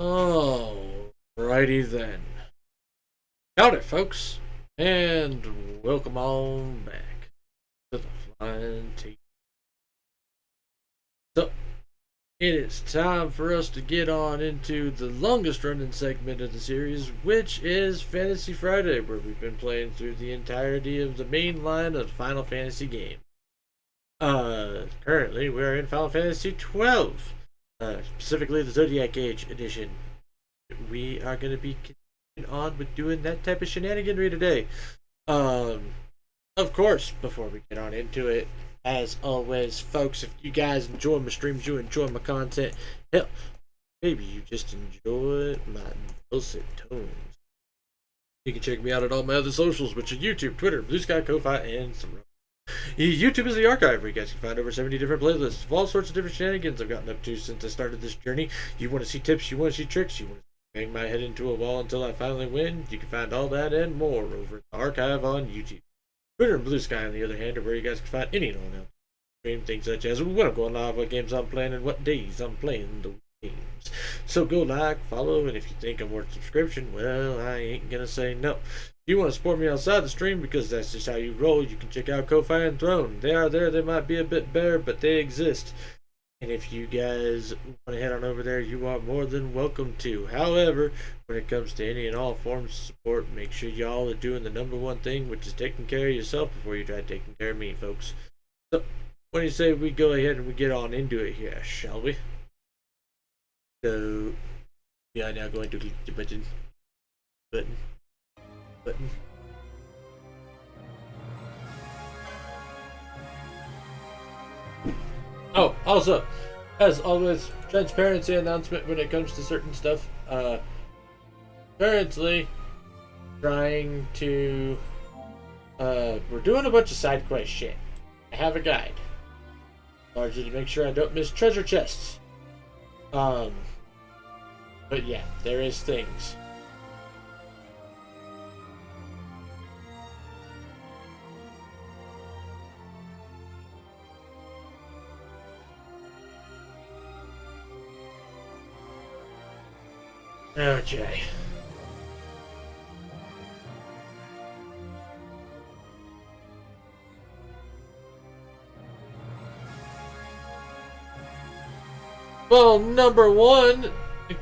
Alrighty then. Howdy, folks, and welcome on back to the Flying T. So, it is time for us to get on into the longest running segment of the series, which is Fantasy Friday, where we've been playing through the entirety of the main line of the Final Fantasy game. Currently, we're in Final Fantasy 12, specifically the Zodiac Age edition. We are going to be continuing on with doing that type of shenaniganry today. Um, of course, before we get on into it, as always, folks, if you guys enjoy my streams, you enjoy my content, hell, maybe you just enjoy my dulcet tones. You can check me out at all my other socials, which are YouTube, Twitter, Blue Sky, Ko-Fi, and Thread. YouTube is the archive where you guys can find over 70 different playlists of all sorts of different shenanigans I've gotten up to since I started this journey. You want to see tips, you want to see tricks, you want to bang my head into a wall until I finally win. You can find all that and more over at the archive on YouTube. Twitter and Blue Sky, on the other hand, are where you guys can find any and all now. Stream things such as when I'm going live, what games I'm playing, and what days I'm playing those games. So go like, follow, and if you think I'm worth subscription, well, I ain't gonna say no. If you want to support me outside the stream because that's just how you roll, you can check out Ko-Fi and Throne. They are there. They might be a bit bare, but they exist. And if you guys want to head on over there, you are more than welcome to. However, when it comes to any and all forms of support, make sure y'all are doing the number one thing, which is taking care of yourself before you try taking care of me, folks. So, what do you say we go ahead and we get on into it here, shall we? So, we are now going to click the button. Oh, also, as always, transparency announcement when it comes to certain stuff. Currently, trying to, we're doing a bunch of side quest shit. I have a guide, largely to make sure I don't miss treasure chests. But yeah, there is things. Okay. Well, number one,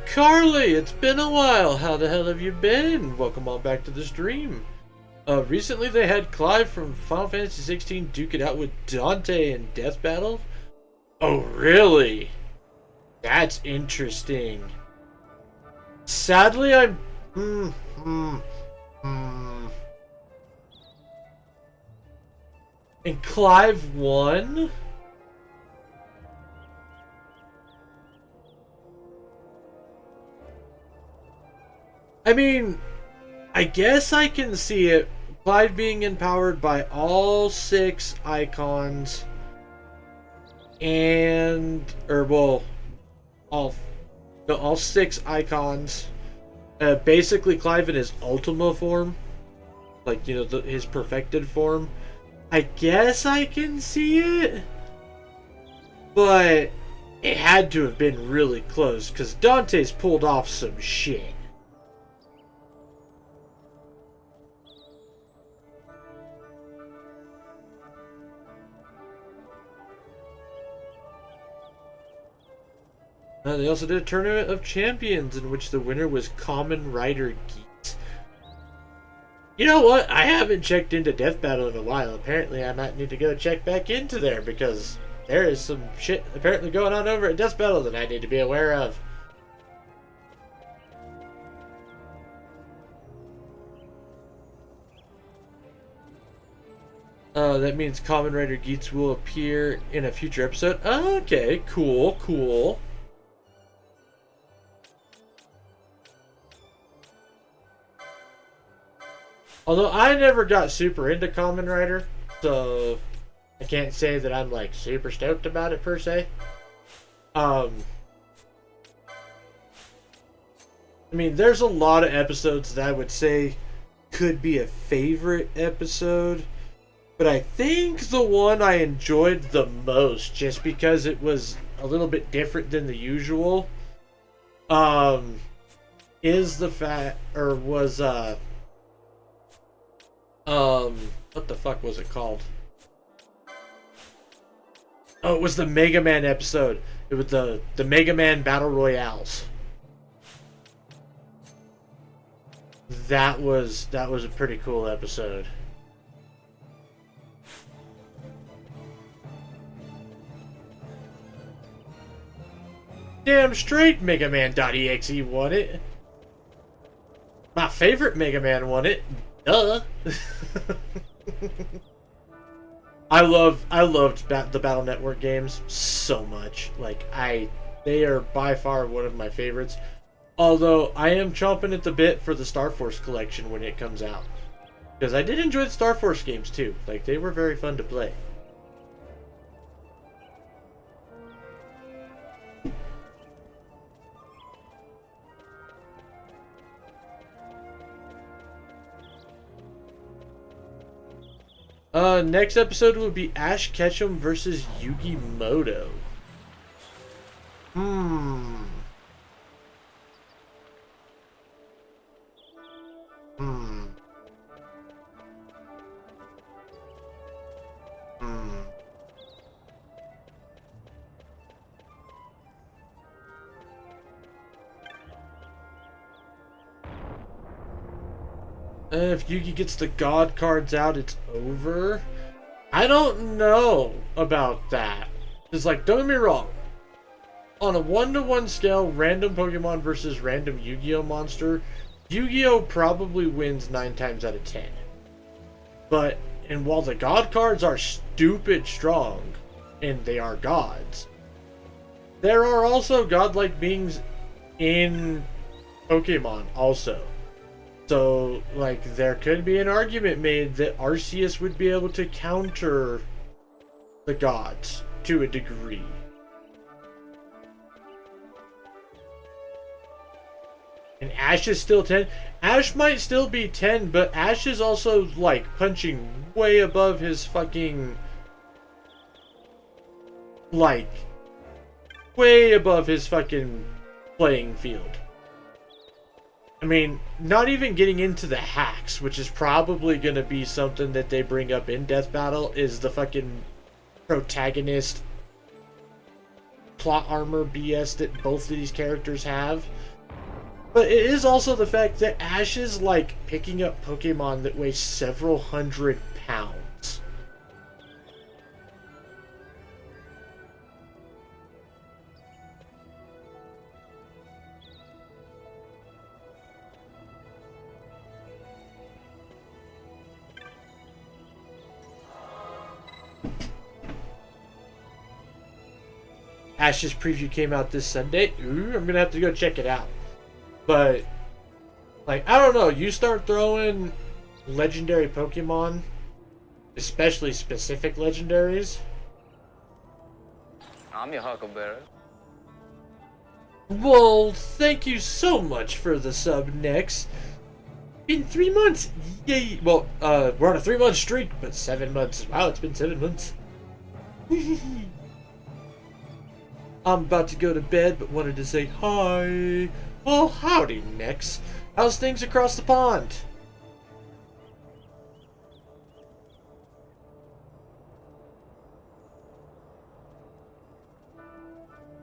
Carly, it's been a while. How the hell have you been? Welcome on back to the stream. Recently they had Clive from Final Fantasy 16 duke it out with Dante in Death Battle. Oh, really? That's interesting. Sadly, I'm... And Clive won? I mean, I guess I can see it. Clive being empowered by all 6 icons and... all 6 icons. Basically, Clive in his Ultima form. Like, you know, his perfected form. I guess I can see it. But it had to have been really close, because Dante's pulled off some shit. They also did a Tournament of Champions in which the winner was Kamen Rider Geet. You know what? I haven't checked into Death Battle in a while. Apparently I might need to go check back into there because there is some shit apparently going on over at Death Battle that I need to be aware of. That means Kamen Rider Geets will appear in a future episode. Okay, cool, cool. Although I never got super into Kamen Rider, so I can't say that I'm like super stoked about it per se. I mean, there's a lot of episodes that I would say could be a favorite episode, but I think the one I enjoyed the most, just because it was a little bit different than the usual, is the fact, or was what the fuck was it called? Oh, it was the Mega Man episode. It was the Mega Man Battle Royales. That was a pretty cool episode. Damn straight Mega Man.exe won it. My favorite Mega Man won it. Duh. I loved the Battle Network games so much. Like they are by far one of my favorites. Although I am chomping at the bit for the Star Force collection when it comes out, because I did enjoy the Star Force games too. Like, they were very fun to play. Next episode will be Ash Ketchum versus Yugi Moto. Hmm. Hmm. Hmm. If Yugi gets the God cards out, it's over. I don't know about that. It's like, don't get me wrong. On a 1-to-1 scale, random Pokemon versus random Yu-Gi-Oh monster, Yu-Gi-Oh probably wins 9 times out of 10. But, and while the God cards are stupid strong, and they are gods, there are also godlike beings in Pokemon also. So, like, there could be an argument made that Arceus would be able to counter the gods to a degree. And Ash is still 10. Ash might still be 10, but Ash is also, like, punching way above his fucking... Like, way above his fucking playing field. I mean, not even getting into the hacks, which is probably going to be something that they bring up in Death Battle, is the fucking protagonist plot armor BS that both of these characters have. But it is also the fact that Ash is, like, picking up Pokemon that weigh several hundred pounds. Ash's preview came out this Sunday. Ooh, I'm gonna have to go check it out. But, like, I don't know. You start throwing legendary Pokemon, especially specific legendaries. I'm your Huckleberry. Well, thank you so much for the sub, Nex. In 3 months, yay! Well, we're on a 3-month streak, but 7 months. Wow, it's been 7 months. I'm about to go to bed, but wanted to say hi. Well, howdy, Nex. How's things across the pond?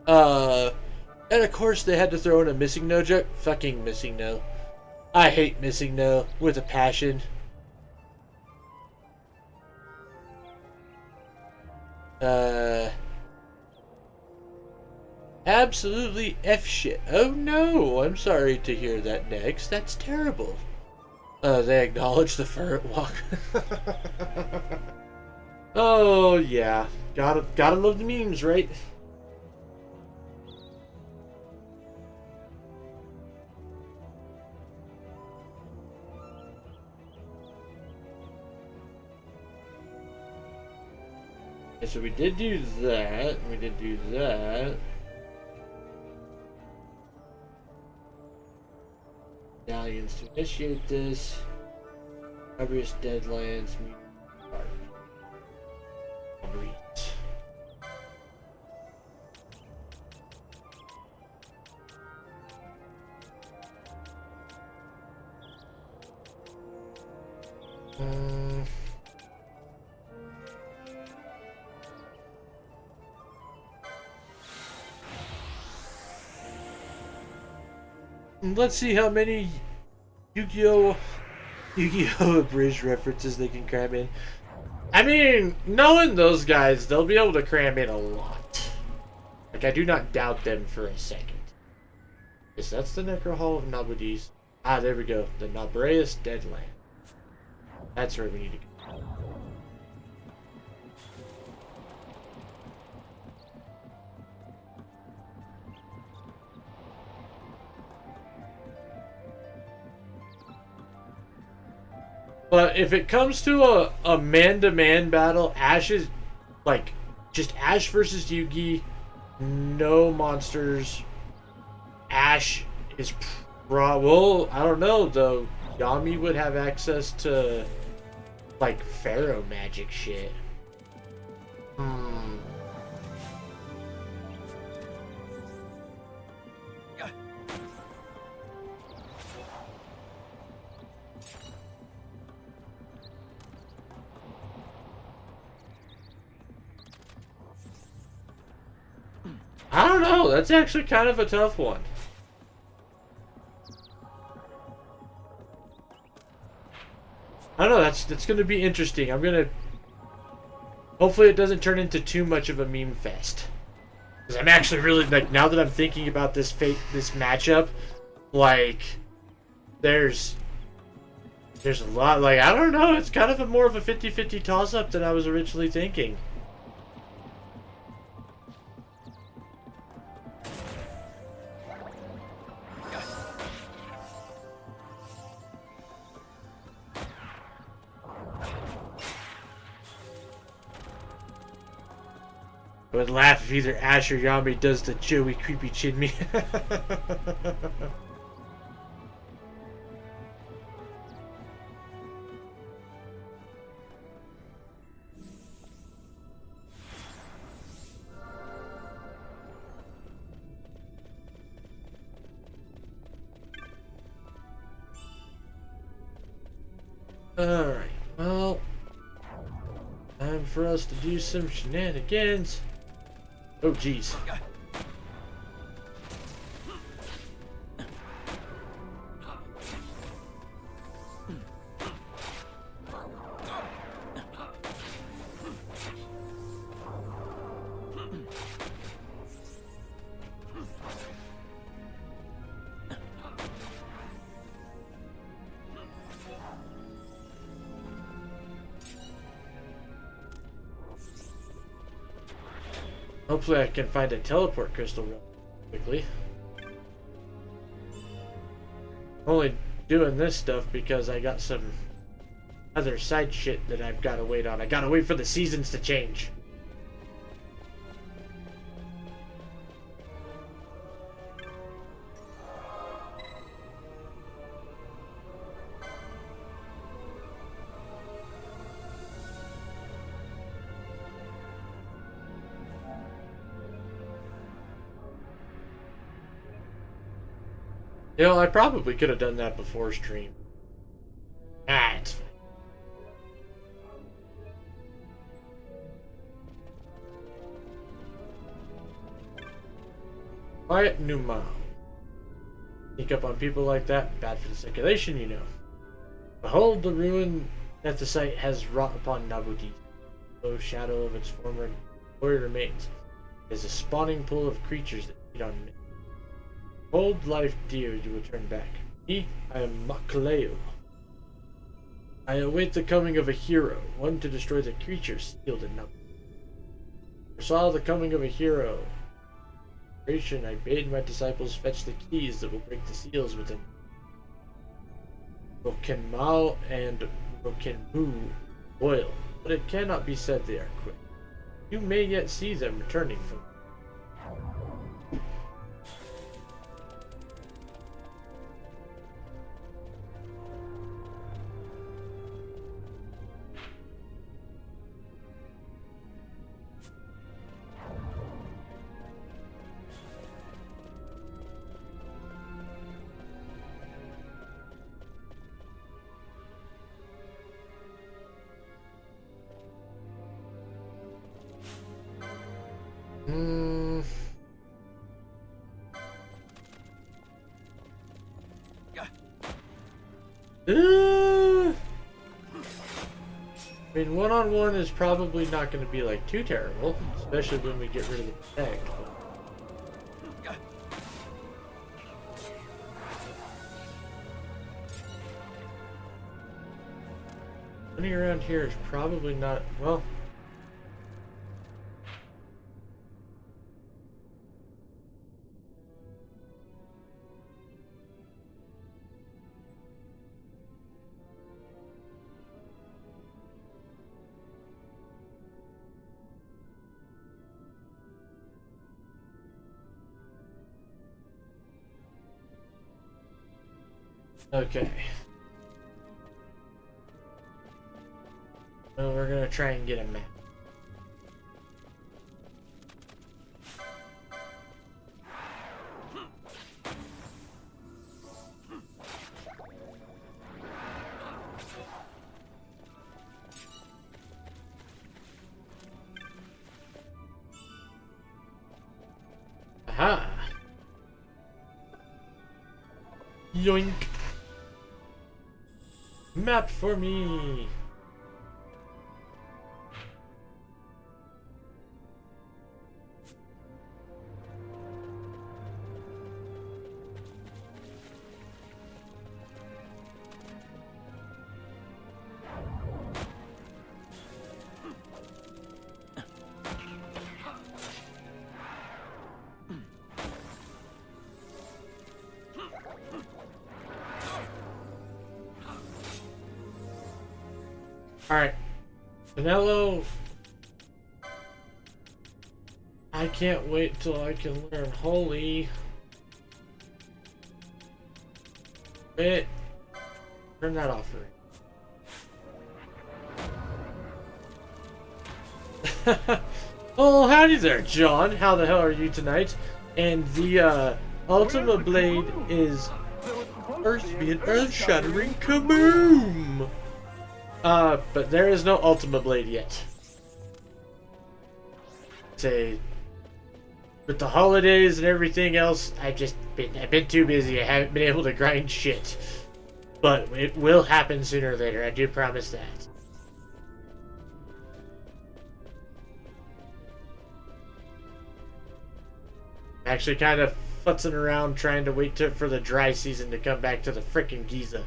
And of course they had to throw in a Missing No joke. Fucking Missing No. I hate Missing No with a passion. Absolutely F shit. Oh no, I'm sorry to hear that, Nex. That's terrible. They acknowledge the ferret walk. Oh yeah. Gotta love the memes, right? Okay, so we did do that. We did do that. Medallions to initiate this. Obvious Deadlands. Mm. Let's see how many Yu-Gi-Oh! Abridged references they can cram in. I mean, knowing those guys, they'll be able to cram in a lot. Like, I do not doubt them for a second. Yes, that's the Necro Hall of Nabudis. Ah, there we go. The Nabreus Deadland. That's where we need to go. But if it comes to a man-to-man battle, Ash is, like, just Ash versus Yugi, no monsters. Ash is well, I don't know, though. Yami would have access to, like, Pharaoh magic shit. I don't know. That's actually kind of a tough one. I don't know. That's going to be interesting. I'm going to... Hopefully it doesn't turn into too much of a meme fest. Because I'm actually really... Like, now that I'm thinking about this matchup, like, there's a lot... Like, I don't know. It's kind of more of a 50-50 toss-up than I was originally thinking. I would laugh if either Ash or Yami does the Joey creepy chin me. Alright, well, time for us to do some shenanigans. Oh, jeez. Hopefully I can find a teleport crystal real quickly. I'm only doing this stuff because I got some other side shit that I've got to wait on. I gotta wait for the seasons to change. You know, I probably could have done that before stream. Ah, it's fine. Quiet Numa. Sneak up on people like that, bad for the circulation, you know. Behold the ruin that the site has wrought upon Nabudi. No shadow of its former glory remains. It is a spawning pool of creatures that feed on men. Hold life dear, you will turn back. Me, I am Makaleo. I await the coming of a hero, one to destroy the creatures sealed in Nabudi. I saw the coming of a hero. I bade my disciples fetch the keys that will break the seals within. Rokenmao and Rokenmu boil, but it cannot be said they are quick. You may yet see them returning from. I mean, one-on-one is probably not going to be like too terrible, especially when we get rid of the deck. Running around here is probably not, well. Okay. So we're gonna try and get a map. Aha! Yoink! Map for me! Alright. Vanello. I can't wait till I can learn Holy. Wait. Turn that off for me. Oh, howdy there, John. How the hell are you tonight? And the Ultima Blade is earth-shattering kaboom! But there is no Ultima Blade yet. Say, with the holidays and everything else, I've been too busy. I haven't been able to grind shit. But it will happen sooner or later. I do promise that. Actually, kind of futzing around trying to wait for the dry season to come back to the frickin' Giza.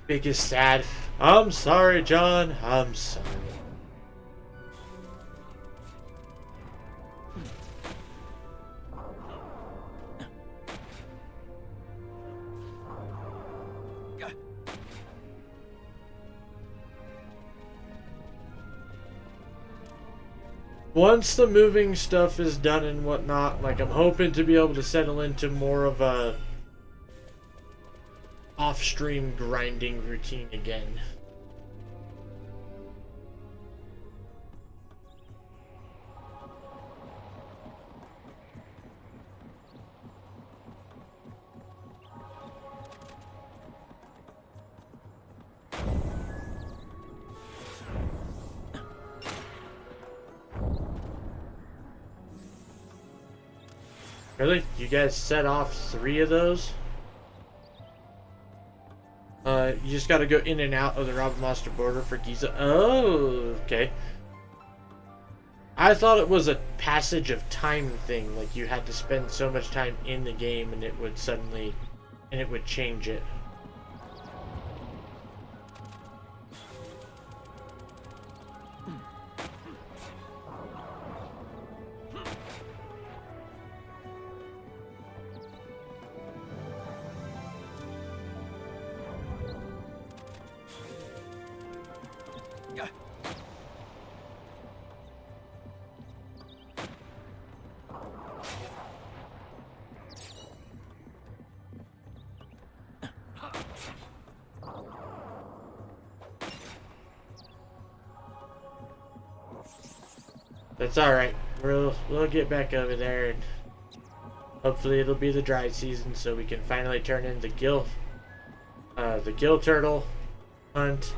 Biggest sad. I'm sorry, John. I'm sorry. Once the moving stuff is done and whatnot, like, I'm hoping to be able to settle into more of a off-stream grinding routine again. Really? You guys set off 3 of those? You just gotta go in and out of the Rabanastre border for Giza. Oh, okay. I thought it was a passage of time thing, like you had to spend so much time in the game and it would suddenly, and it would change it. That's alright. We'll get back over there and Hopefully it'll be the dry season so we can finally turn in the gill turtle hunt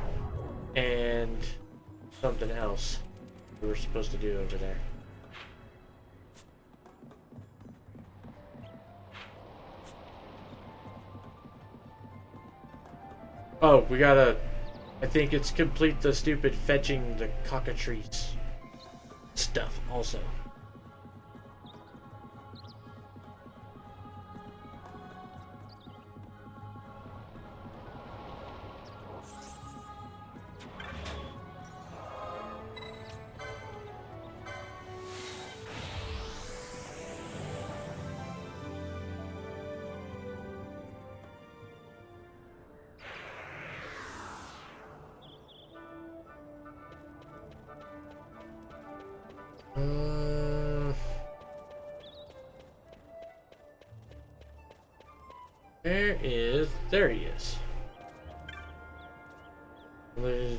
and something else we were supposed to do over there. Oh, we gotta... I think it's complete the stupid fetching the cockatrice stuff also. There he is. There's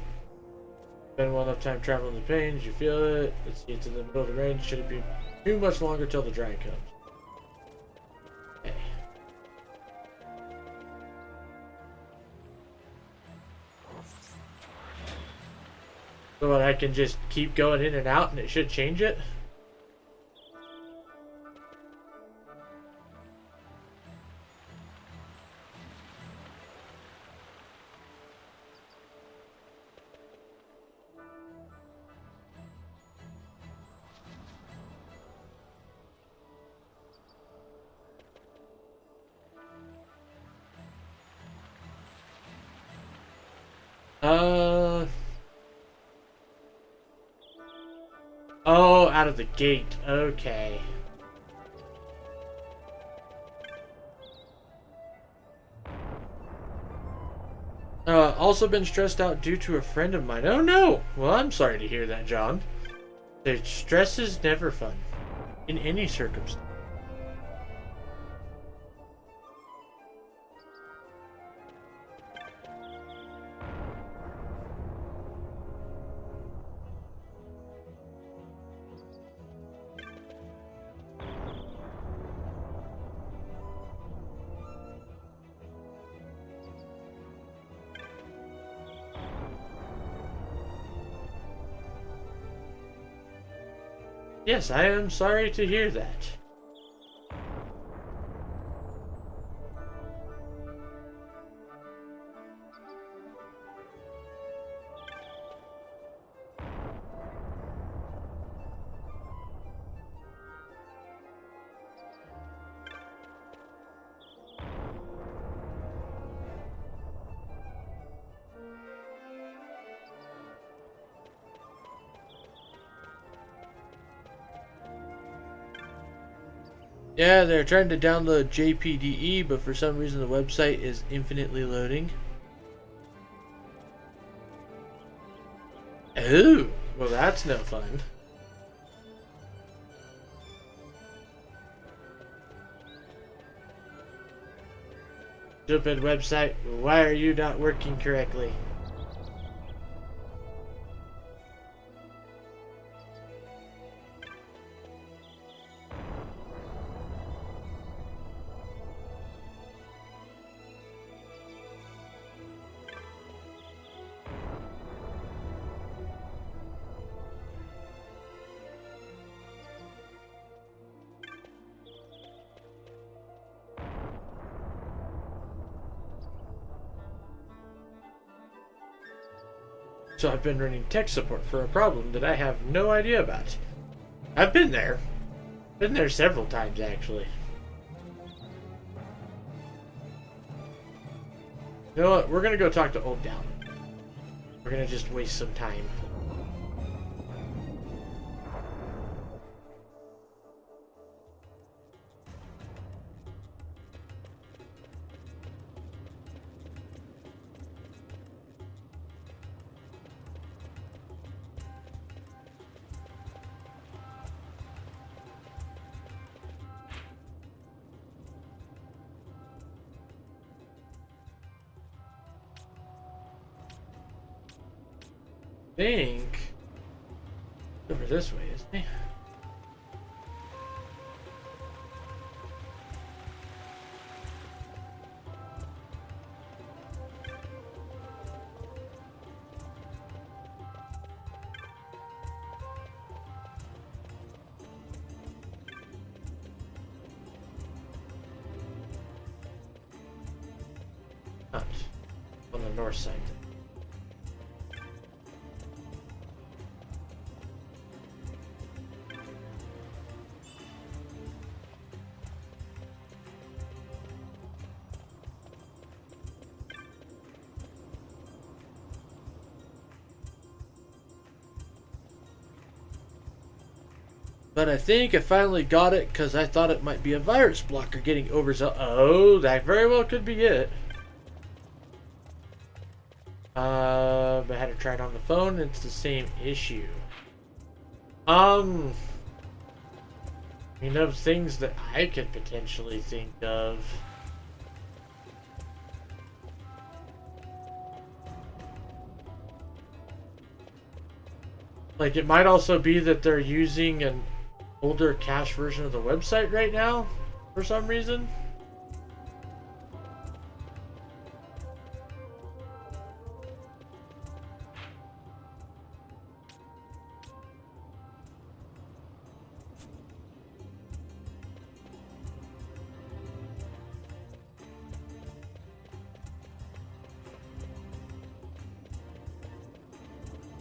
been well enough time traveling the plains, you feel it. Let's get to the middle of the range. Should it be too much longer till the dry comes? Okay. So I can just keep going in and out and it should change it? Oh, out of the gate. Okay. Also been stressed out due to a friend of mine. Oh no! Well, I'm sorry to hear that, John. The stress is never fun. In any circumstance. Yes, I am sorry to hear that. Yeah, they're trying to download JPDE, but for some reason the website is infinitely loading. Oh, well that's no fun. Stupid website, why are you not working correctly? So I've been running tech support for a problem that I have no idea about. I've been there. Been there several times, actually. You know what? We're gonna go talk to Old Down. We're gonna just waste some time. Think over this way, isn't he? Not on the north side. But I think I finally got it because I thought it might be a virus blocker getting overzealous. Oh, that very well could be it. I had to try it on the phone. It's the same issue. You know, things that I could potentially think of. Like, it might also be that they're using an older cache version of the website right now for some reason.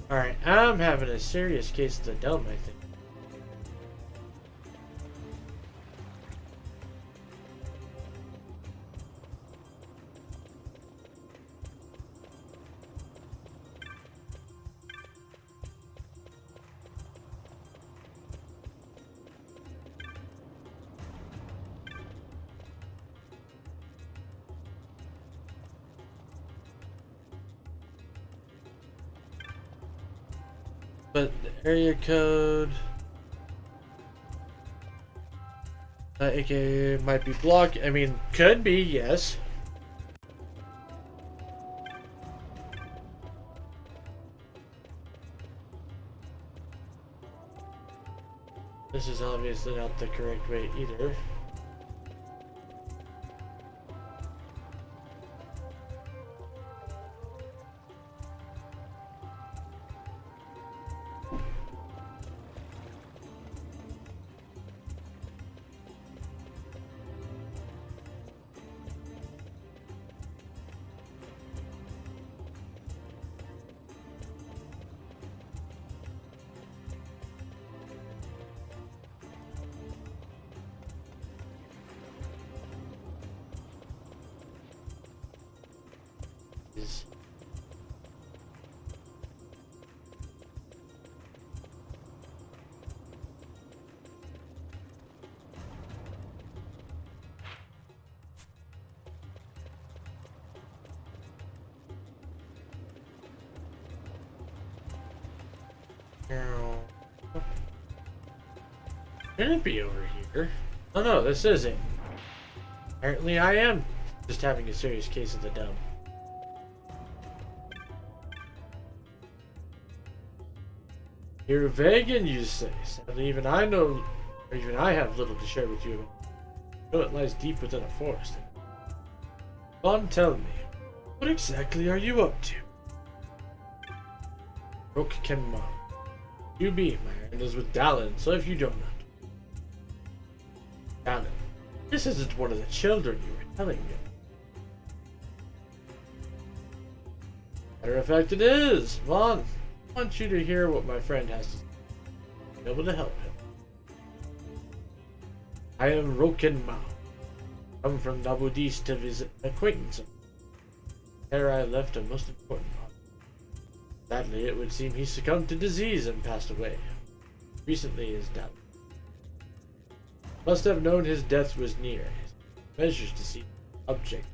Alright, I'm having a serious case of the dumb, I think. But the area code, aka might be blocked. I mean, could be, yes. This is obviously not the correct way either. Shouldn't be over here. Oh no, this isn't. Apparently I am just having a serious case of the dumb. You're vegan, you say. Sadly, even I know, or even I have little to share with you. I know it lies deep within a forest. Go on, tell me, what exactly are you up to? Rook Kenma. You be, my errand is with Dallin, so if you don't know. Dallin, this isn't one of the children you were telling me. Matter of fact, it is. Vaughn, I want you to hear what my friend has to say. Be able to help him. I am Roken Mao. Come from Nabudis to visit an acquaintance. There I left a most important one. Sadly, it would seem he succumbed to disease and passed away. Recently, his death. Must have known his death was near. Measures to see the object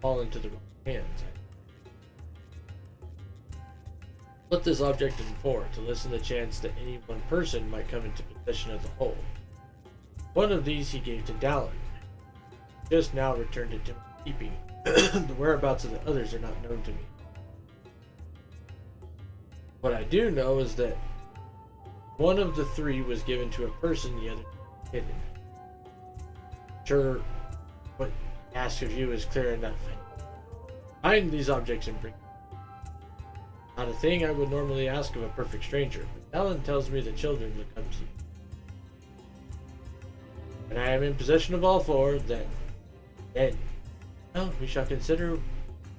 fall into the wrong hands. Put this object in for to lessen the chance that any one person might come into possession of the whole. One of these he gave to Dallin. Just now returned it to my keeping. The whereabouts of the others are not known to me. What I do know is that one of the three was given to a person, the other hidden. Sure, what I ask of you is clear enough. Find these objects and bring them. Not a thing I would normally ask of a perfect stranger, but Alan tells me the children will come to you. When I am in possession of all four, then Well, we shall consider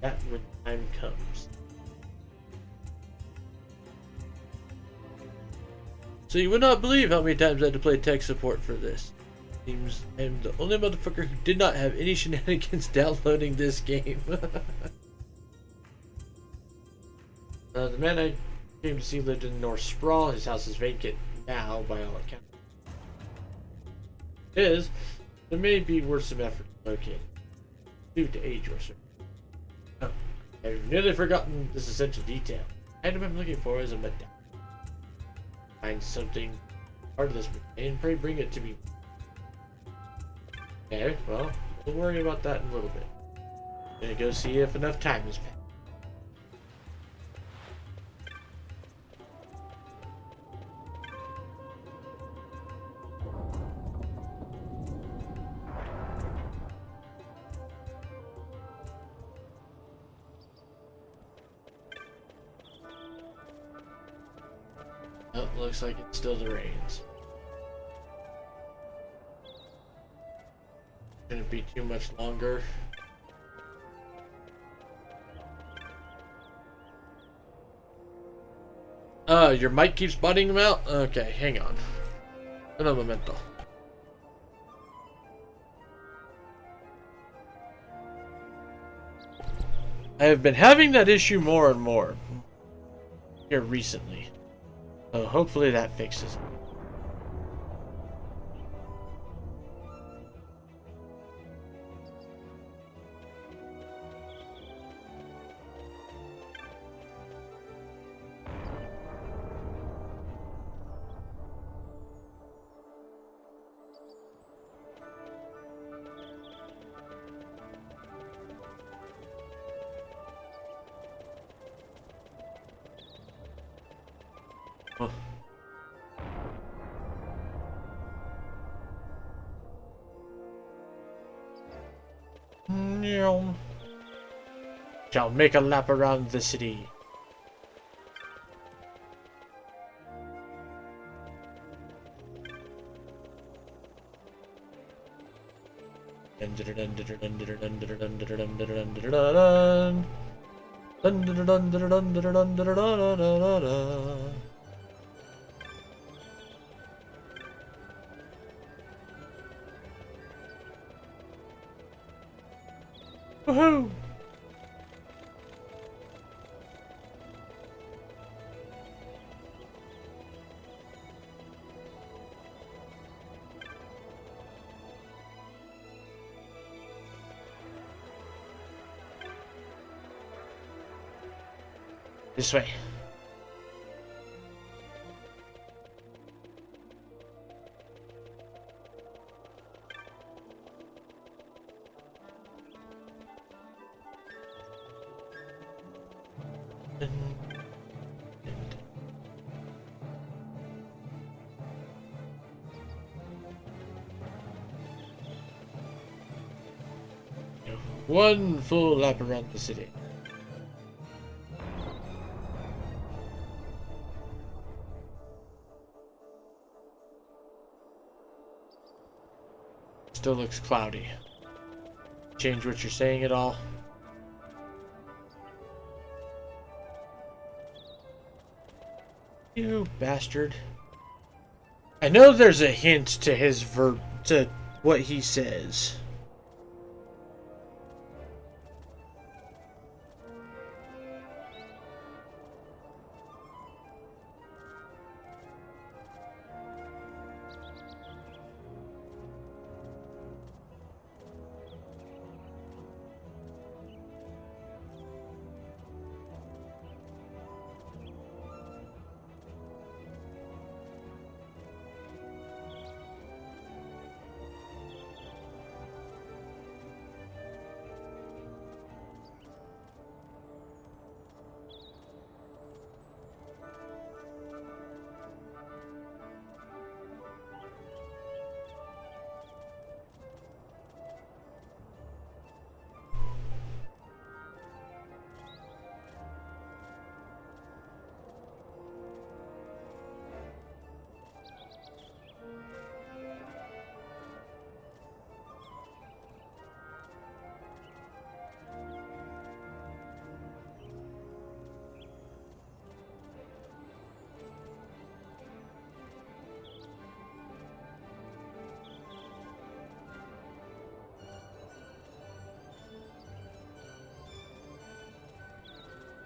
that when time comes. So you would not believe how many times I had to play tech support for this. Seems I'm the only motherfucker who did not have any shenanigans downloading this game. The man I came to see lived in North Sprawl. His house is vacant now, by all accounts. There may be worth some effort to locate it, due to age or so. Oh, I've nearly forgotten this essential detail. The item I'm looking for is a medallion. Find something part of this and pray bring it to me. Okay, well, we'll worry about that in a little bit. Gonna go see if enough time has passed. Oh, looks like it's still the rains. Shouldn't be too much longer. Your mic keeps butting him out? Okay, hang on. Un momento. I have been having that issue more and more here recently. So hopefully that fixes it. Oh. Shall make a lap around the city. Woohoo! This way. One full lap around the city. Still looks cloudy. Change what you're saying at all? You bastard. I know there's a hint to his to what he says.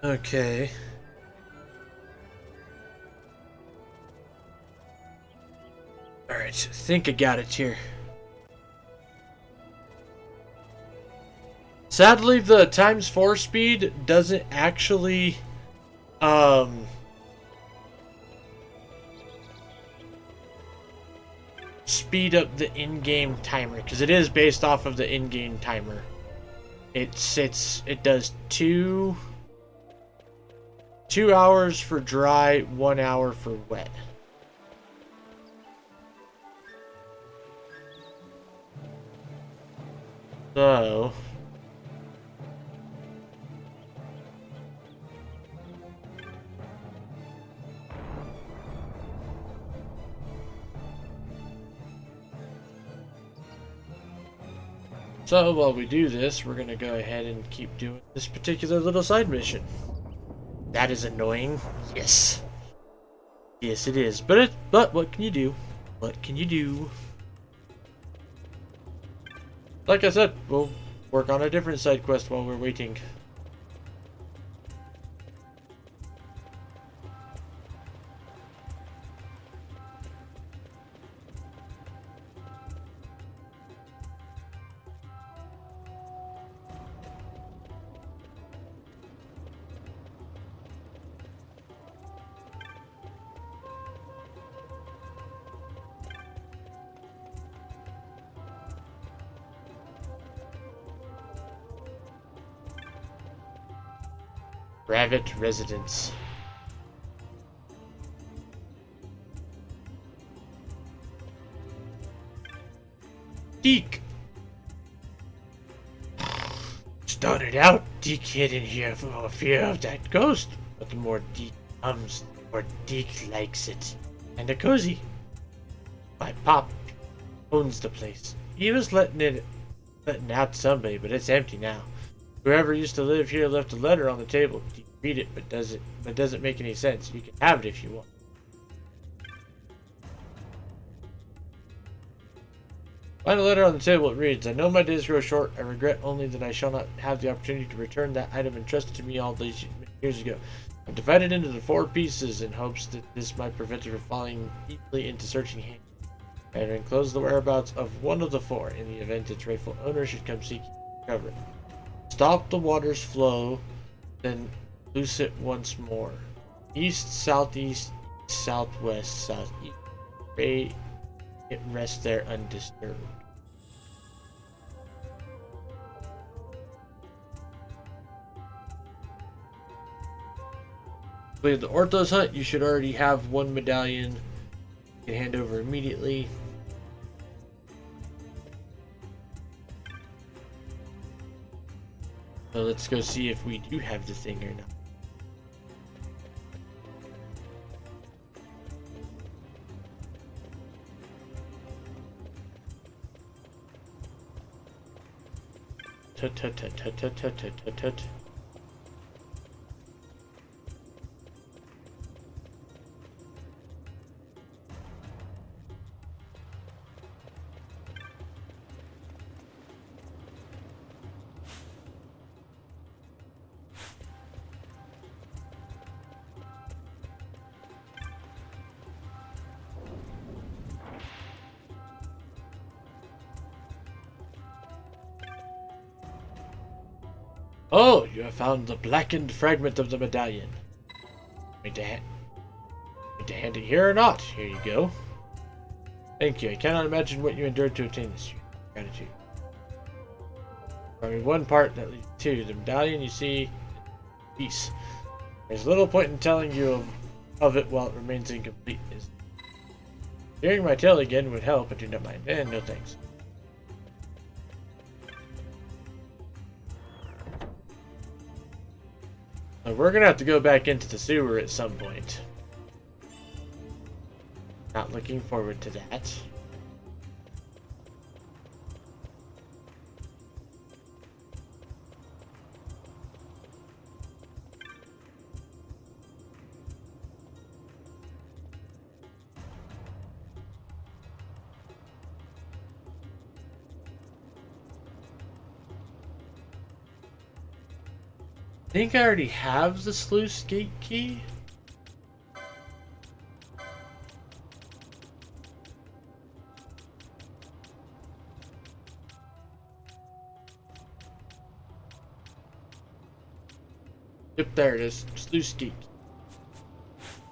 Okay. Alright, I think I got it here. Sadly, the ×4 speed doesn't actually, speed up the in-game timer, because it is based off of the in-game timer. It does 2 hours for dry, 1 hour for wet. So while we do this, we're gonna go ahead and keep doing this particular little side mission. That is annoying. Yes. Yes, it is. But what can you do? What can you do? Like I said, we'll work on a different side quest while we're waiting. Rabbit residence. Deke! Started out, Deke hid in here for fear of that ghost. But the more Deke comes, the more Deke likes it. And a cozy. My pop owns the place. He was letting out somebody, but it's empty now. Whoever used to live here left a letter on the table. You can read it, but doesn't make any sense. You can have it if you want. Find a letter on the table. It reads, I know my days grow short. I regret only that I shall not have the opportunity to return that item entrusted to me all these years ago. I've divided into the 4 pieces in hopes that this might prevent it from falling deeply into searching hands. I have enclosed the whereabouts of one of the 4 in the event its rightful owner should come seeking to recover it. Stop the water's flow, then loose it once more. East, southeast, southwest, southeast. Pray it rest there undisturbed. With the Orthos hunt, you should already have 1 medallion you can hand over immediately. So let's go see if we do have the thing or not. Tut tut tut tut tut tut tut tut tut. Oh, you have found the blackened fragment of the medallion. Need to hand it here or not? Here you go. Thank you. I cannot imagine what you endured to obtain this. Gratitude. I mean, 1 part that leads 2. The medallion you see, peace. There's little point in telling you of it while it remains incomplete. Hearing my tale again would help, but do not mind. No thanks. We're gonna have to go back into the sewer at some point. Not looking forward to that. I think I already have the sluice gate key. Yep, there it is. Sluice gate.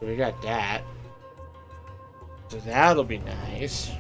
So we got that. So that'll be nice.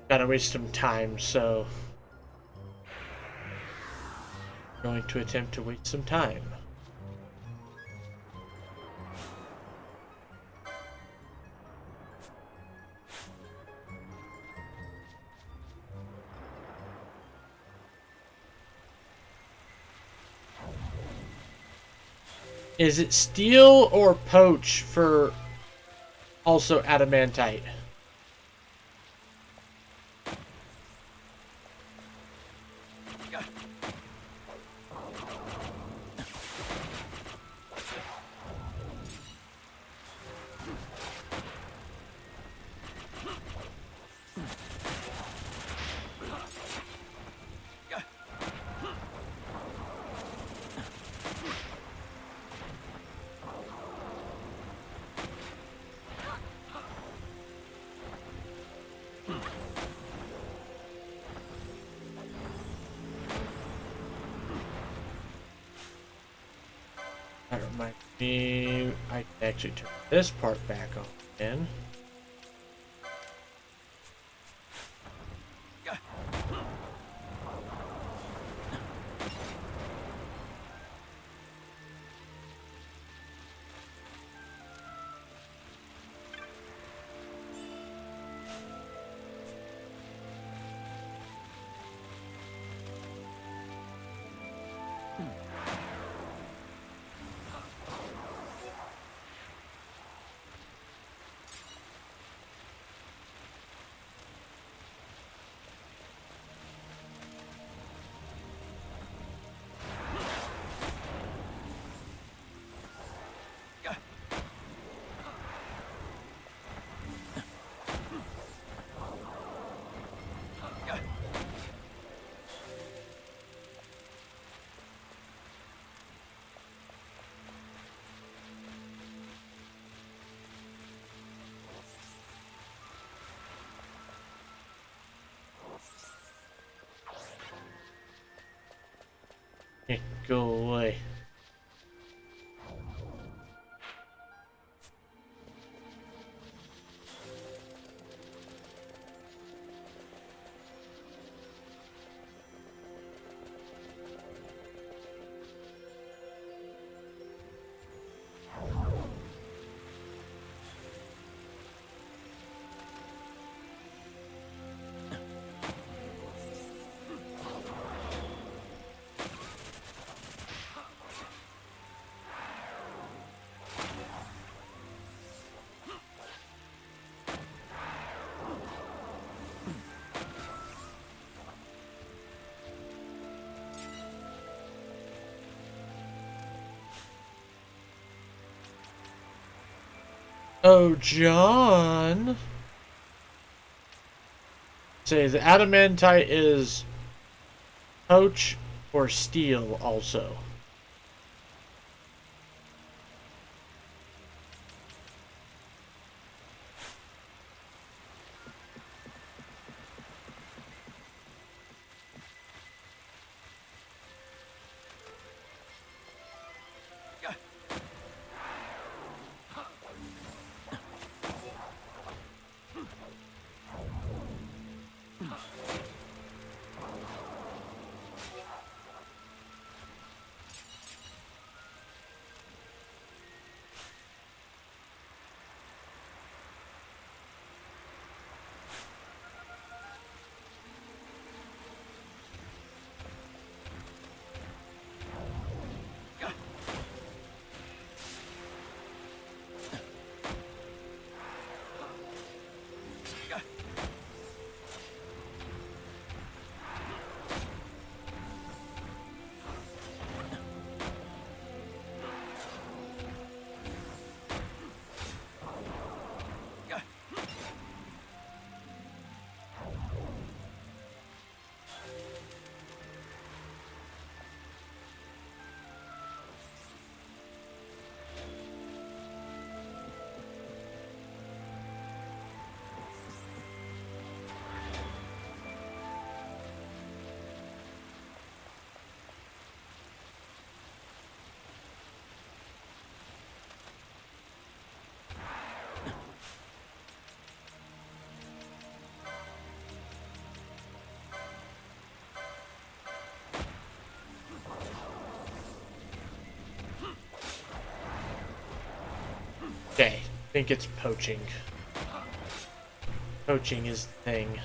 Gotta waste some time, so going to attempt to waste some time. Is it steal or poach for also adamantite? That reminds me, I can actually turn this part back on again. Go away. Oh, John. Say the adamantite is poach or steal also. think it's poaching. Poaching is the thing.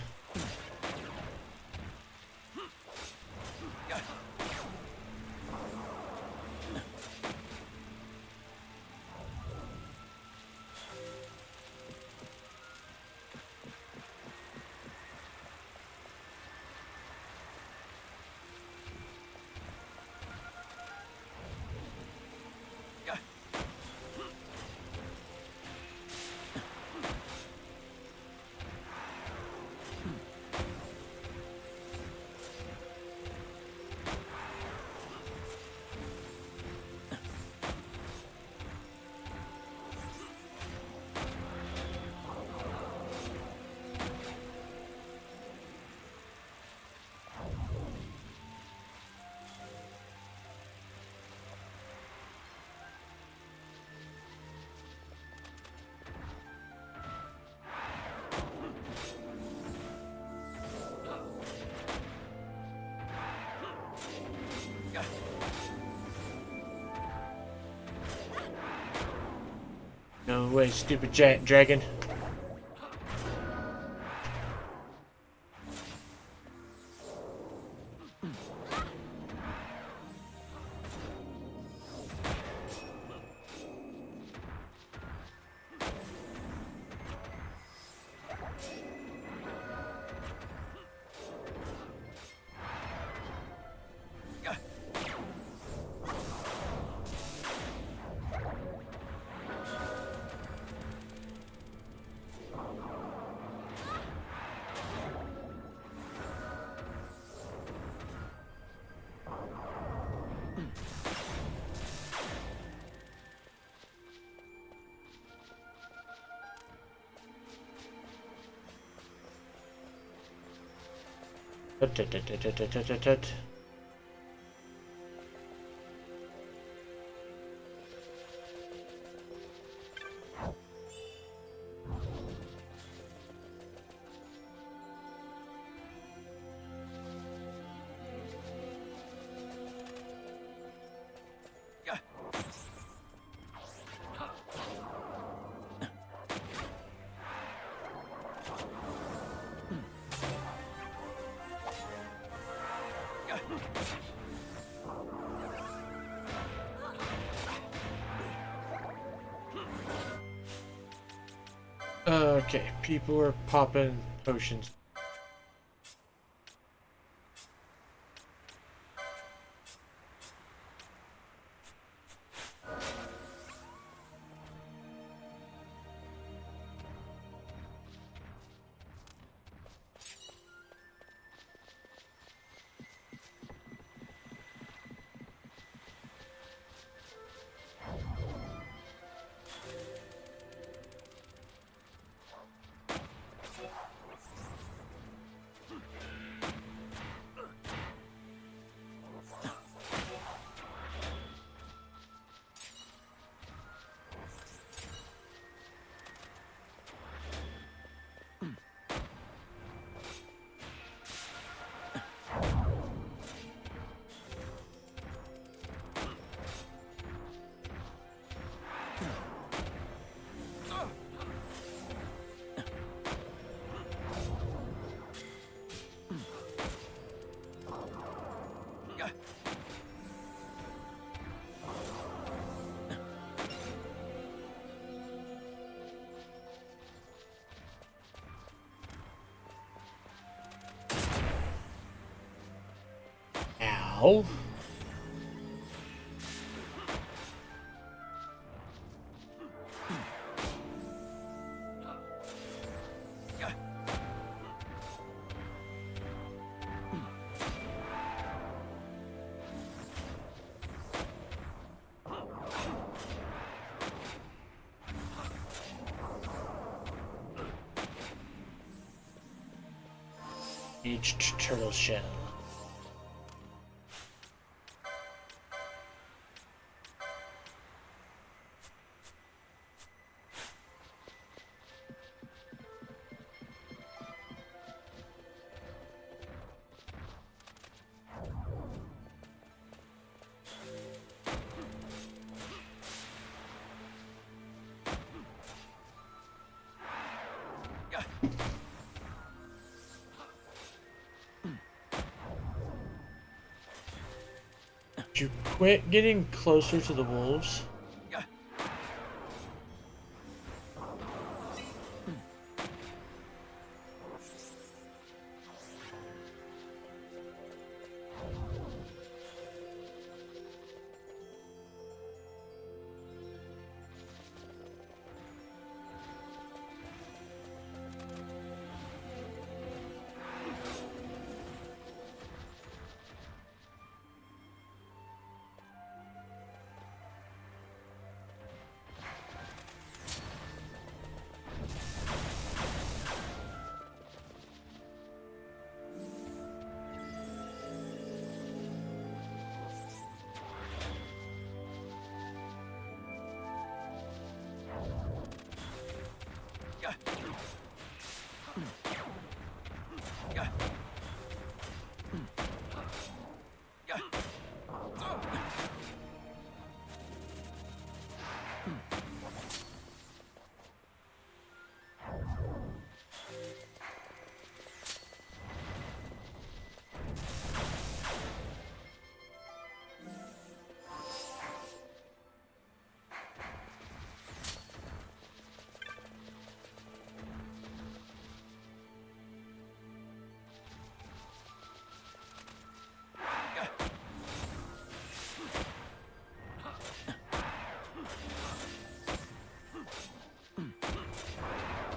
No way, stupid giant dragon. Tut, tut, tut, tut, tut, tut, tut, tut. Okay, people are popping potions. Ow. Each turtle shell. Would you quit getting closer to the wolves?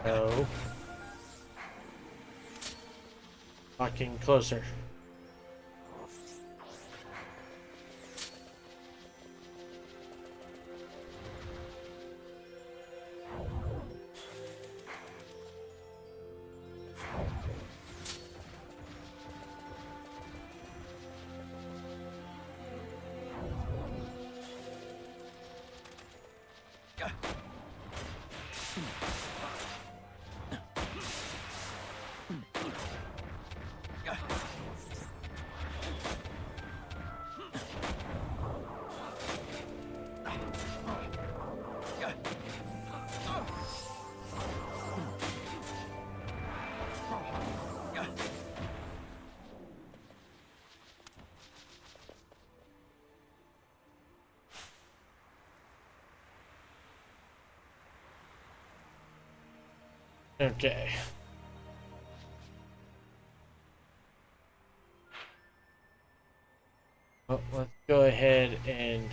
No. Walking closer. Okay. Well, let's go ahead and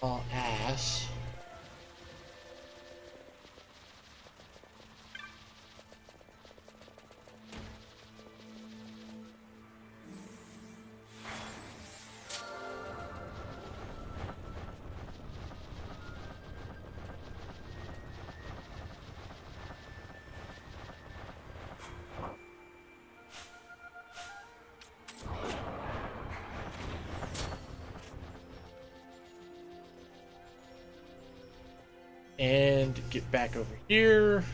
haul ass. And get back over here.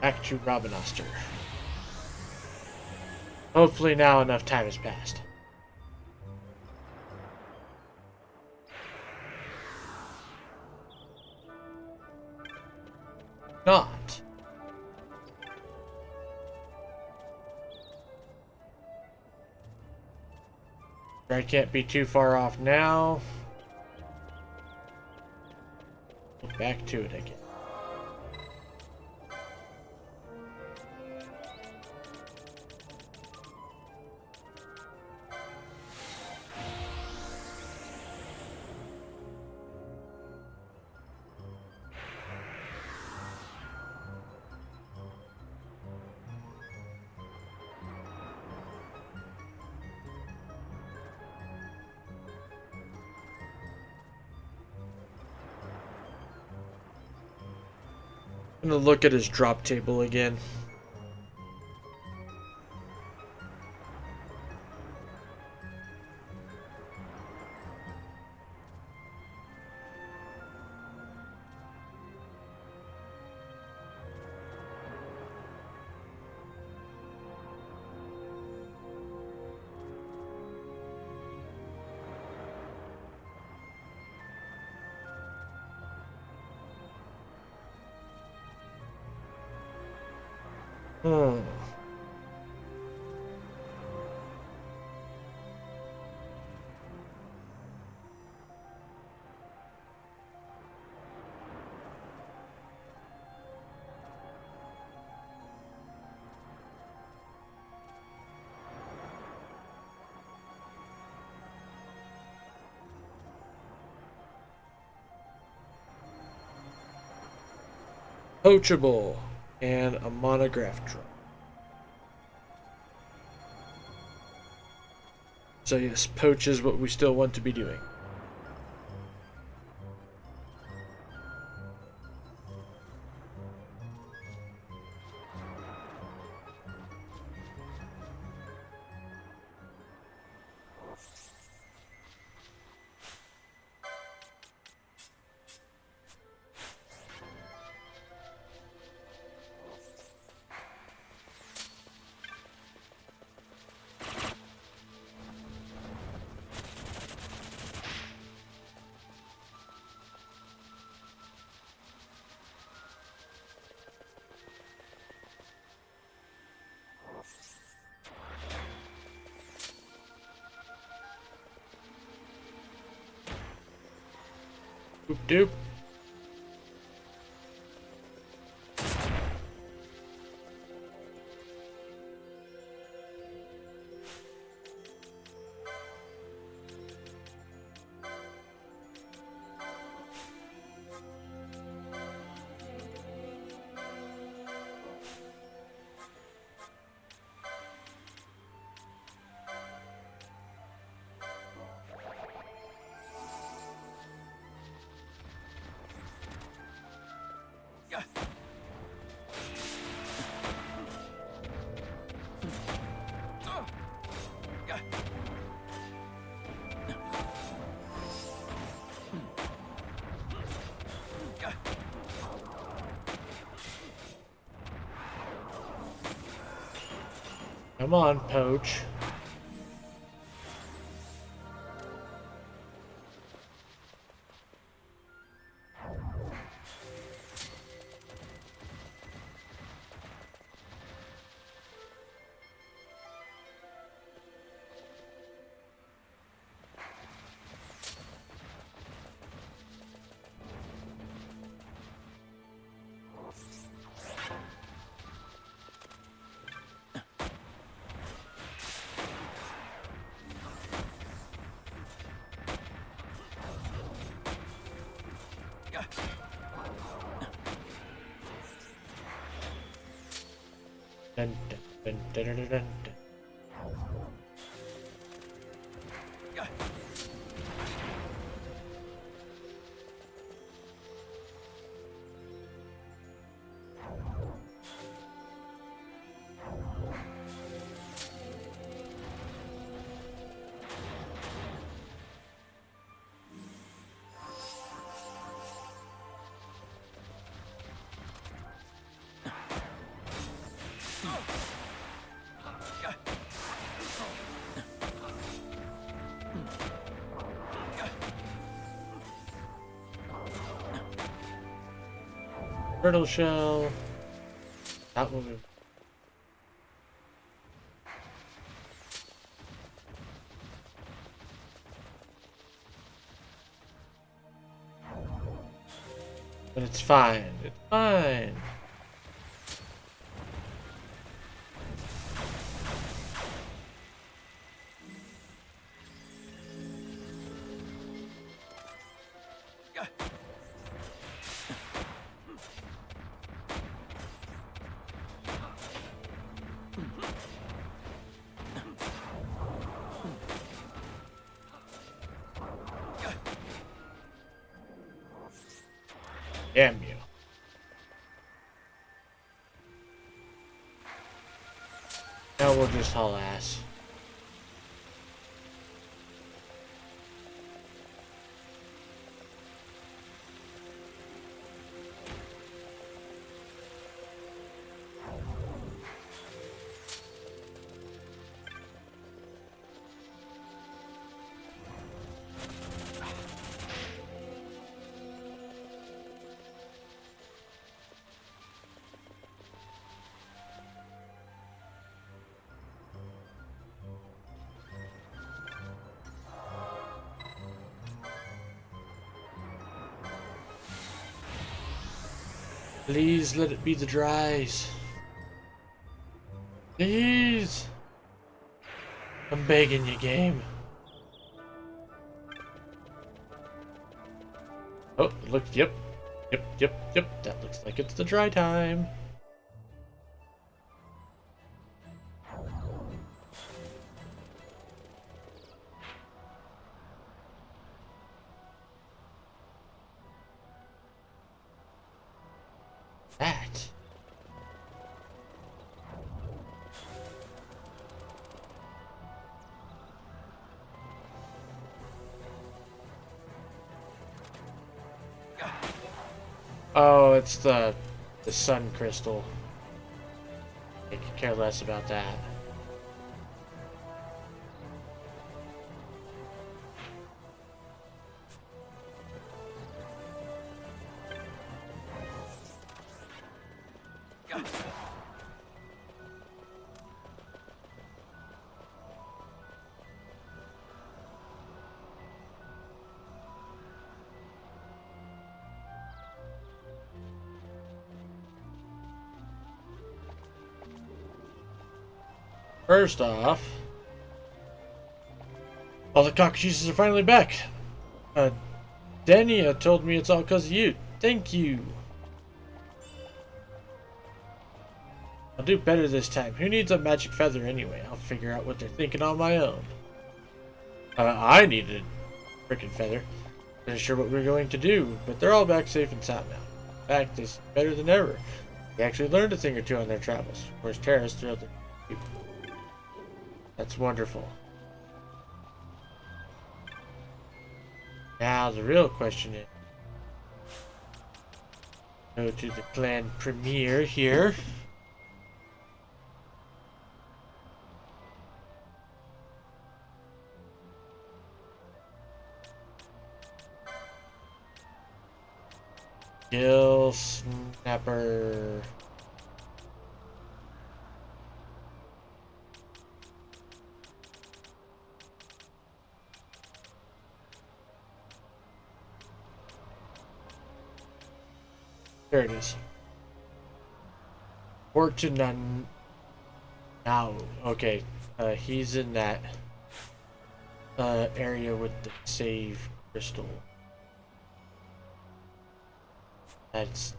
Back to Rabanastre. Hopefully now enough time has passed. Not. I can't be too far off now. Back to it again. I'm gonna look at his drop table again. Hmm. Poachable and a monograph drop. So yes, poach is what we still want to be doing. Doop doop. Come on, poach. Dun, dun, dun, dun, dun, dun, dun. Turtle shell. That one. But it's fine. It's fine. Damn you. Now we'll just haul ass. Please let it be the dries. Please. I'm begging you, game. Oh, look, yep. Yep. That looks like it's the dry time. That. Oh, it's the sun crystal. I could care less about that. First off, all the cockatrices are finally back. Dania told me it's all because of you. Thank you. I'll do better this time. Who needs a magic feather anyway? I'll figure out what they're thinking on my own. I needed a freaking feather. Not sure what we're going to do, but they're all back safe and sound now. In fact, it's better than ever. They actually learned a thing or two on their travels. Of course, Terra's thrilled them. That's wonderful. Now the real question is, go to the clan premiere here. Gill Snapper. There it is. Fortune now. Okay. He's in that area with the save crystal. That's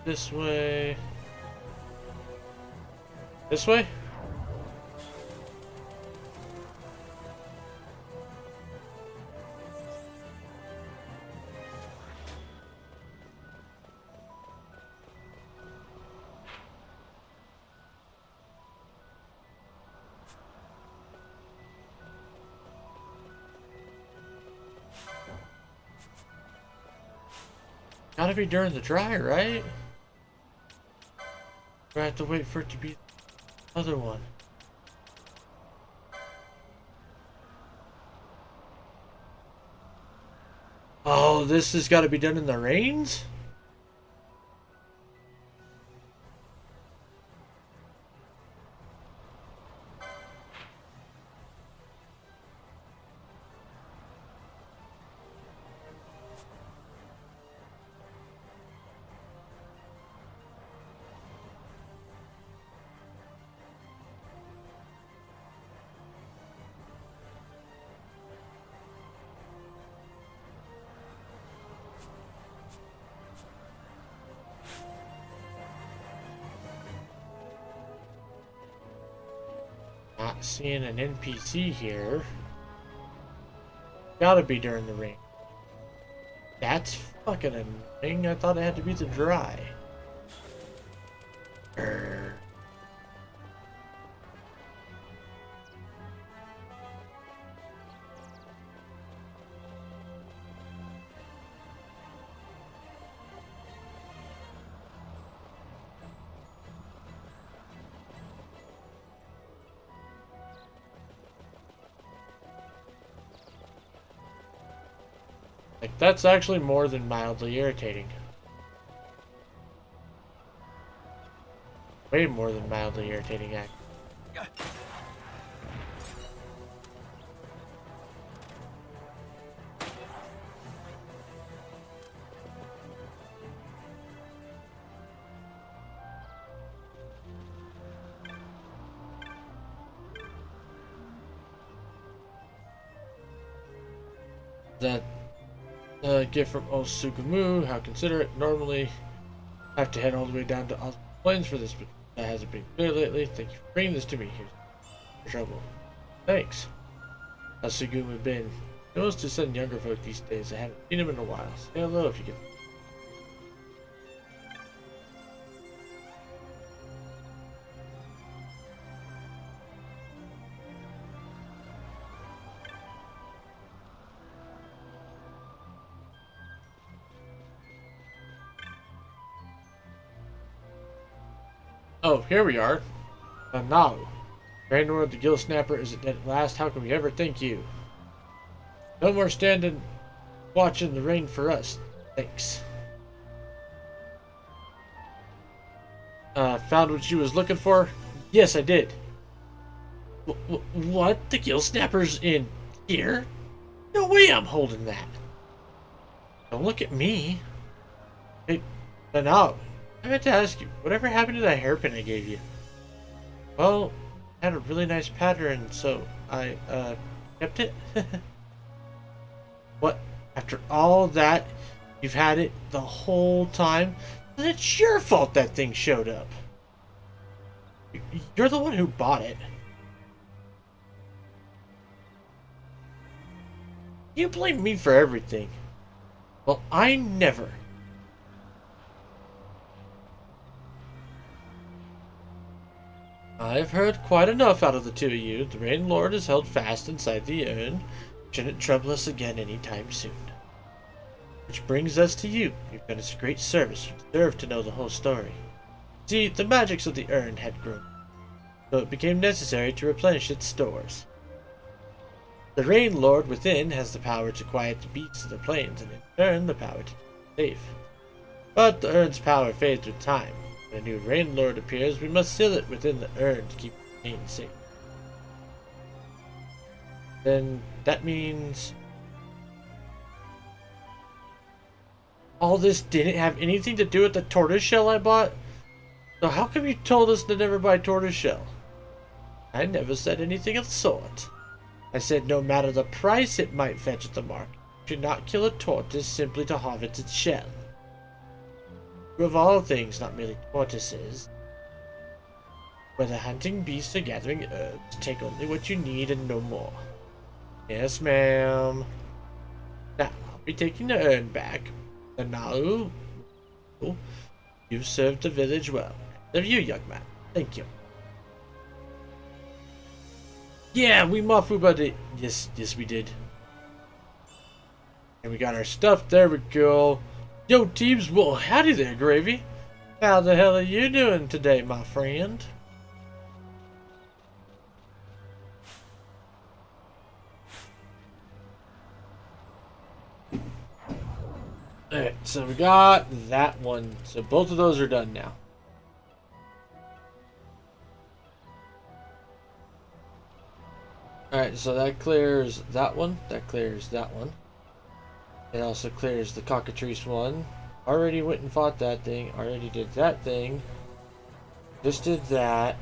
this way. This way? Gotta be during the dry, right? We have to wait for it to be the other one. Oh, this has got to be done in the rains? Not seeing an NPC here. Gotta be during the rain. That's fucking annoying. I thought it had to be the dry. Like, that's actually more than mildly irritating. Way more than mildly irritating, actually. That gift from Osugamu, how considerate. Normally have to head all the way down to Osmo Plains for this, but that hasn't been clear lately. Thank you for bringing this to me. Here's trouble. Thanks. How's Sugumu been? He knows to send younger folk these days. I haven't seen him in a while. Say hello if you can. Oh, here we are. Now, Raynor the Gill Snapper is dead at last. How can we ever thank you? No more standing watching the rain for us. Thanks. Found what you was looking for? Yes, I did. What? The Gill Snapper's in here? No way I'm holding that. Don't look at me. Hey, now, I meant to ask you, whatever happened to that hairpin I gave you? Well, it had a really nice pattern, so I, kept it. What? After all that, you've had it the whole time? Then it's your fault that thing showed up. You're the one who bought it. You blame me for everything. Well, I never. I've heard quite enough out of the two of you. The Rain Lord is held fast inside the urn. Shouldn't trouble us again anytime soon. Which brings us to you. You've done us a great service. You deserve to know the whole story. See, the magics of the urn had grown, so it became necessary to replenish its stores. The Rain Lord within has the power to quiet the beasts of the plains, and in turn the power to keep them safe. But the urn's power fades with time. When a new Rain Lord appears, we must seal it within the urn to keep the pain safe. Then that means all this didn't have anything to do with the tortoise shell I bought? So how come you told us to never buy tortoise shell? I never said anything of the sort. I said no matter the price it might fetch at the market, you should not kill a tortoise simply to harvest its shell. Of all things, not merely tortoises. Whether hunting beasts or gathering herbs, take only what you need and no more. Yes, ma'am. Now, I'll be taking the urn back. And now, you've served the village well. There you, young man. Thank you. Yeah, we Mafuba did. Yes, we did. And we got our stuff. There we go. Yo, teams. Well, howdy there, Gravy. How the hell are you doing today, my friend? Alright, so we got that one. So both of those are done now. Alright, so that clears that one. That clears that one. It also clears the cockatrice one. Already went and fought that thing. Already did that thing. Just did that.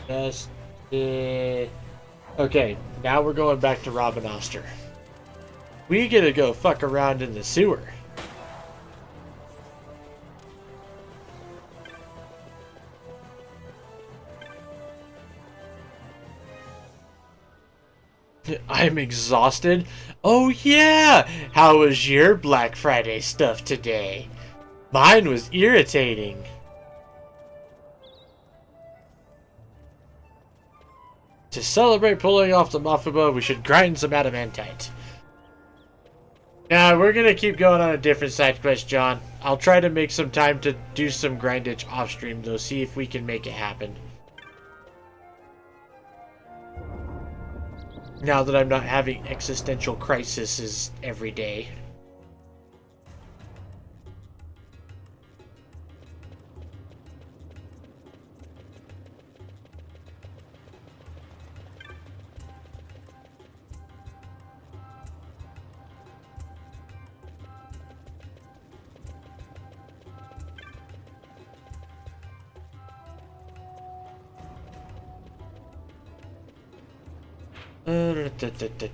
Just did... Okay, now we're going back to Robin Oster. We gotta go fuck around in the sewer. I'm exhausted. Oh yeah! How was your Black Friday stuff today? Mine was irritating. To celebrate pulling off the Mafuba, we should grind some adamantite. Nah, we're gonna keep going on a different side quest, John. I'll try to make some time to do some grindage off stream, though, see if we can make it happen. Now that I'm not having existential crises every day.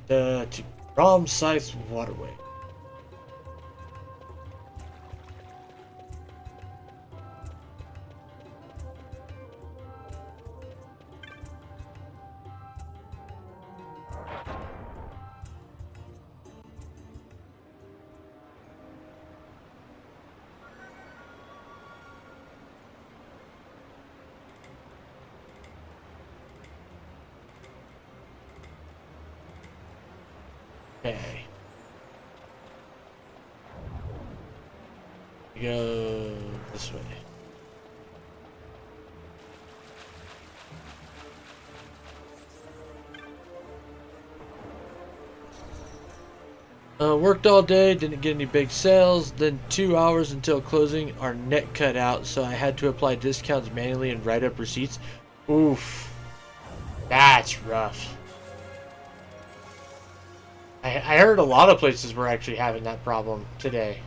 To Rom Scythe Waterway. Okay. We go this way. Worked all day, didn't get any big sales, then 2 hours until closing, our net cut out, so I had to apply discounts manually and write up receipts. Oof. That's rough. I heard a lot of places were actually having that problem today.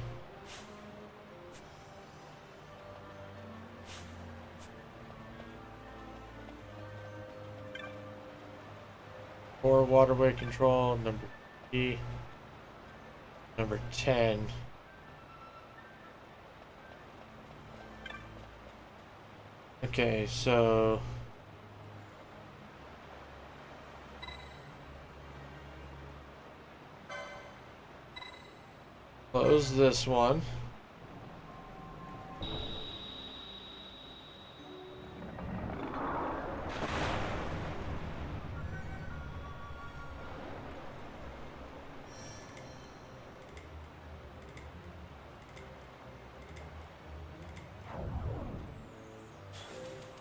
Or waterway control, number 3. Number 10. Okay, so close this one.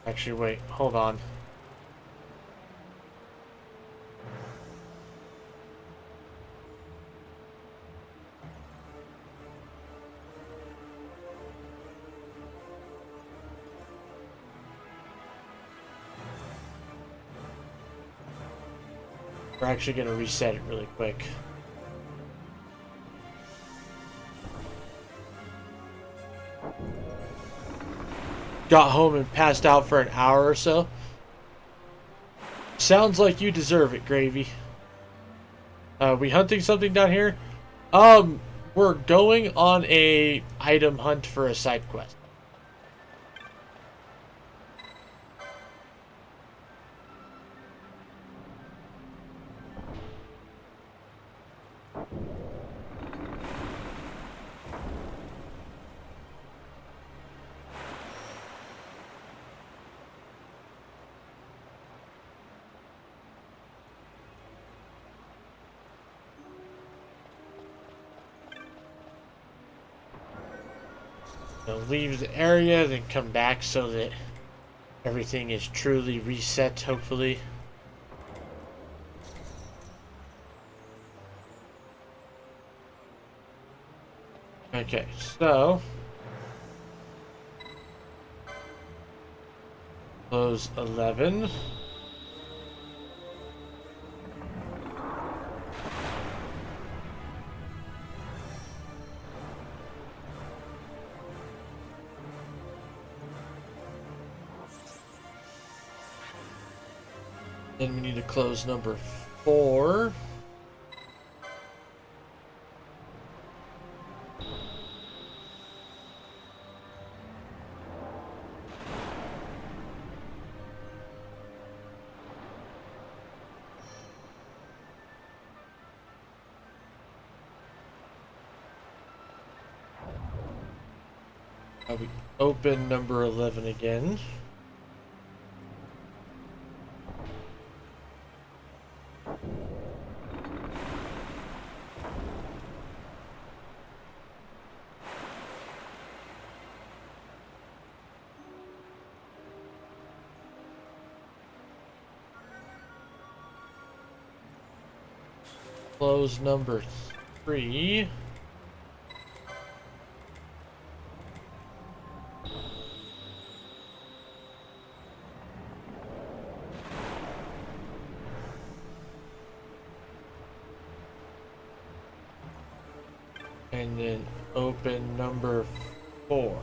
Actually, wait, hold on. We're actually going to reset it really quick. Got home and passed out for an hour or so. Sounds like you deserve it, Gravy. We hunting something down here? We're going on a item hunt for a side quest. Leave the area, then come back so that everything is truly reset, hopefully. Okay, so close 11. Then we need to close number 4. We open number 11 again. close number 3. And then open number 4.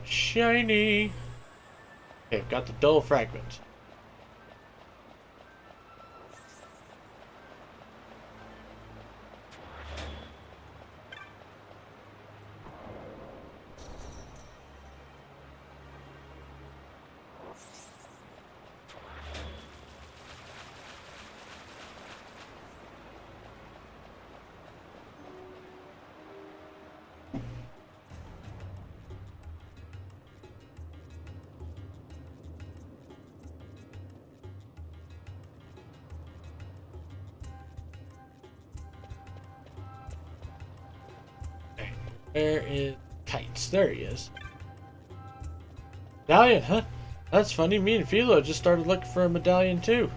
Shiny. Okay, got the dull fragment. Where is Kites? There he is. Medallion, huh? That's funny. Me and Philo just started looking for a medallion too.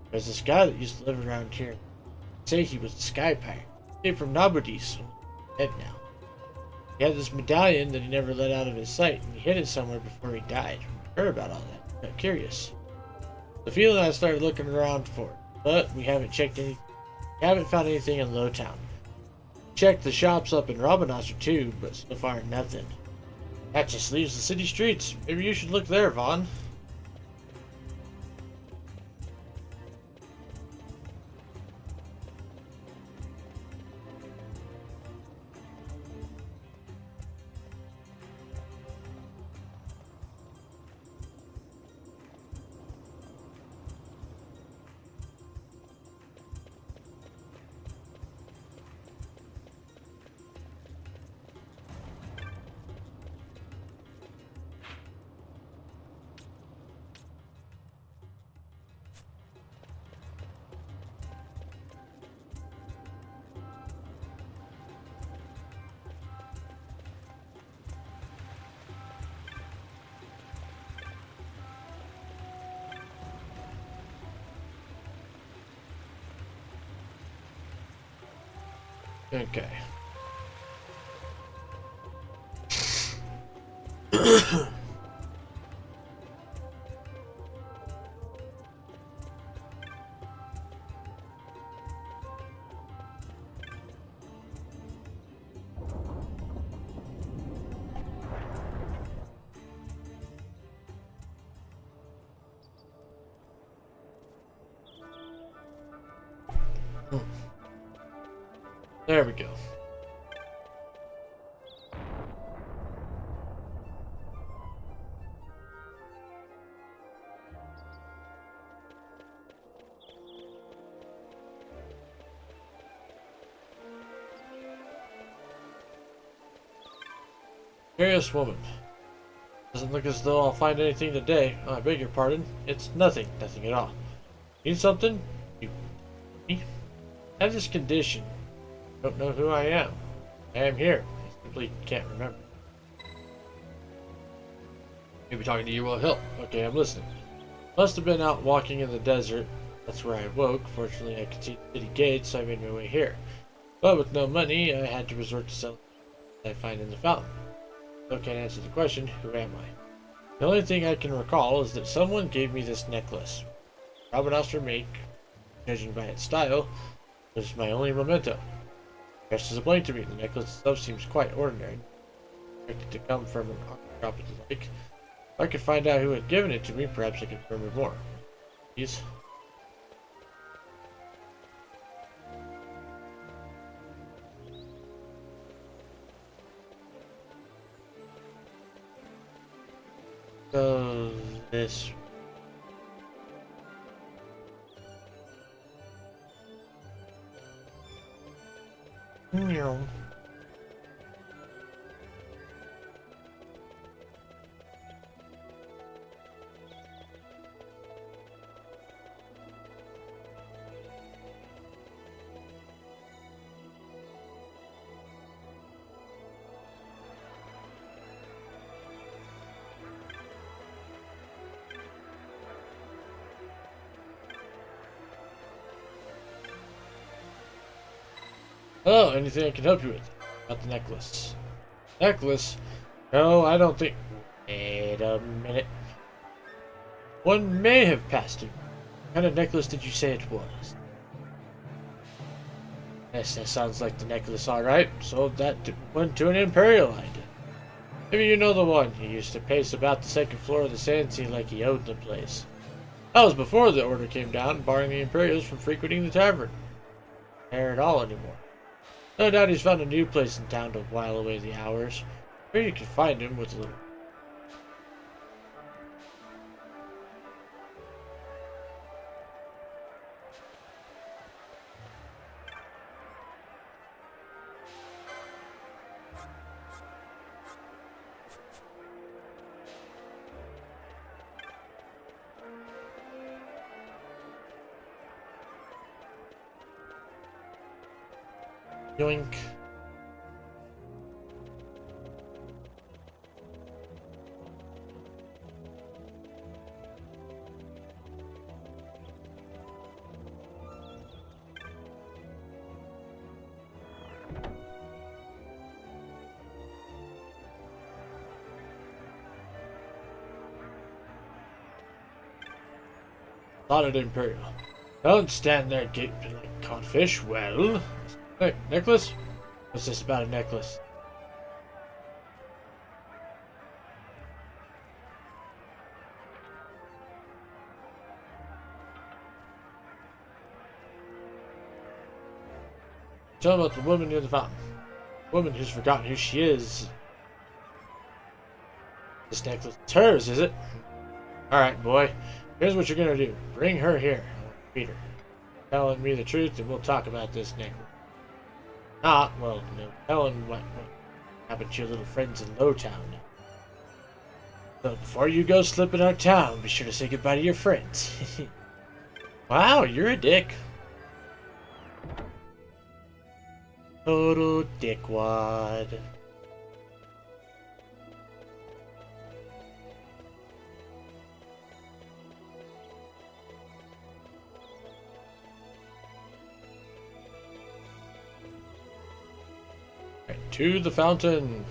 There's this guy that used to live around here. Say he was a sky pirate. Came from Nabudis. Dead now. He had this medallion that he never let out of his sight, and he hid it somewhere before he died. Heard about all that. Got curious. So Philo and I started looking around for it, but we haven't found anything in Lowtown. Checked the shops up in Robinoster too, but so far nothing. That just leaves the city streets. Maybe you should look there, Vaughn. Okay. There we go. Curious woman. Doesn't look as though I'll find anything today. Oh, I beg your pardon. It's nothing. Nothing at all. Need something? You... Me? I have this condition. Don't know who I am. I am here. I simply can't remember. Maybe talking to you will help. Okay, I'm listening. Must have been out walking in the desert. That's where I woke. Fortunately, I could see the city gates, so I made my way here. But with no money, I had to resort to selling what I find in the fountain. Still can't answer the question, who am I? The only thing I can recall is that someone gave me this necklace. Robinoster make, judging by its style, was my only memento. The rest is a blank to me. The necklace itself seems quite ordinary. Expected to come from an drop of the lake. If I could find out who had given it to me, perhaps I could remember more. Please. So this. No. Oh, anything I can help you with? About the necklace. Necklace? No, I don't think. Wait a minute. One may have passed him. What kind of necklace did you say it was? Yes, that sounds like the necklace, alright. Sold that one to an Imperial item. Maybe you know the one. He used to pace about the second floor of the Sand Sea like he owned the place. That was before the order came down, barring the Imperials from frequenting the tavern. Not there at all anymore. No doubt he's found a new place in town to while away the hours. Or you can find him with a little. Yoink. Spotted Imperial. Don't stand there gaping like codfish. Well, hey, necklace? What's this about a necklace? Tell about the woman near the fountain. Woman who's forgotten who she is. This necklace is hers, is it? Alright, boy. Here's what you're gonna do. Bring her here. Beat her. Telling me the truth and we'll talk about this necklace. Not, well, no, telling what happened to your little friends in Lowtown. So before you go slipping our town, be sure to say goodbye to your friends. Wow, you're a dick. Total dickwad. Right, to the fountain.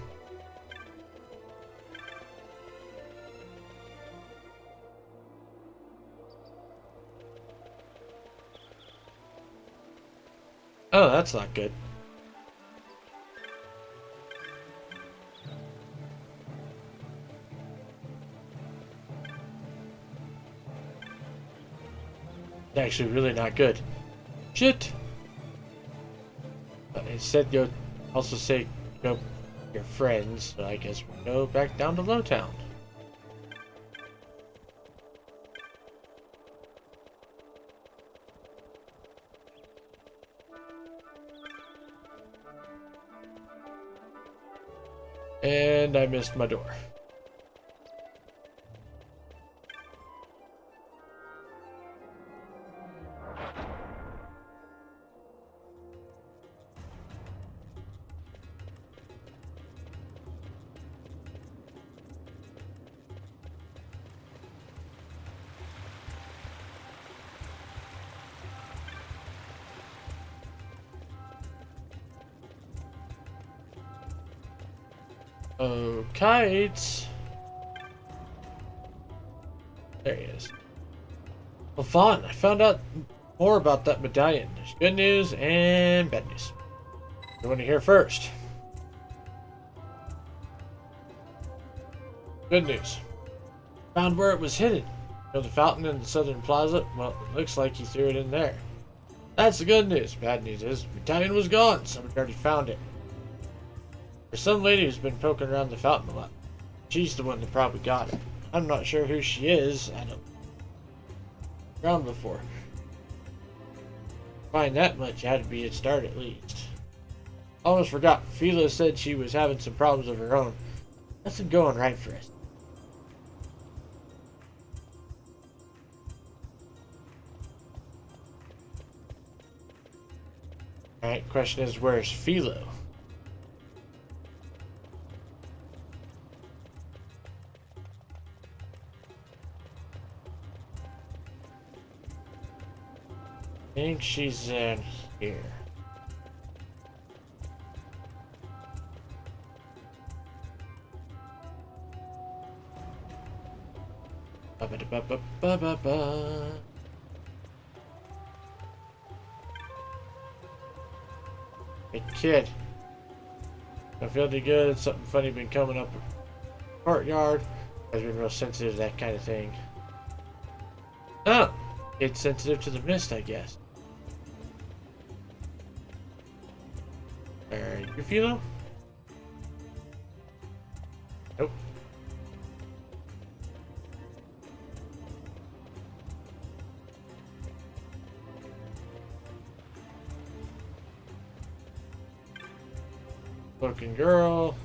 Oh, that's not good. Actually really not good. Shit! But instead you also say go your friends, so I guess we'll go back down to Lowtown. And I missed my door. Oh, kites. There he is. Well, Vaughn, I found out more about that medallion. There's good news and bad news. You want to hear first? Good news. Found where it was hidden. You know the fountain in the southern plaza? Well, it looks like he threw it in there. That's the good news. Bad news is the medallion was gone. Somebody already found it. There's some lady who's been poking around the fountain a lot. She's the one that probably got it. I'm not sure who she is. I don't around before. Find that much had to be a start at least. Almost forgot. Philo said she was having some problems of her own. Nothing going right for us. Alright, question is, where's Philo? I think she's in here. Ba-ba-da-ba-ba-ba-ba. Hey kid, I feel too good. Something funny been coming up courtyard. I've been real sensitive to that kind of thing. Oh, it's sensitive to the mist, I guess. You Philo? Nope. Looking girl.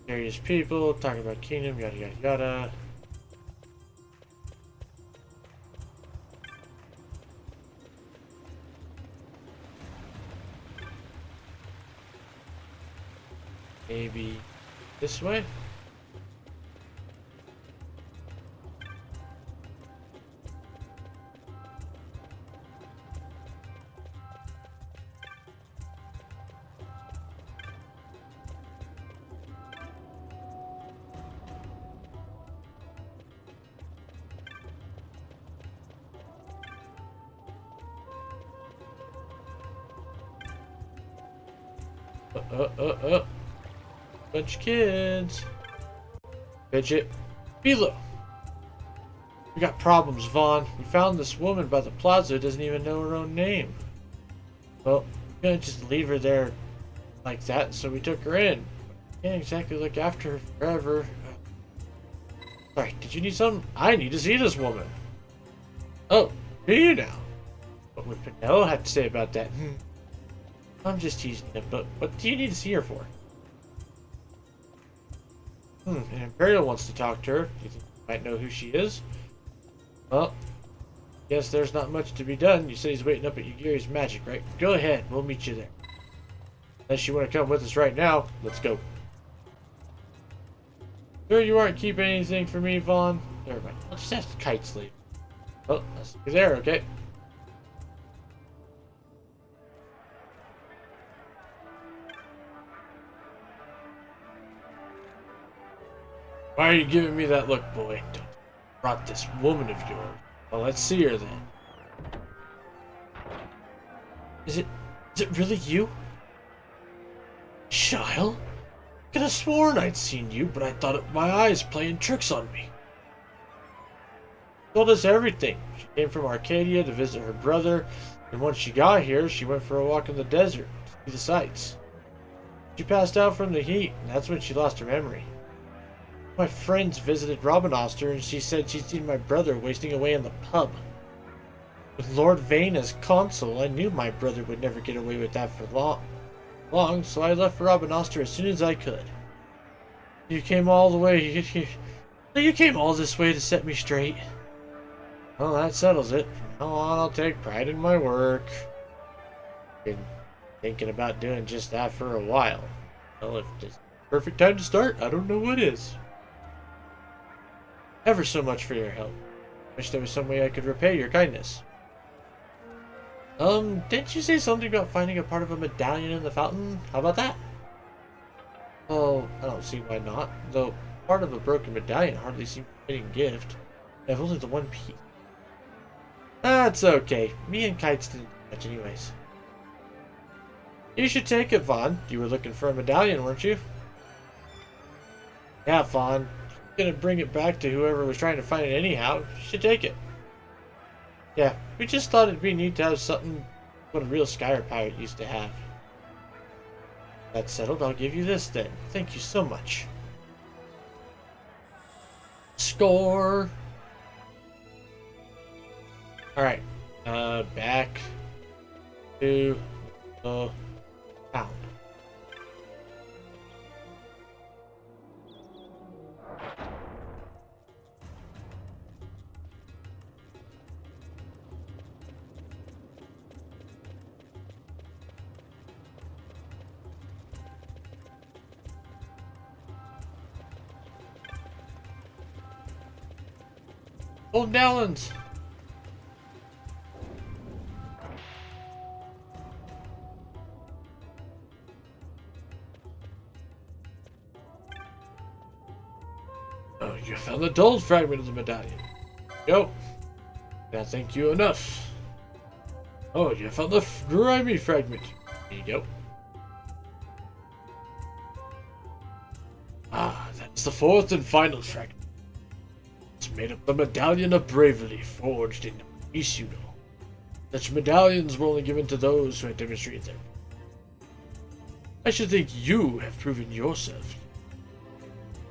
Various people talking about kingdom, yada yada yada. Maybe this way? Bunch of kids. Fidget. Philo. We got problems, Vaughn. We found this woman by the plaza who doesn't even know her own name. Well, we can't just leave her there like that, so we took her in. Can't exactly look after her forever. Sorry, did you need something? I need to see this woman. Oh, do you now? What would Pinello have to say about that? I'm just teasing him, but what do you need to see her for? An Imperial wants to talk to her. You think you might know who she is? Well, guess there's not much to be done. You said he's waiting up at Yugiri's magic, right? Go ahead, we'll meet you there. Unless you want to come with us right now, let's go. Sure you aren't keeping anything for me, Vaughn? Never mind. I'll just ask the kite sleep. Well, I'll see you there, okay? Why are you giving me that look, boy? Don't brought this woman of yours. Well, let's see her then. Is it really you? Shyle? I could have sworn I'd seen you, but I thought it my eyes playing tricks on me. She told us everything. She came from Arcadia to visit her brother, and once she got here, she went for a walk in the desert to see the sights. She passed out from the heat, and that's when she lost her memory. My friends visited Robin Oster, and she said she'd seen my brother wasting away in the pub. With Lord Vane as consul, I knew my brother would never get away with that for long, so I left for Robin Oster as soon as I could. You came all the way. You came all this way to set me straight. Well, that settles it. From now on, I'll take pride in my work. Been thinking about doing just that for a while. Well, if this is the perfect time to start, I don't know what is. Ever so much for your help. Wish there was some way I could repay your kindness. Didn't you say something about finding a part of a medallion in the fountain? How about that? Oh, I don't see why not. Though part of a broken medallion hardly seems a fitting gift. I have only the one piece. That's okay. Me and Kites didn't do much anyways. You should take it, Vaughn. You were looking for a medallion, weren't you? Yeah, Vaughn. Gonna bring it back to whoever was trying to find it anyhow. You should take it. Yeah, we just thought it'd be neat to have something what a real Skyr pirate used to have. That's settled. I'll give you this then. Thank you so much. Score. All right. Back to the Down. Old Dowlands. Oh, you found the dull fragment of the medallion. Yo. Can't thank you enough. Oh, you found the grimy fragment. There you go. Ah, that's the fourth and final fragment. It's made of the medallion of bravery forged in Isuno. Such medallions were only given to those who had demonstrated them. I should think you have proven yourself.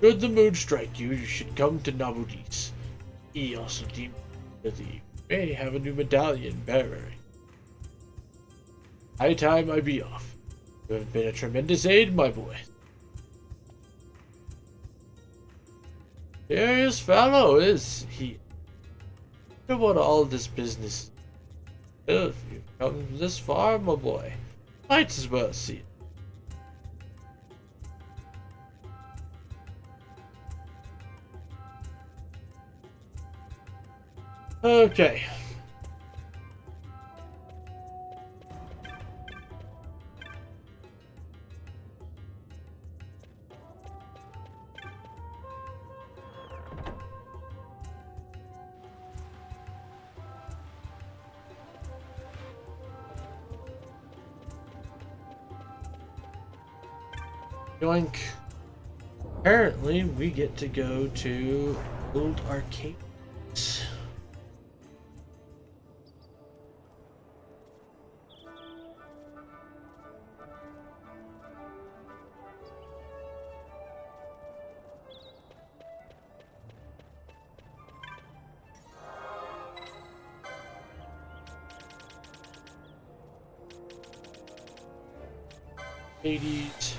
Should the mood strike you, you should come to Nabudis. He also deemed that you may have a new medallion bearer. High time I be off. You have been a tremendous aid, my boy. Serious fellow, is he? I wonder what all this business. If you've come this far, my boy, might as well see it. Okay. Yoink. Apparently, we get to go to Old Arcade. '80s.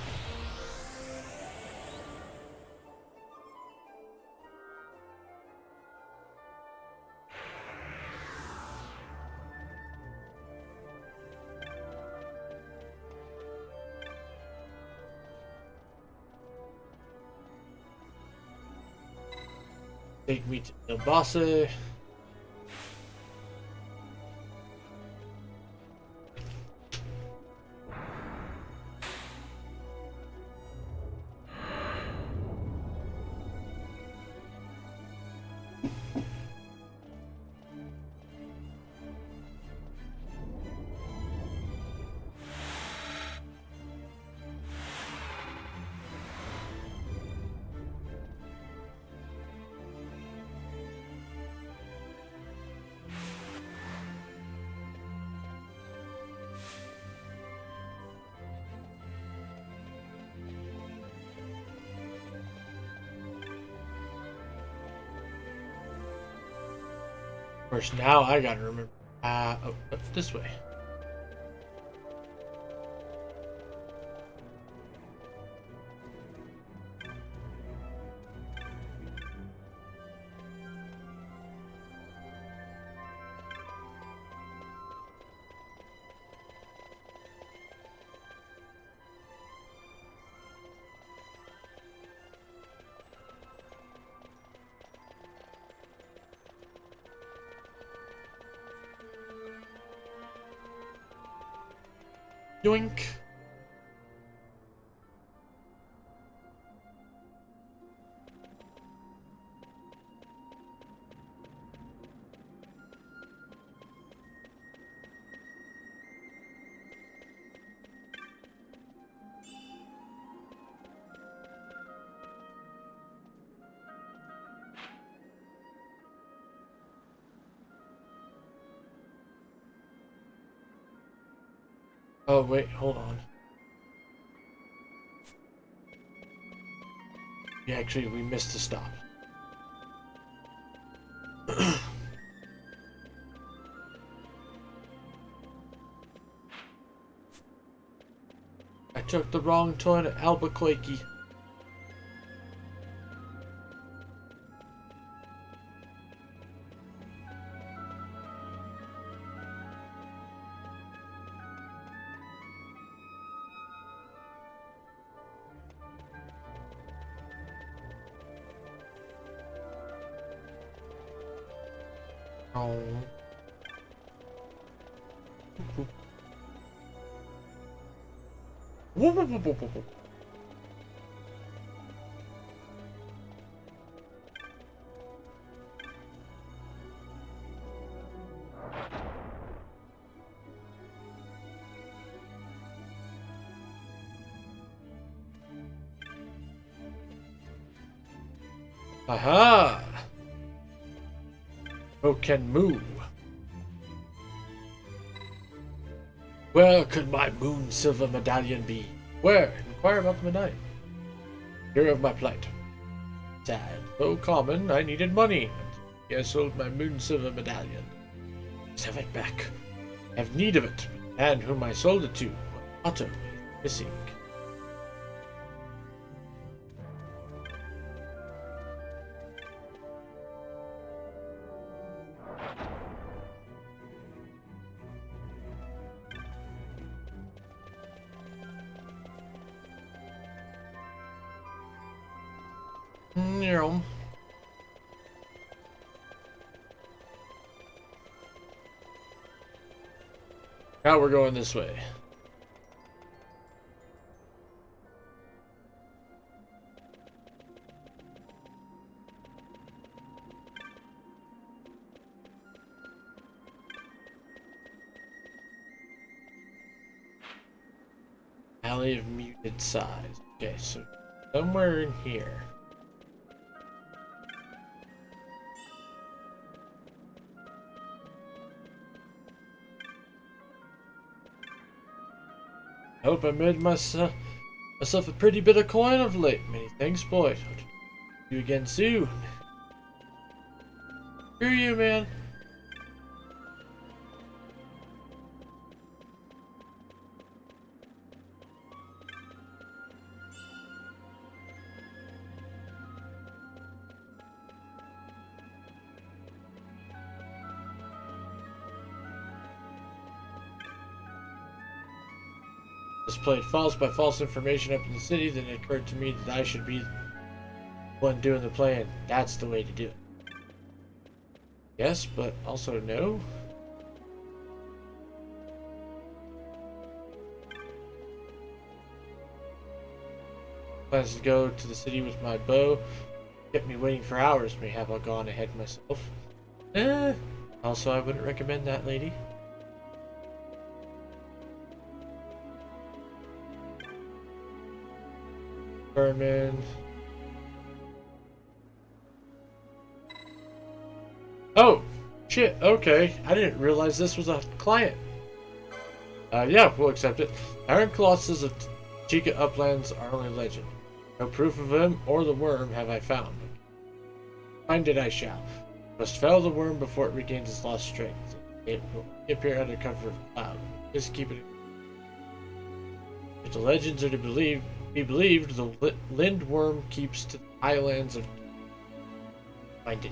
Take me to the boss. Of course, now I gotta remember. Oh, this way. Yoink. Oh, wait, hold on. Yeah, actually, we missed a stop. I took the wrong turn at Albuquerque. Oh. Aha! Who can move? Where could my moon silver medallion be? Where? Inquire about the medallion. Hear of my plight. Sad. So common, I needed money. I sold my moon silver medallion. Just have it back. I have need of it. The man whom I sold it to was utterly missing. Yeah. Now we're going this way. Alley of muted size. Okay, so somewhere in here. I hope I made myself a pretty bit of coin of late. Many thanks, boy. Hope to see you again soon. Screw you, man. Displayed false by false information up in the city, then it occurred to me that I should be the one doing the playing. That's the way to do it. Yes, but also no. Plans to go to the city with my bow. Kept me waiting for hours. May have gone ahead myself. Also, I wouldn't recommend that, lady. Berman. Oh, shit, okay. I didn't realize this was a client. Yeah, we'll accept it. Iron Colossus of Chica Uplands are only legend. No proof of him or the worm have I found. Find it I shall. Must fell the worm before it regains its lost strength. It will appear under cover of cloud. Just keep it. If the legends are to be believed, the Lindworm keeps to the highlands of. Find it.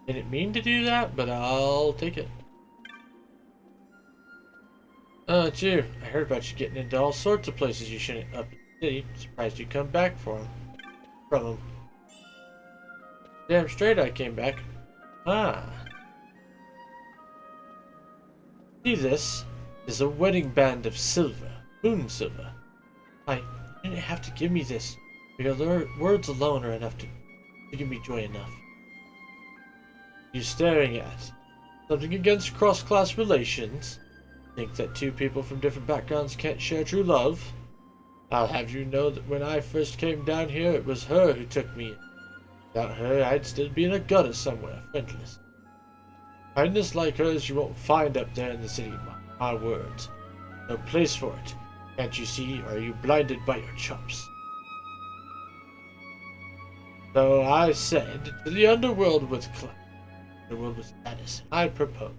Didn't mean to do that, but I'll take it. It's you. I heard about you getting into all sorts of places you shouldn't up in the city. Surprised you come back from them. Damn straight I came back. Ah. See, this is a wedding band of silver. Moon silver. You didn't have to give me this. Your words alone are enough to give me joy enough. You staring at? Something against cross-class relations? Think that two people from different backgrounds can't share true love? I'll have you know that when I first came down here, it was her who took me in. Without her, I'd still be in a gutter somewhere, friendless. Kindness like hers you won't find up there in the city, my words. No place for it. Can't you see, or are you blinded by your chops? So I said, to the underworld with Clank. the world with status. I propose.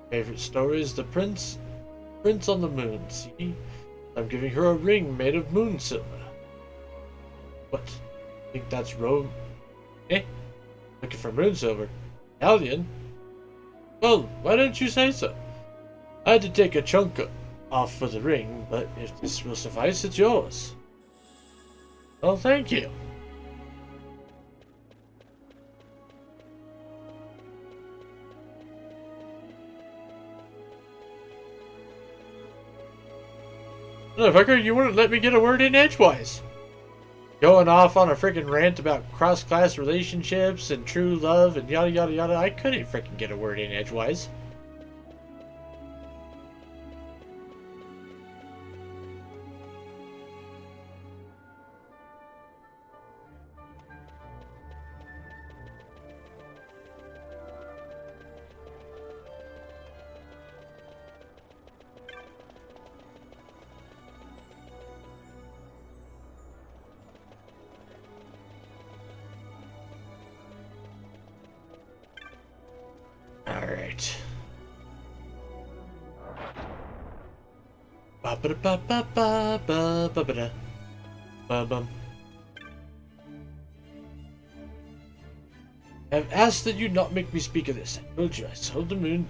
Favorite story is the Prince on the Moon. See? I'm giving her a ring made of moon silver. What? Think that's Rome? Eh? Looking for moon silver? Alien? Well, why don't you say so? I had to take a chunk off for the ring, but if this will suffice, it's yours. Well, thank you. Motherfucker, you wouldn't let me get a word in edgewise. Going off on a freaking rant about cross-class relationships and true love and yada yada yada. I couldn't freaking get a word in edgewise. Alright. I've asked that you not make me speak of this. I told you I sold the moon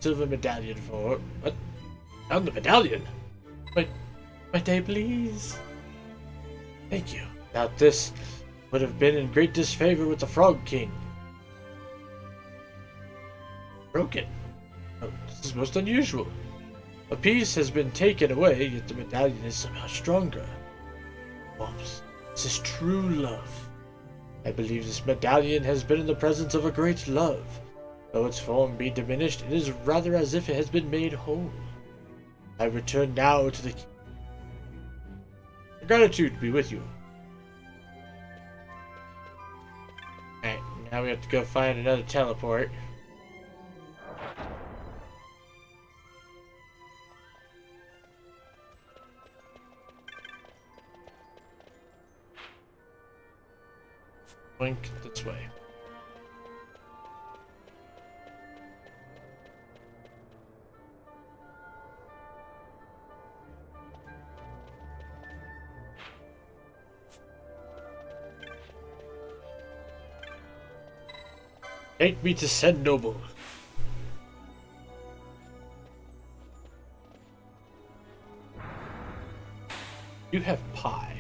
silver medallion for... What? Found the medallion? Might I please? Thank you. Without this, would have been in great disfavor with the Frog King. Broken. Oh, this is most unusual. A piece has been taken away, yet the medallion is somehow stronger. Oops. This is true love. I believe this medallion has been in the presence of a great love. Though its form be diminished, it is rather as if it has been made whole. I return now to the king. Gratitude be with you. Alright, now we have to go find another teleport. Blink this way. Take me to Sen Noble. You have pie.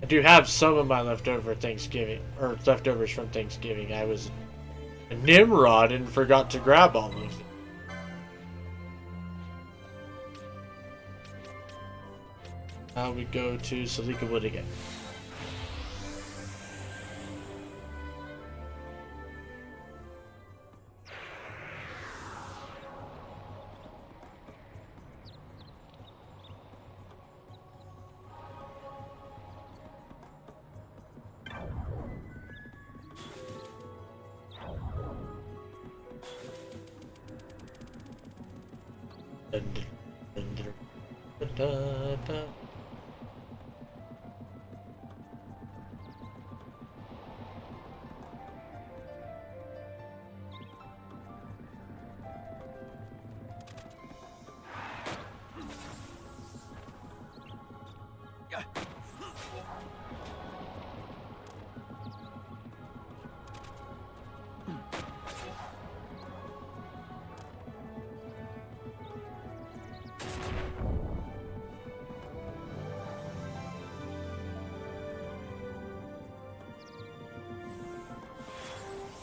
I do have some of my leftovers from Thanksgiving. I was a Nimrod and forgot to grab all of them. Now we go to Salika Wood again.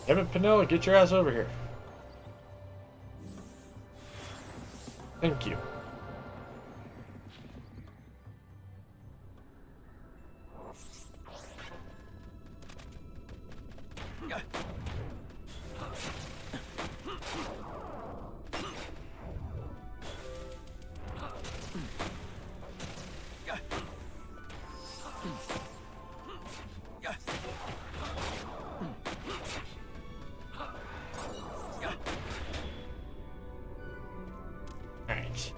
Damn it, Penilla, get your ass over here. Thank you. Alright.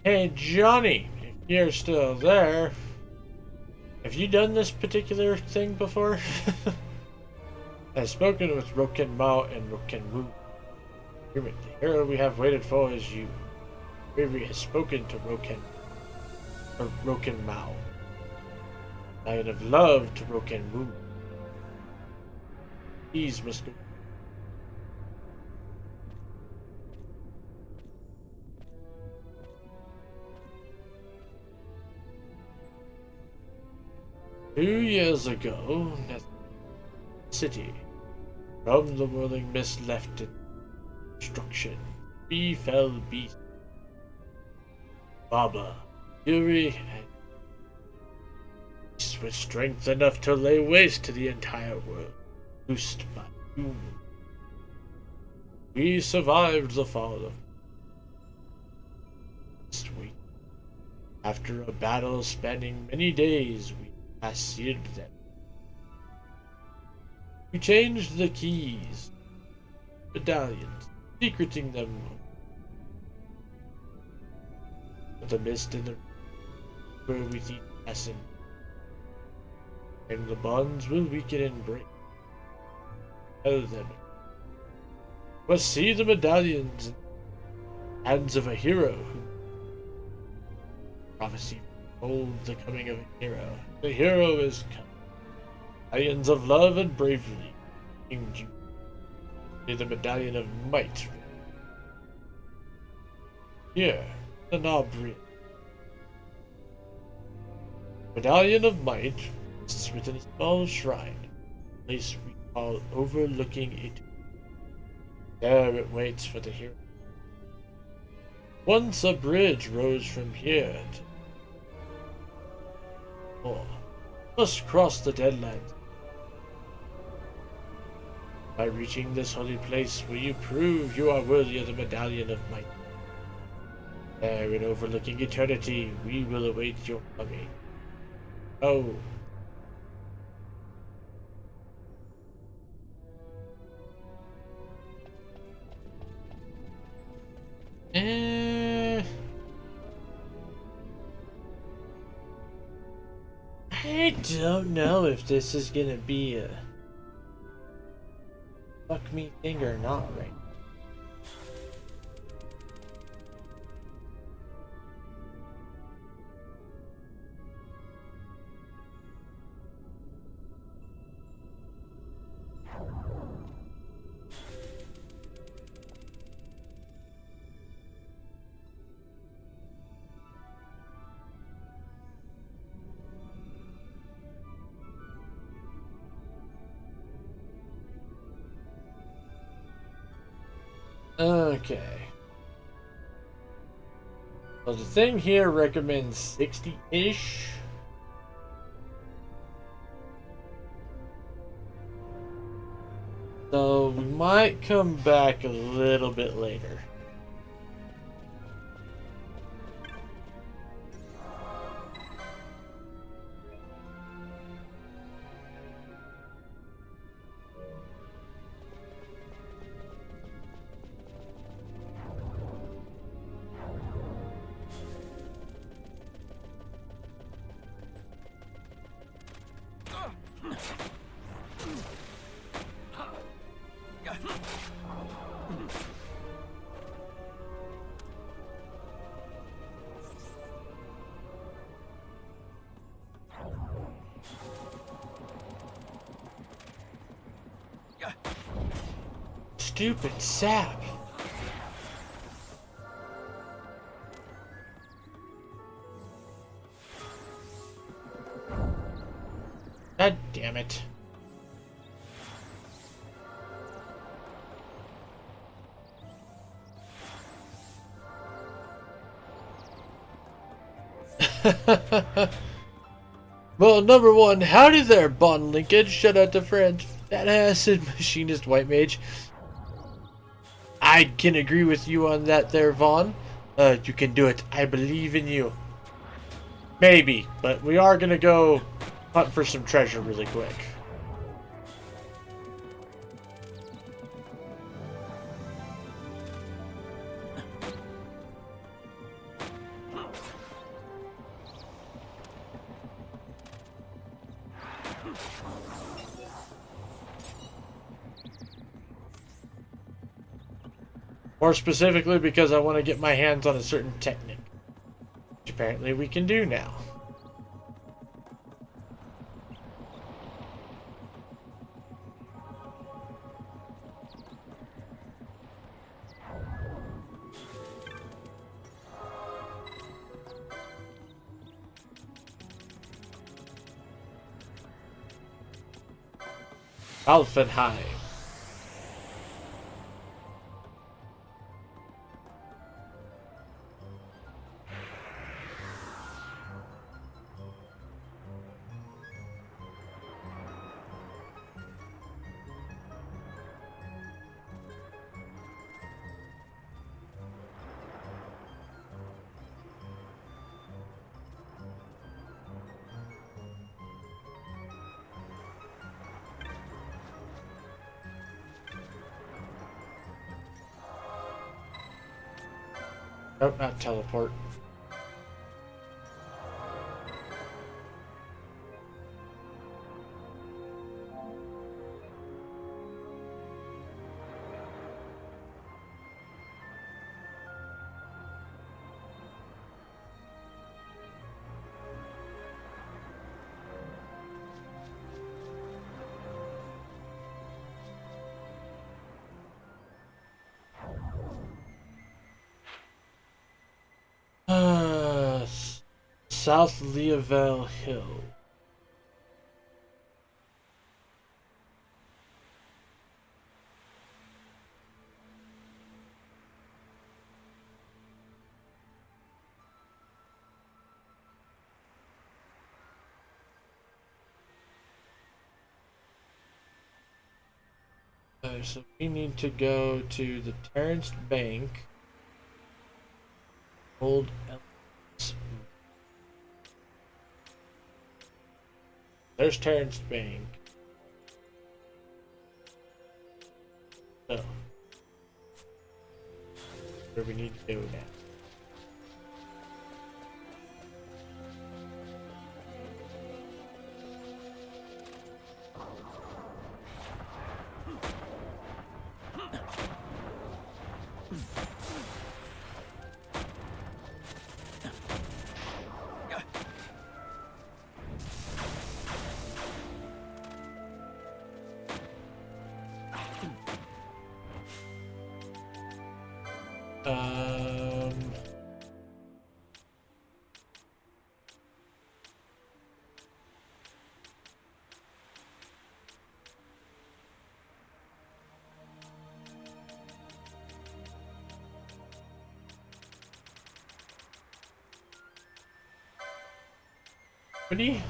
Hey, Johnny, if you're still there, have you done this particular thing before? I've spoken with Roken Mao and Roken Wu. The hero we have waited for is you. Bravery has spoken to Roken Mao. Lion of love to Roken Wu. These must go. Two years ago, that city, from the whirling mist left in destruction, befell beasts, Baba, Fury, and beasts with strength enough to lay waste to the entire world, loosed by humans. We survived the fall of this week. After a battle spanning many days, we sealed them. We changed the keys, medallions, secreting them. The mist in the where we see passing, and the bonds will weaken and break. Tell them. Must see the medallions in the hands of a hero who prophecy hold the coming of a hero. The hero is come. Medallions of love and bravery. The medallion of might. Here, the Nabri. Medallion of might is within a small shrine, a place we call overlooking it. There it waits for the hero. Once a bridge rose from here to must cross the Deadlands. By reaching this holy place, will you prove you are worthy of the Medallion of Might? There, in overlooking eternity, we will await your coming. Oh. I don't know if this is gonna be a fuck me thing or not right. Okay. So the thing here recommends 60-ish. So we might come back a little bit later. Stupid sap. God damn it. Well, number one, howdy there, Bon Lincoln. Shout out to friend Fat Ass and Machinist White Mage. I can agree with you on that there, Vaughn. You can do it. I believe in you. Maybe, but we are gonna go hunt for some treasure really quick. More specifically, because I want to get my hands on a certain technique, which apparently we can do now. Alfenheim. Nope, not teleport. South Leavelle Hill. So we need to go to the Terrence Bank. Old Ellis. There's Terrence Bank. So, where we need to go now? Ready?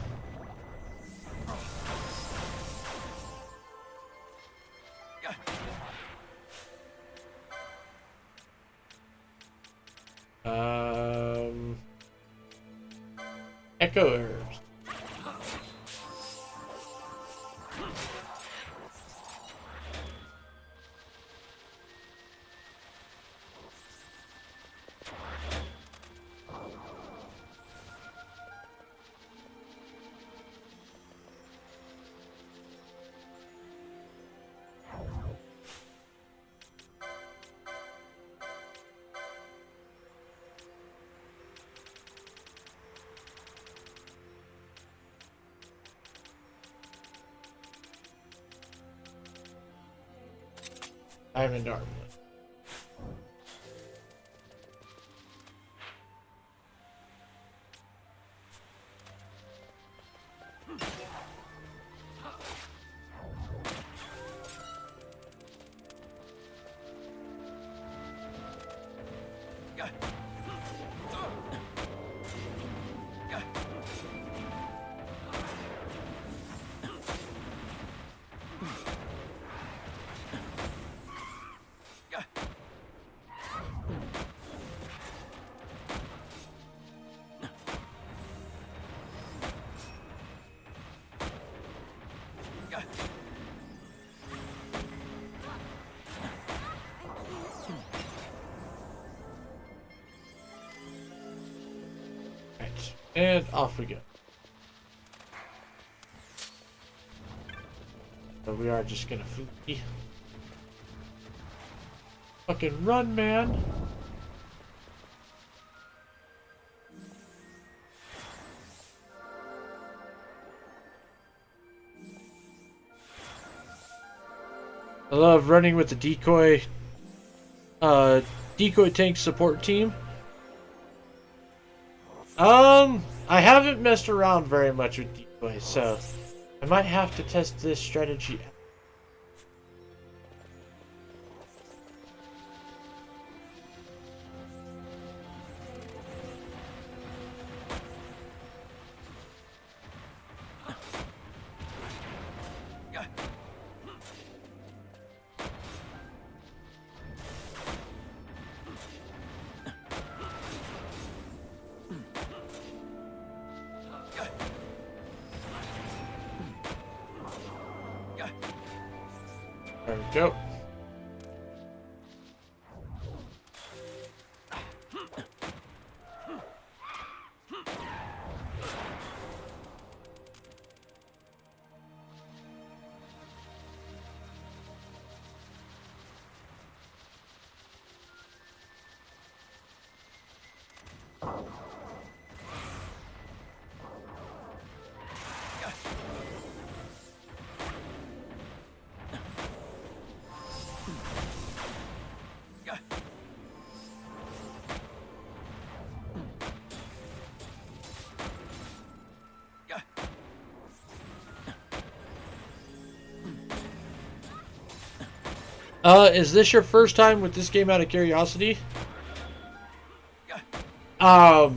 Echo herbs. Diamond armlet. And off we go. So we are just gonna flee. Fucking run, man! I love running with the decoy tank support team. I haven't messed around very much with decoys, so I might have to test this strategy out. There we go. Is this your first time with this game out of curiosity? I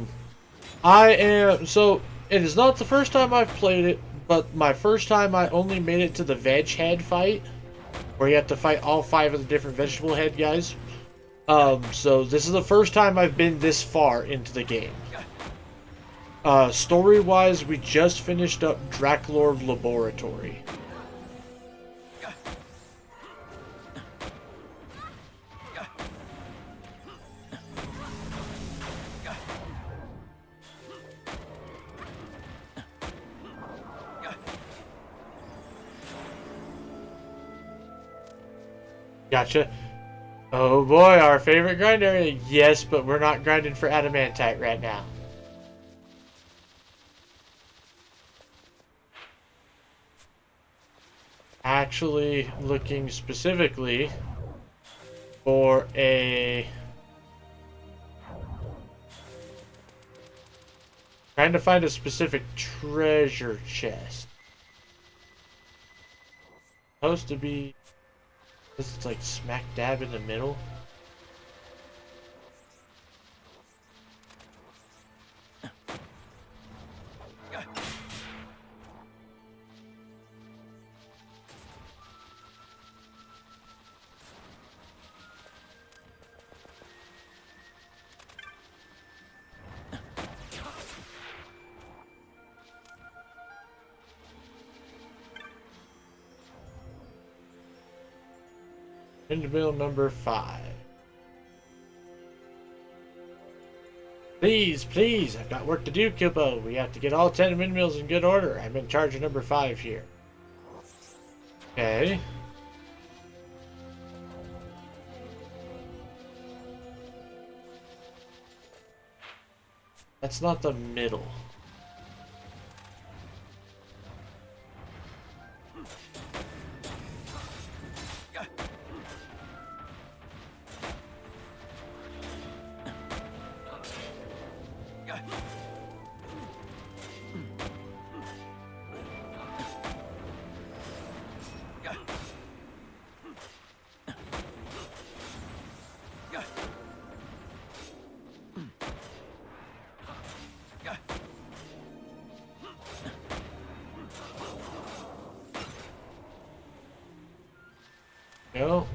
am, so it is not the first time I've played it, but my first time I only made it to the veg head fight, where you have to fight all 5 of the different vegetable head guys. So this is the first time I've been this far into the game. Story-wise, we just finished up Draklord Laboratory. Gotcha. Oh boy, our favorite grind area. Yes, but we're not grinding for adamantite right now. Actually looking specifically for a... Trying to find a specific treasure chest. Supposed to be... This is like smack dab in the middle. Windmill number 5. Please, please, I've got work to do, Kippo. We have to get all 10 windmills in good order. I'm in charge of number 5 here. Okay. That's not the middle. No.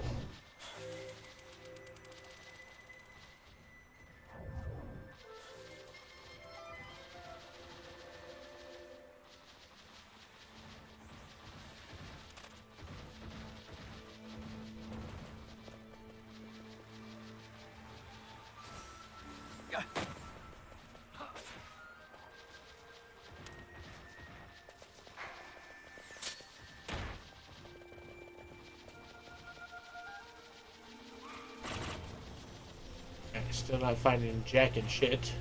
Still not finding jack and shit.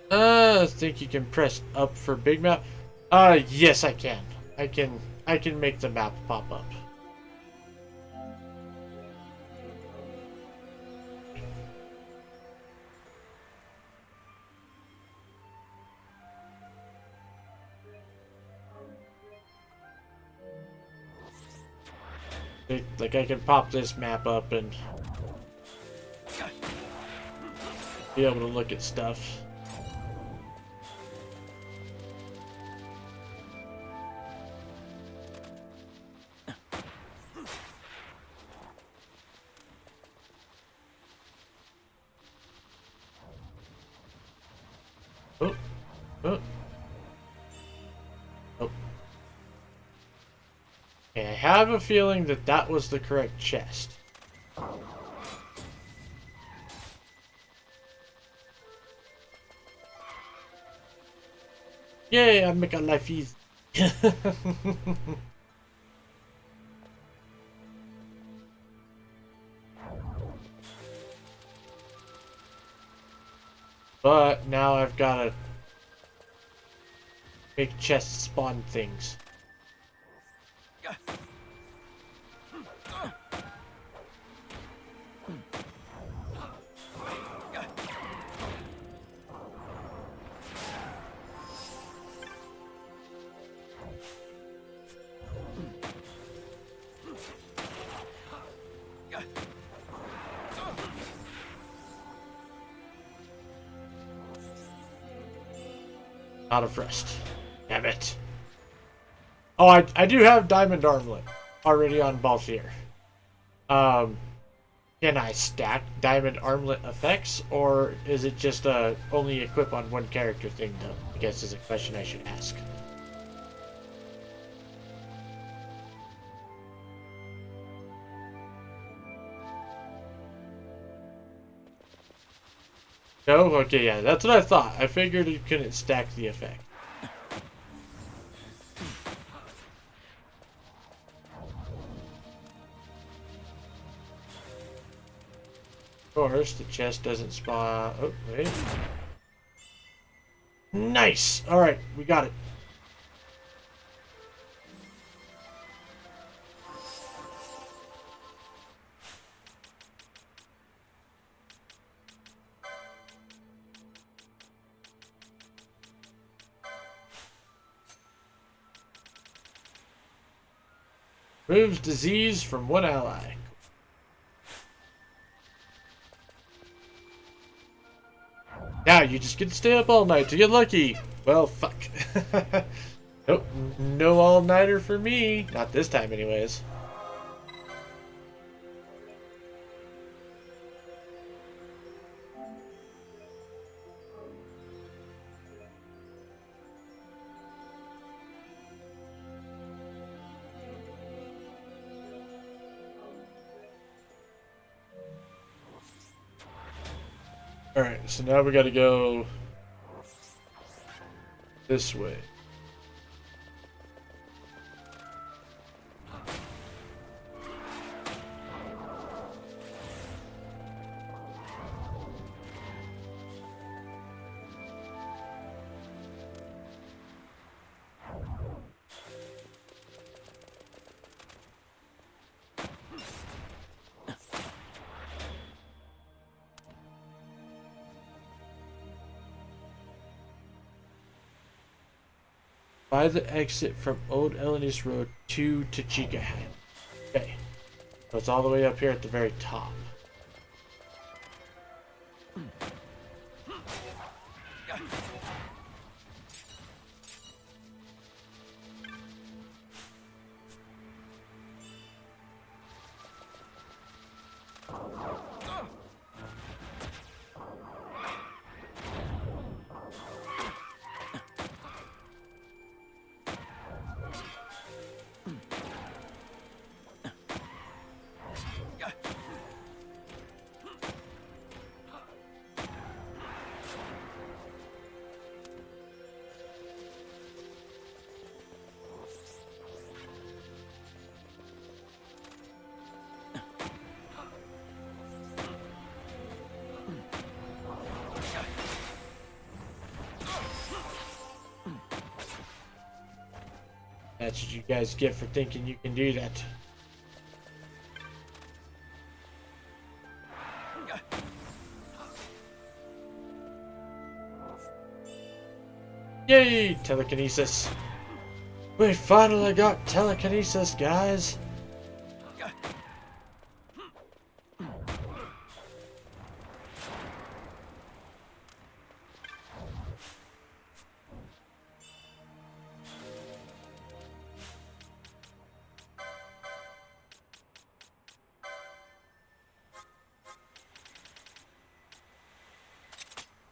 I think you can press up for big map. Yes, I can. I can make the map pop up. Like I can pop this map up and be able to look at stuff. Oh, oh, oh. Okay, I have a feeling that that was the correct chest. Yay, I make our life easy. But now I've got to make chests spawn things. Out of rest. Damn it. Oh, I do have Diamond Armlet already on Balthier. Can I stack Diamond Armlet effects, or is it just only equip on one character thing, though? I guess is a question I should ask. No? Okay, yeah, that's what I thought. I figured you couldn't stack the effect. Of course, the chest doesn't spawn. Oh, wait. Nice! Alright, we got it. Removes disease from one ally. Now you just get to stay up all night to get lucky. Well, fuck. Nope, no all-nighter for me. Not this time, anyways. Alright, so now we gotta go this way. By the exit from Old Elenice Road to Tachika Head. Okay. So it's all the way up here at the very top. That's what you guys get for thinking you can do that. Yay! Telekinesis. We finally got telekinesis, guys.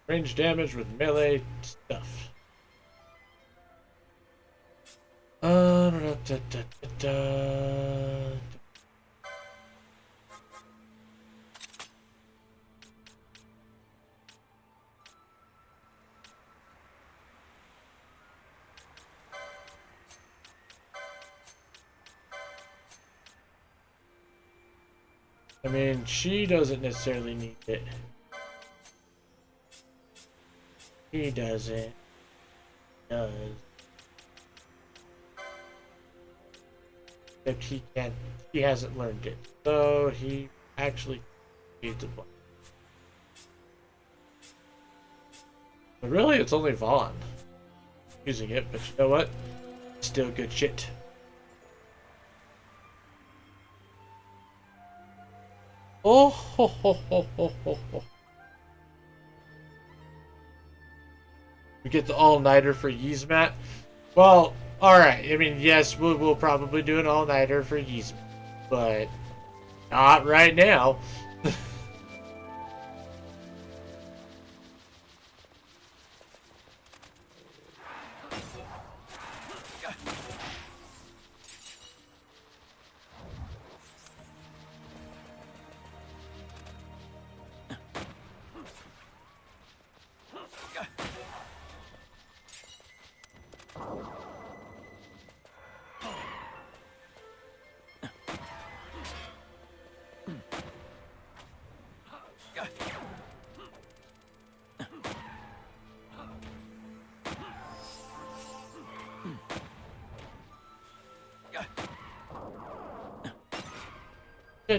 Range damage with melee stuff. Da, da, da, da. I mean, she doesn't necessarily need it. He doesn't. Does. Except he can't. He hasn't learned it, so he actually needs a block. But really, it's only Vaughn using it. But you know what? Still good shit. Oh ho ho ho ho ho ho. We get the all-nighter for Yzmat. Well, alright. I mean, yes, we'll probably do an all-nighter for Yzmat. But not right now.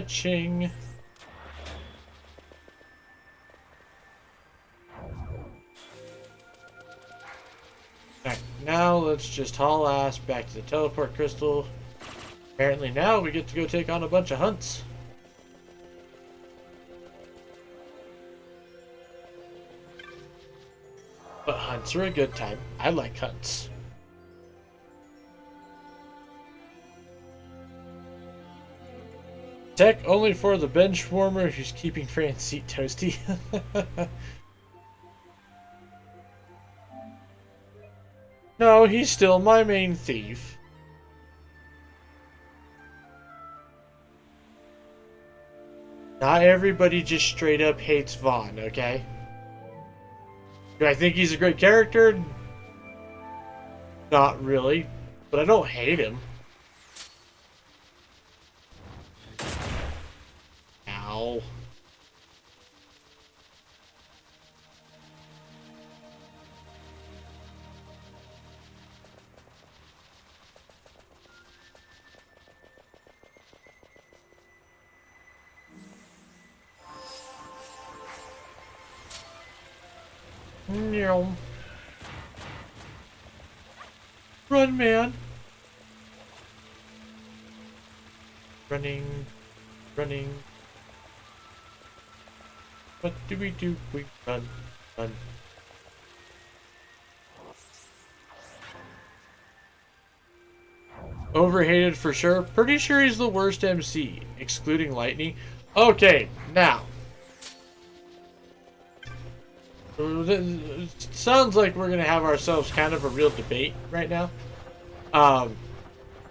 Ching. Alright, now let's just haul ass back to the teleport crystal. Apparently now we get to go take on a bunch of hunts. But hunts are a good time. I like hunts. Tech only for the bench warmer who's keeping Fran's seat toasty. No, he's still my main thief. Not everybody just straight up hates Vaughn, okay? Do I think he's a great character? Not really, but I don't hate him. Ow. Run, man. Running. Running. What do? We run. Run. Overhated for sure. Pretty sure he's the worst MC, excluding Lightning. Okay, now. Sounds like we're gonna have ourselves kind of a real debate right now.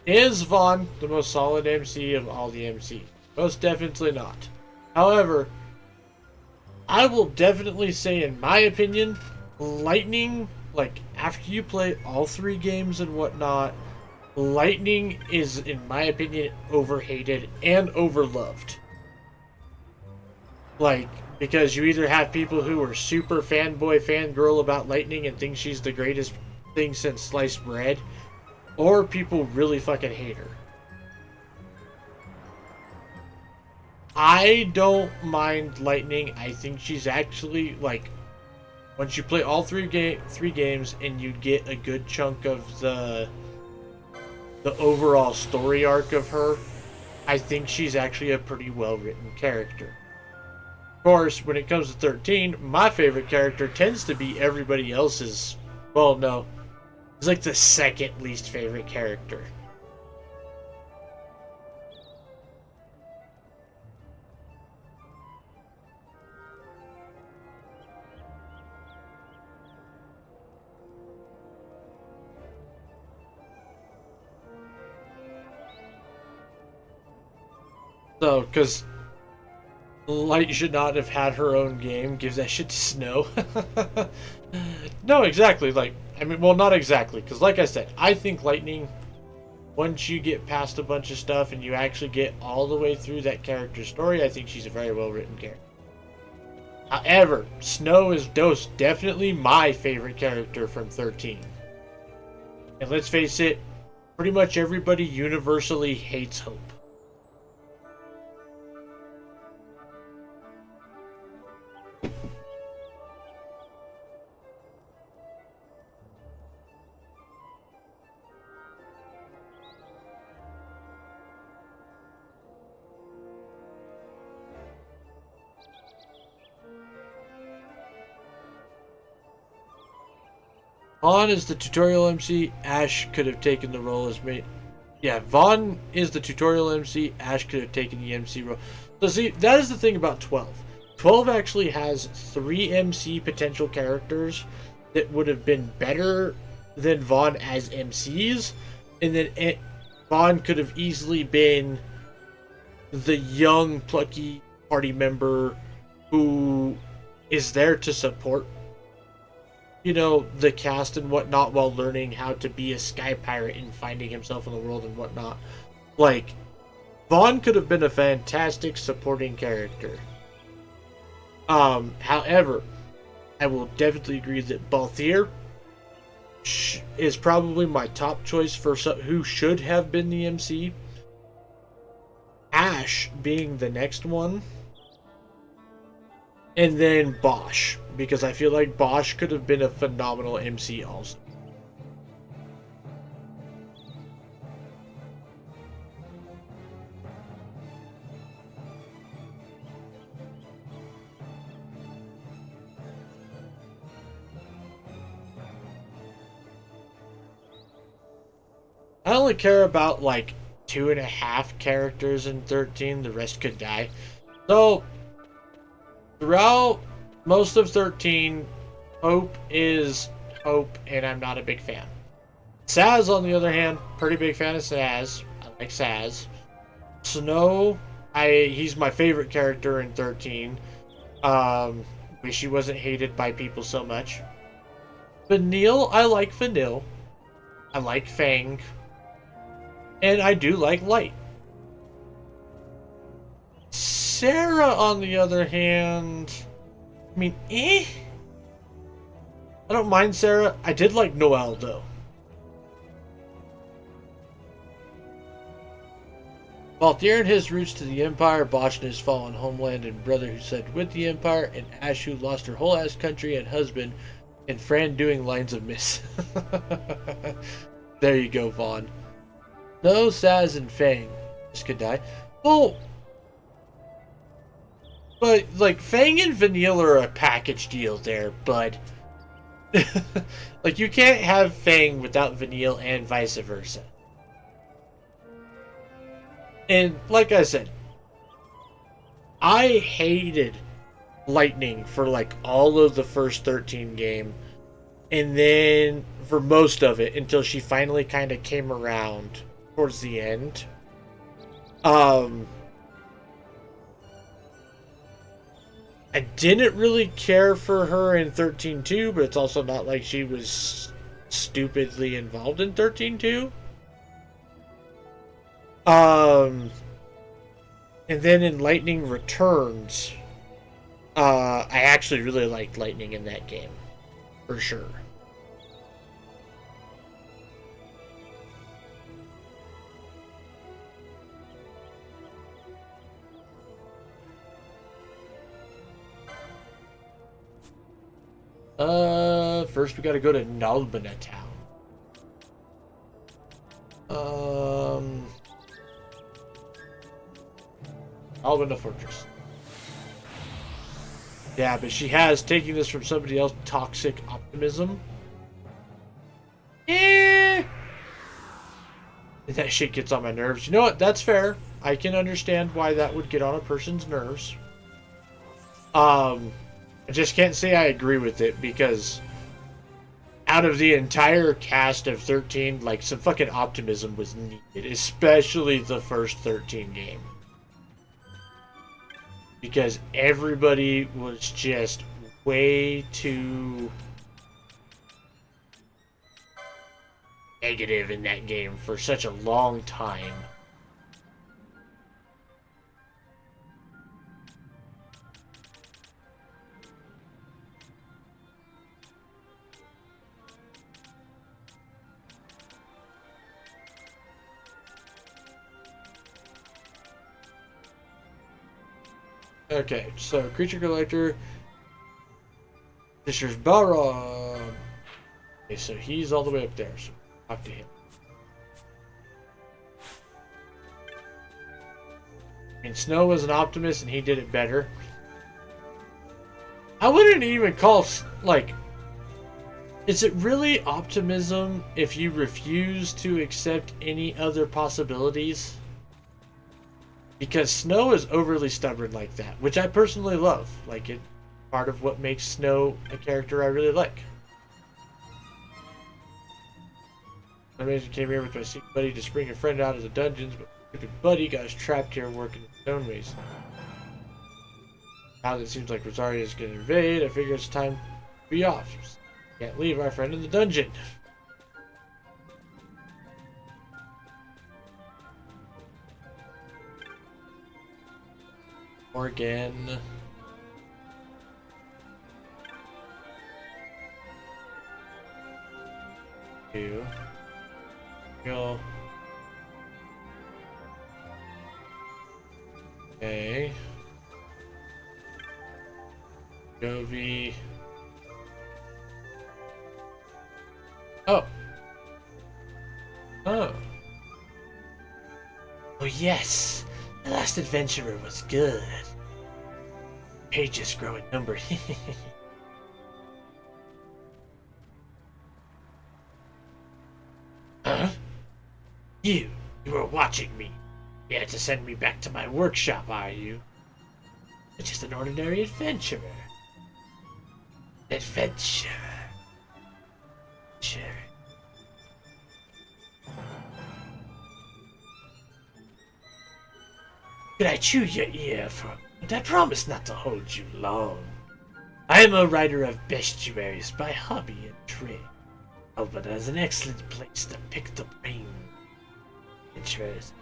Is Vaughn the most solid MC of all the MC? Most definitely not. However, I will definitely say, in my opinion, Lightning, like, after you play all 3 games and whatnot, Lightning is, in my opinion, overhated and overloved. Like, because you either have people who are super fanboy, fangirl about Lightning and think she's the greatest thing since sliced bread, or people really fucking hate her. I don't mind Lightning. I think she's actually like, once you play all three games and you get a good chunk of the overall story arc of her, I think she's actually a pretty well written character. Of course, when it comes to 13, my favorite character tends to be everybody else's. Well, no, it's like the second least favorite character. So, because Light should not have had her own game, gives that shit to Snow. No, exactly. Like, I mean, well, not exactly, because like I said, I think Lightning, once you get past a bunch of stuff and you actually get all the way through that character's story, I think she's a very well written character. However, Snow is definitely my favorite character from 13. And let's face it, pretty much everybody universally hates Hope. Vaughn is the tutorial MC. Ash could have taken the role as mate. Yeah, Vaughn is the tutorial MC. Ash could have taken the MC role. So see, that is the thing about 12. 12 actually has 3 MC potential characters that would have been better than Vaughn as MCs, and then Vaughn could have easily been the young, plucky party member who is there to support, you know, the cast and whatnot while learning how to be a sky pirate and finding himself in the world and whatnot. Like, Vaughn could have been a fantastic supporting character. However, I will definitely agree that Balthier is probably my top choice for who should have been the MC. Ash being the next one. And then Bosch, because I feel like Bosch could have been a phenomenal MC also. I only care about like 2.5 characters in 13, the rest could die. So, throughout most of 13, Hope is Hope, and I'm not a big fan. Saz, on the other hand, pretty big fan of Saz. I like Saz. Snow, he's my favorite character in 13. Wish he wasn't hated by people so much. Vanille, I like Vanille. I like Fang. And I do like Light. Sarah, on the other hand, I mean, I don't mind Sarah. I did like Noelle, though. Balthier and his roots to the Empire, Bosch and his fallen homeland, and brother who said with the Empire, and Ash who lost her whole ass country and husband, and Fran doing lines of miss. There you go, Vaughn. No, Saz and Fang just could die. Well, but like Fang and Vanille are a package deal there, bud. Like you can't have Fang without Vanille and vice versa. And like I said, I hated Lightning for like all of the first 13 game, and then for most of it until she finally kind of came around towards the end. I didn't really care for her in 13-2, but it's also not like she was stupidly involved in 13-2. And then in Lightning Returns, I actually really liked Lightning in that game, for sure. First we gotta go to Nalbina Town. Nalbina Fortress. Yeah, but she has, taking this from somebody else, toxic optimism. Eh. That shit gets on my nerves. You know what? That's fair. I can understand why that would get on a person's nerves. I just can't say I agree with it because out of the entire cast of 13, like, some fucking optimism was needed, especially the first 13 game. Because everybody was just way too negative in that game for such a long time. Okay, so creature collector. This is Balrog. Okay, so he's all the way up there, so talk to him. I mean, Snow was an optimist and he did it better. I wouldn't even call, like, is it really optimism if you refuse to accept any other possibilities? Because Snow is overly stubborn like that, which I personally love. Like, it part of what makes Snow a character I really like. I came here with my secret buddy to bring a friend out of the dungeons, but my stupid buddy got us trapped here working in stoneways. Now that it seems like Rosaria is going to invade, I figure it's time to be off. Can't leave our friend in the dungeon. Morgan. Two. Go. Okay. Jovi. Oh. Oh. Oh yes. The last adventurer was good. Pages grow in number. Huh? You were watching me. You had to send me back to my workshop, are you? You're just an ordinary adventurer. Adventure. Sure. Could I chew your ear for a moment? I promise not to hold you long. I am a writer of bestiaries by hobby and trade. Albina is an excellent place to pick the brain. Adventurers.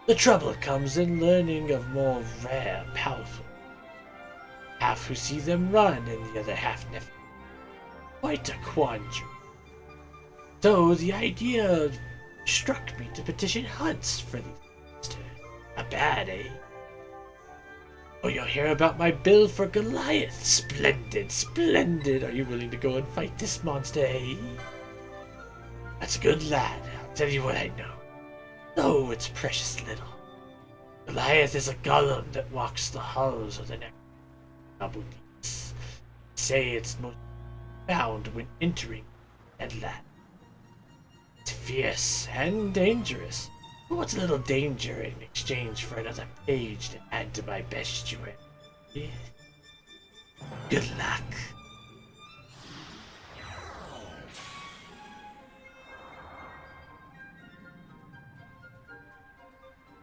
The trouble comes in learning of more rare, powerful. Half who see them run and the other half never. Quite a quandary. So the idea struck me to petition Hunts for these monsters. Not bad, eh? Oh, you'll hear about my bill for Goliath. Splendid, splendid. Are you willing to go and fight this monster, eh? That's a good lad. I'll tell you what I know. Oh, it's precious little. Goliath is a golem that walks the halls of the next double deeds. Say it's most found when entering Headland. It's fierce and dangerous. But what's a little danger in exchange for another page to add to my bestiary? Good luck.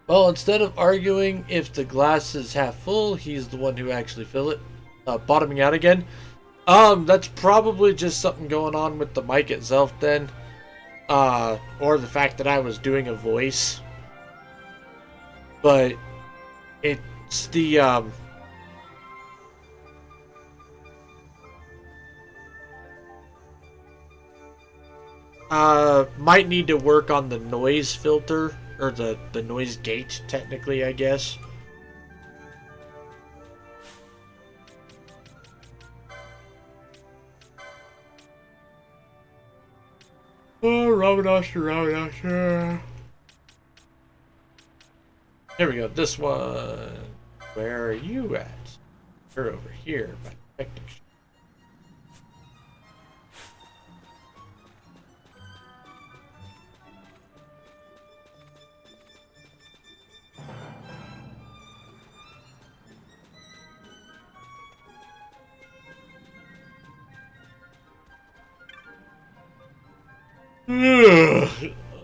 Well, instead of arguing if the glass is half full, he's the one who actually fill it. Bottoming out again. That's probably just something going on with the mic itself then. Or the fact that I was doing a voice. But it's the, might need to work on the noise filter. Or the noise gate, technically, I guess. Oh, Ramanasha. There we go. This one. Where are you at? You're over here by detecting.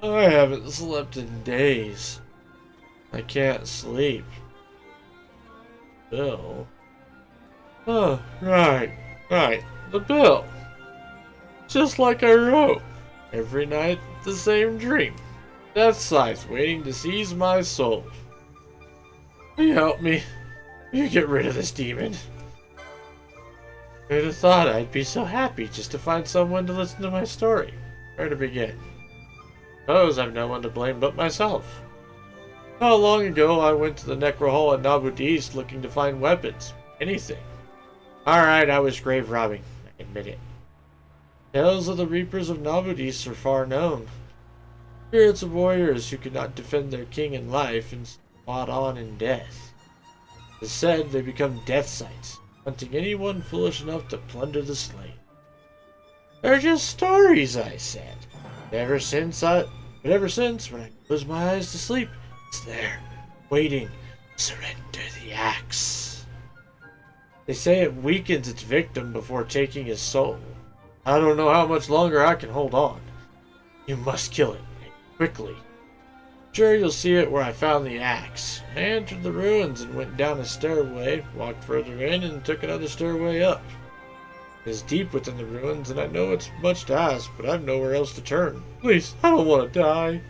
I haven't slept in days. I can't sleep. Bill. Oh, right. The bill. Just like I wrote. Every night, the same dream. Death sighs waiting to seize my soul. Will you help me? Will you get rid of this demon? Who'd have thought I'd be so happy just to find someone to listen to my story? Where to begin? Suppose I've no one to blame but myself. Not long ago, I went to the Necro Hole at Nabud East looking to find weapons. Anything. Alright, I was grave robbing. I admit it. Tales of the Reapers of Nabud East are far known. Spirits of warriors who could not defend their king in life and fought on in death. It is said they become death sights, hunting anyone foolish enough to plunder the slain. They're just stories, I said. Ever since, when I close my eyes to sleep, it's there, waiting. Surrender the axe. They say it weakens its victim before taking his soul. I don't know how much longer I can hold on. You must kill it, and quickly. Sure, you'll see it where I found the axe. I entered the ruins and went down a stairway, walked further in, and took another stairway up. It is deep within the ruins, and I know it's much to ask, but I've nowhere else to turn. Please, I don't want to die.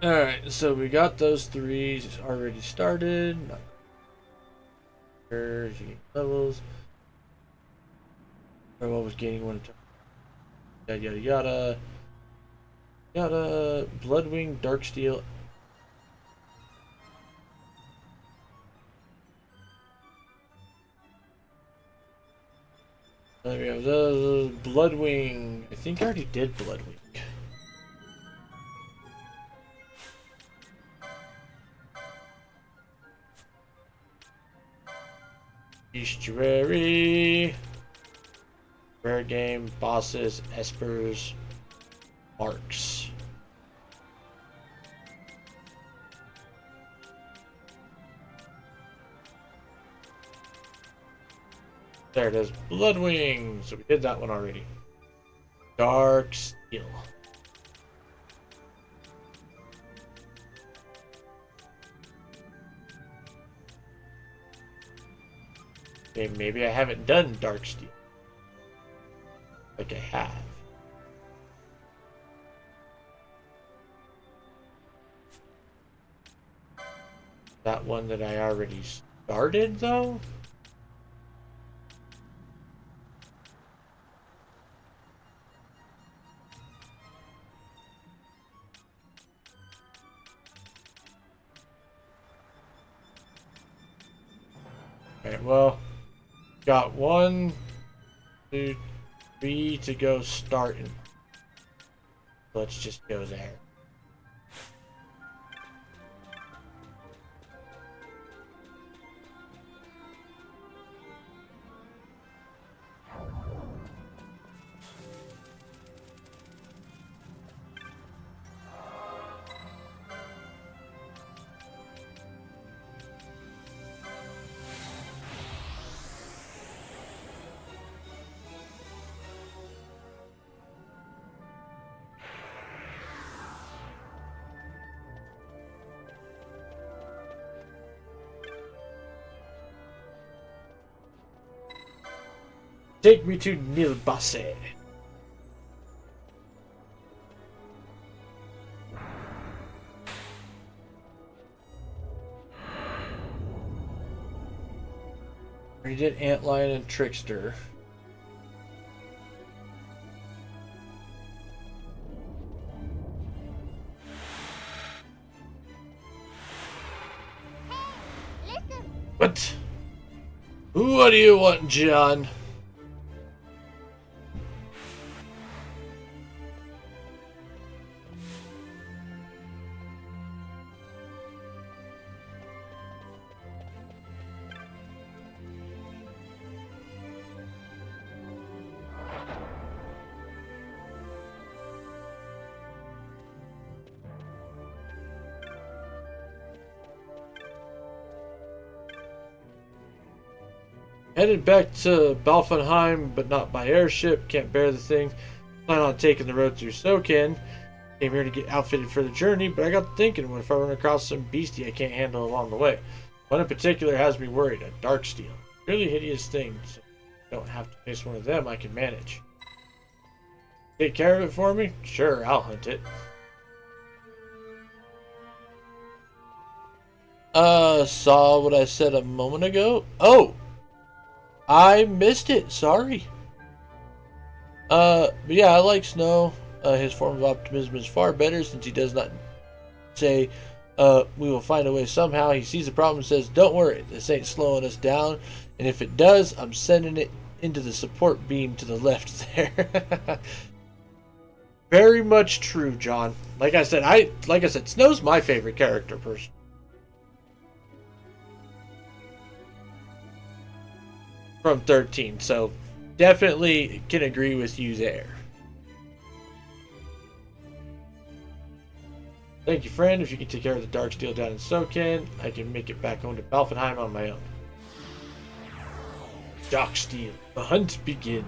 Alright, so we got those three already started. Levels. What was gaining one. Yada yada yada. Yada. Bloodwing, Darksteel. There we go. Bloodwing. I think I already did Bloodwing. Estuary. Rare game, bosses, espers, marks. There it is, Bloodwing. So we did that one already. Darksteel. Okay, maybe I haven't done Darksteel. Like I have. That one that I already started, though? Okay, well, got 1, 2, 3 to go starting. Let's just go there. Take me to Nilbase. We did Antlion and Trickster. What? What do you want, John? Headed back to Balfenheim, but not by airship. Can't bear the thing. Plan on taking the road through Soken. Came here to get outfitted for the journey, but I got thinking, what if I run across some beastie I can't handle along the way? One in particular has me worried, a Darksteel. Really hideous thing, so I don't have to face one of them, I can manage. Take care of it for me? Sure, I'll hunt it. Saw what I said a moment ago? Oh! I missed it, sorry. But yeah, I like Snow. His form of optimism is far better since he does not say, we will find a way somehow. He sees the problem and says, don't worry, this ain't slowing us down. And if it does, I'm sending it into the support beam to the left there. Very much true, John. Like I said, Snow's my favorite character person. From 13, so definitely can agree with you there. Thank you, friend. If you can take care of the Darksteel down in Soken, I can make it back home to Balfenheim on my own. Darksteel, the hunt begins.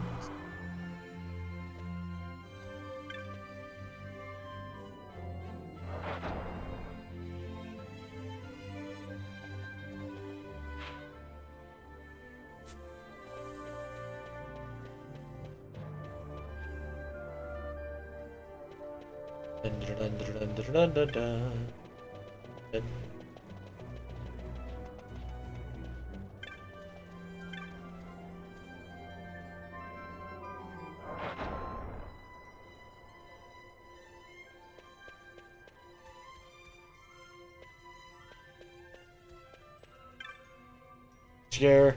Scare.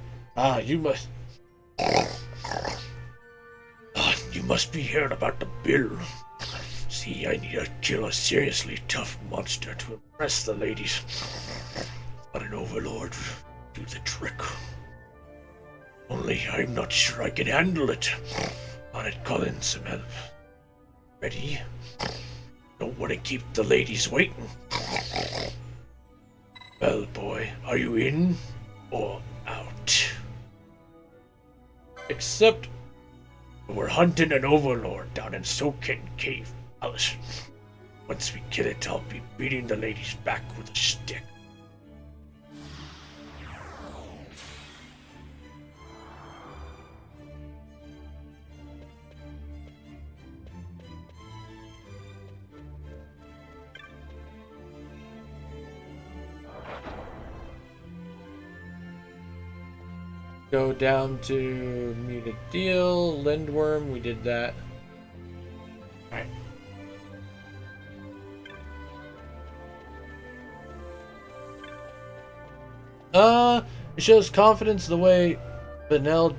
You must be hearing about the bill. See, I need to kill a seriously tough monster to impress the ladies. But an overlord do the trick. Only I'm not sure I can handle it. On it, calling some help. Ready? Don't want to keep the ladies waiting. Well, boy, are you in or out? Except we're hunting an overlord down in Soken Cave Palace. Once we kill it, I'll be beating the ladies back with a stick. Go down to meet a deal. Lindworm, we did that. Alright. It shows confidence the way Vanille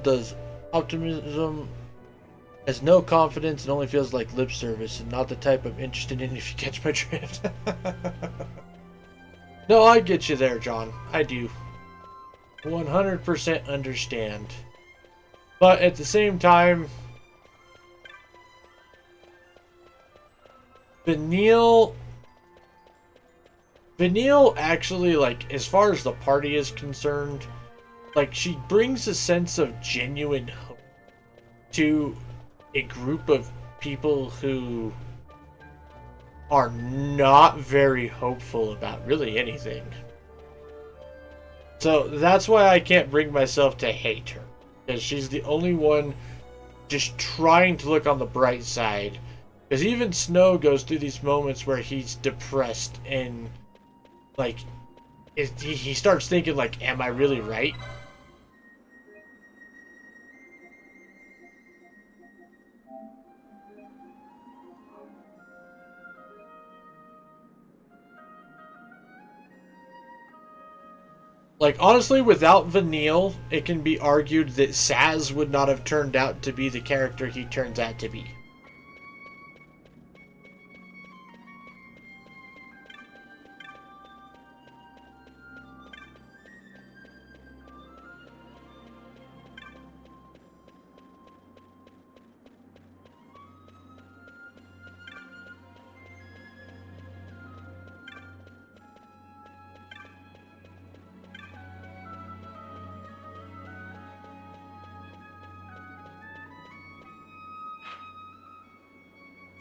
does optimism. Has no confidence and only feels like lip service and not the type I'm interested in, if you catch my drift. No, I get you there, John. I do. 100% understand. But at the same time, Vanille actually, like, as far as the party is concerned, like, she brings a sense of genuine hope to a group of people who are not very hopeful about really anything. So that's why I can't bring myself to hate her. Because she's the only one just trying to look on the bright side. Because even Snow goes through these moments where he's depressed and, like, he starts thinking, like, am I really right? Like, honestly, without Vanille, it can be argued that Saz would not have turned out to be the character he turns out to be.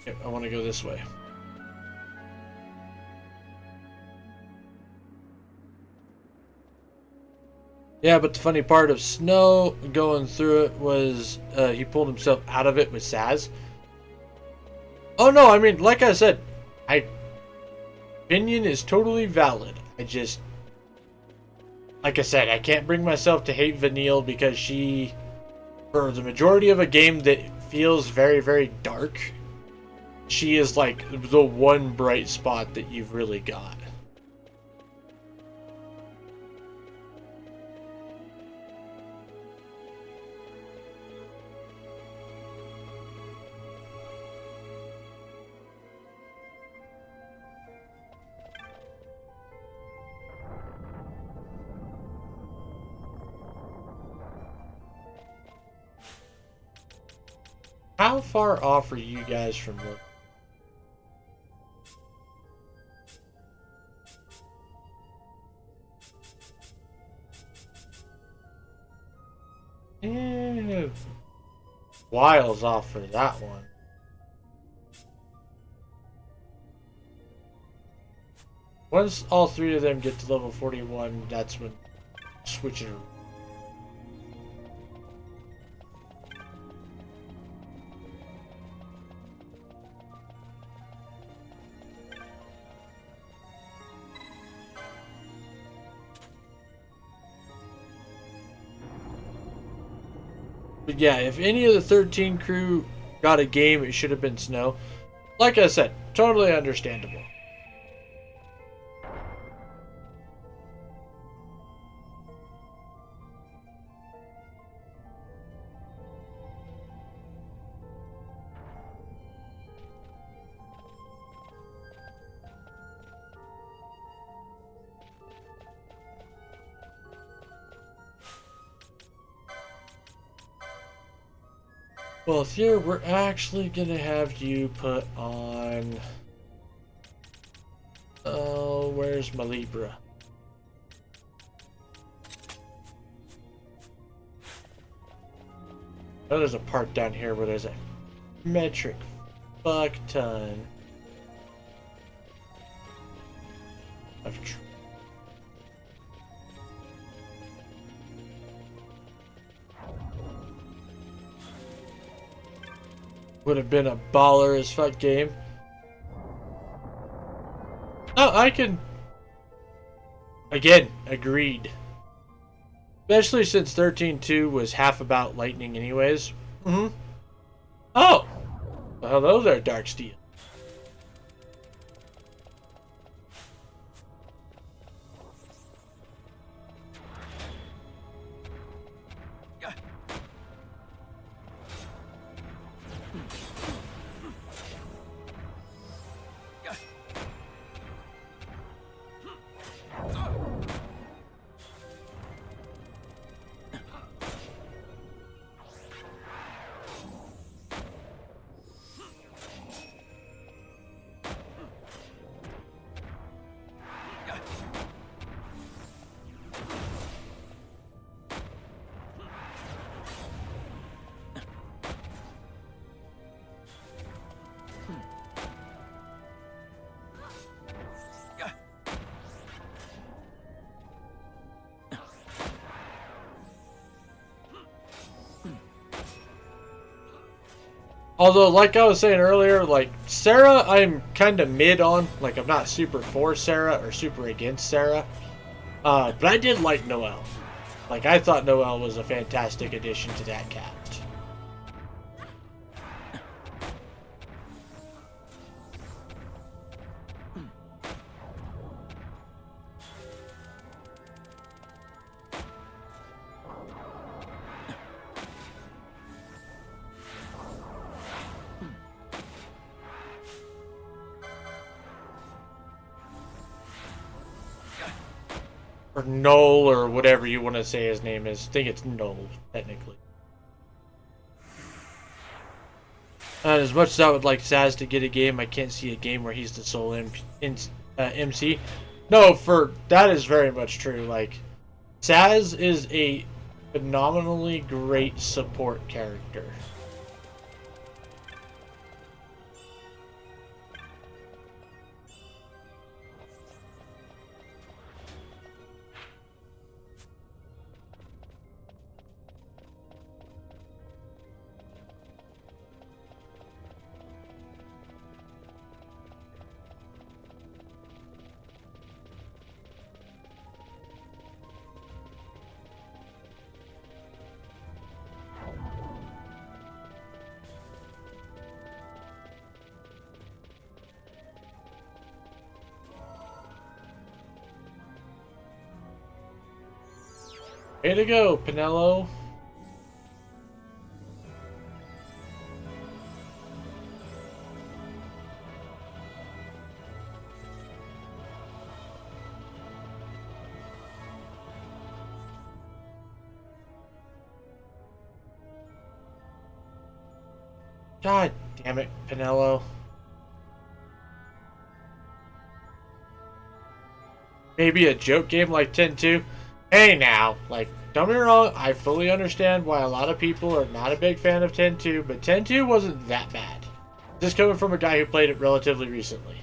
Yep, I want to go this way. Yeah, but the funny part of Snow going through it was he pulled himself out of it with Saz. Oh no, I mean, like I said, opinion is totally valid. Like I said, I can't bring myself to hate Vanille because she, for the majority of a game that feels very, very dark, she is like the one bright spot that you've really got. How far off are you guys from the... Wiles off for that one. Once all three of them get to level 41, that's when switch it around. But yeah, if any of the 13 crew got a game, it should have been Snow. Like I said, totally understandable. Well, here we're actually gonna have you put on... Oh, where's my Libra? Oh, there's a part down here where there's a metric fuck ton of would have been a baller as fuck game. Oh, I can... Again, agreed. Especially since 13.2 was half about lightning anyways. Mm-hmm. Oh! Well, hello there, Darksteel. Although, like I was saying earlier, like, Sarah, I'm kind of mid on. Like, I'm not super for Sarah or super against Sarah. But I did like Noelle. Like, I thought Noelle was a fantastic addition to that cast. or Noel, or whatever you want to say his name is. I think it's Noel, technically. As much as I would like Saz to get a game, I can't see a game where he's the sole MC. No, for that is very much true. Like, Saz is a phenomenally great support character. Way to go, Pinello. God damn it, Pinello. Maybe a joke game like 10-2. Hey now, like, don't get me wrong, I fully understand why a lot of people are not a big fan of 10-2, but 10-2 wasn't that bad. Just coming from a guy who played it relatively recently.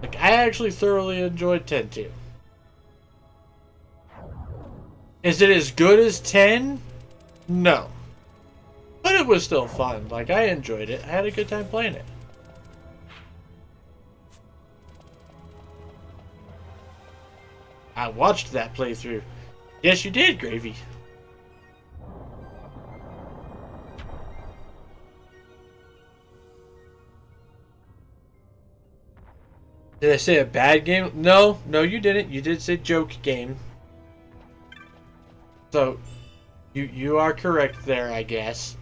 Like, I actually thoroughly enjoyed 10-2. Is it as good as 10? No. But it was still fun. Like, I enjoyed it. I had a good time playing it. I watched that playthrough. Yes, you did, Gravy. Did I say a bad game? No, no, you didn't. You did say joke game. So, you are correct there, I guess.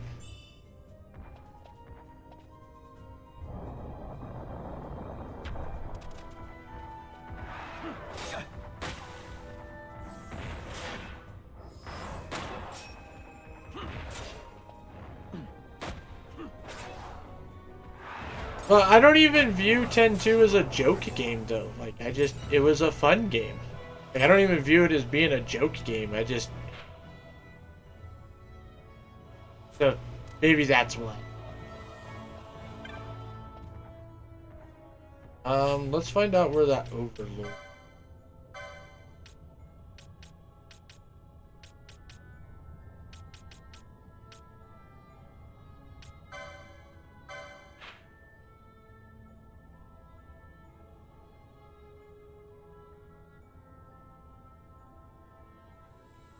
Well, I don't even view 10-2 as a joke game, though. Like, it was a fun game. Like, I don't even view it as being a joke game. So, maybe that's why. Let's find out where that Overlord.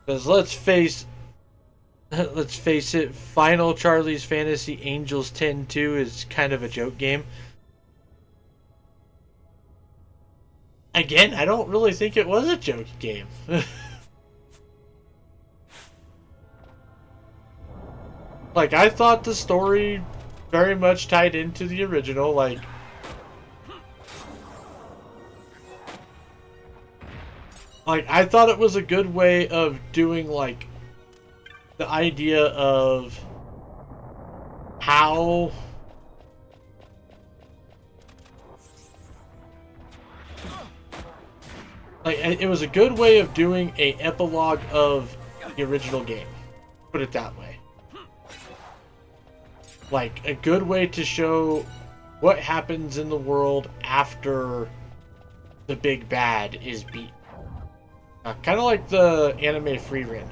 Because let's face it, Final Charlie's Fantasy Angels 10-2 is kind of a joke game. Again, I don't really think it was a joke game. Like, I thought the story very much tied into the original, like, I thought it was a good way of doing, like, the idea of how like, it was a good way of doing a epilogue of the original game. Put it that way. Like, a good way to show what happens in the world after the big bad is beat. Kind of like the anime free run.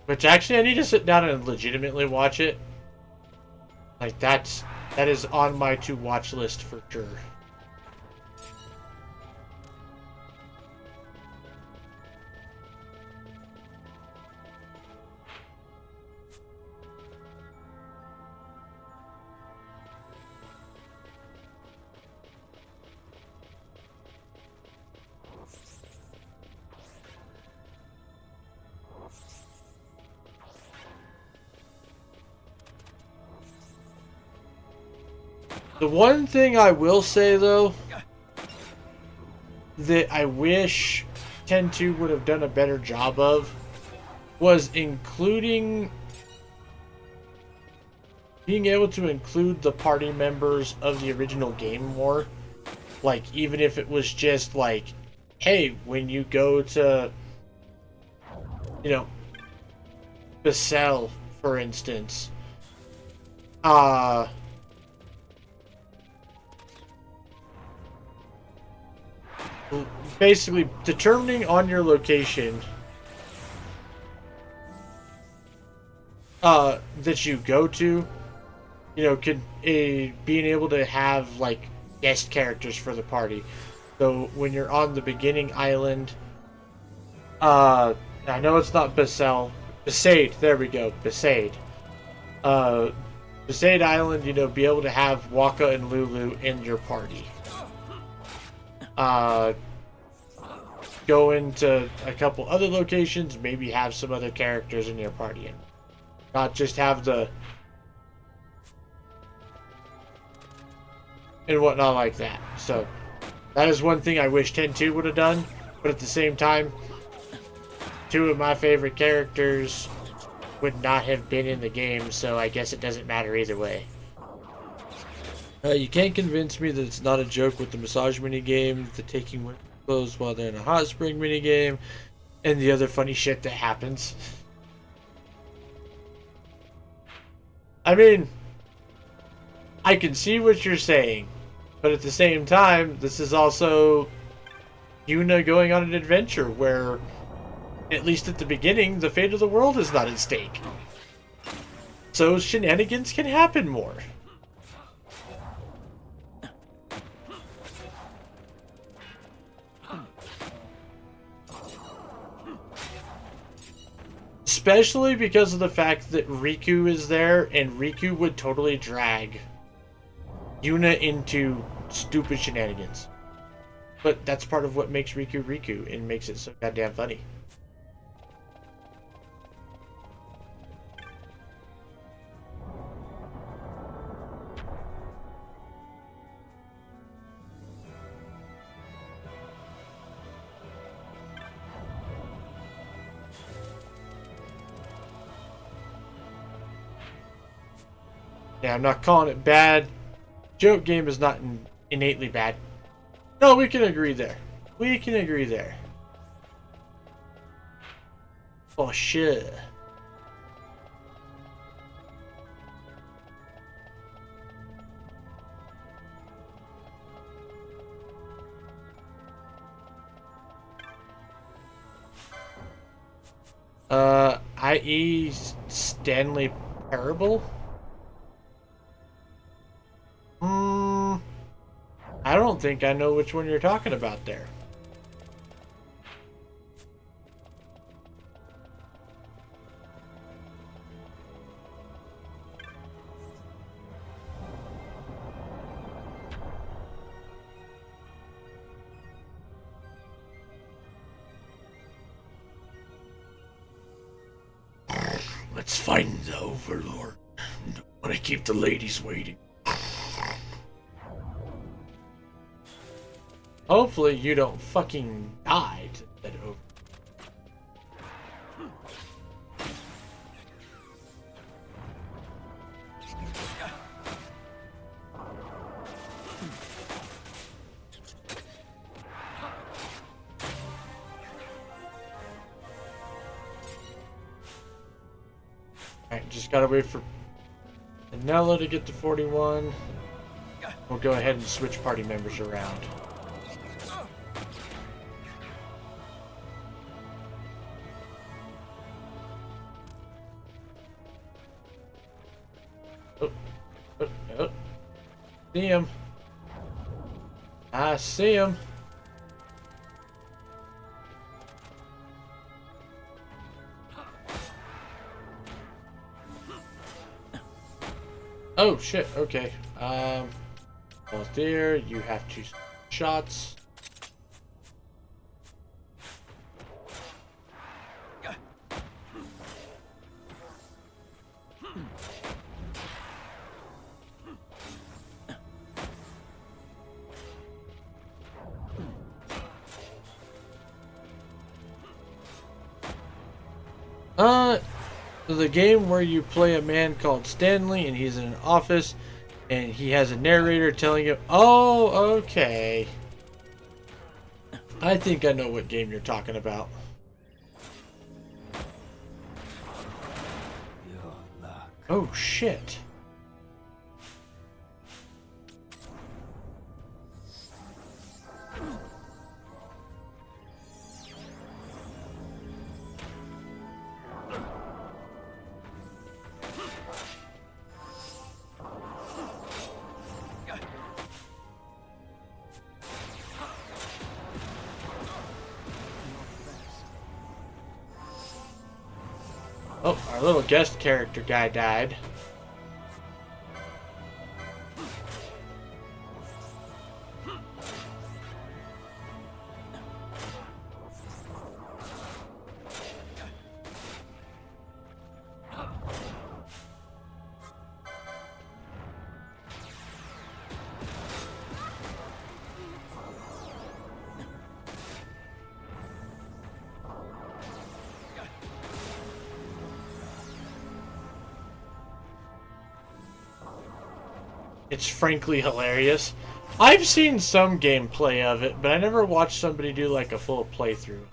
Which actually I need to sit down and legitimately watch it. Like, that is on my to watch list for sure. The one thing I will say though, that I wish 10.2 would have done a better job of, was including being able to include the party members of the original game more. Like, even if it was just like, hey, when you go to, you know, Basel, for instance, basically determining on your location that you go to, you know, could being able to have like guest characters for the party. So when you're on the beginning island, I know it's not Basel, Besaid. There we go, Besaid. Uh, Besaid Island, you know, be able to have Waka and Lulu in your party. Go into a couple other locations, maybe have some other characters in your party, and not just have the and whatnot like that. So that is one thing I wish 10.2 would have done, but at the same time, two of my favorite characters would not have been in the game, so I guess it doesn't matter either way. You can't convince me that it's not a joke with the massage minigame, the taking women's clothes while they're in a hot spring minigame, and the other funny shit that happens. I mean, I can see what you're saying, but at the same time, this is also Yuna going on an adventure where, at least at the beginning, the fate of the world is not at stake. So shenanigans can happen more. Especially because of the fact that Riku is there, and Riku would totally drag Yuna into stupid shenanigans. But that's part of what makes Riku Riku and makes it so goddamn funny. Yeah, I'm not calling it bad. Joke game is not innately bad. No, we can agree there. We can agree there. Oh shit. I.e. Stanley Parable? I don't think I know which one you're talking about there. Let's find the Overlord. Don't want to keep the ladies waiting. Hopefully you don't fucking die to that over. Alright, just gotta wait for Anella to get to 41. We'll go ahead and switch party members around. Oh. See him. I see him. Oh shit, okay. Well there, you have 2 shots. Uh, the game where you play a man called Stanley and he's in an office and he has a narrator telling you, oh, okay. I think I know what game you're talking about. Your luck. Oh, shit. Oh, our little guest character guy died. It's frankly hilarious. I've seen some gameplay of it, but I never watched somebody do like a full playthrough.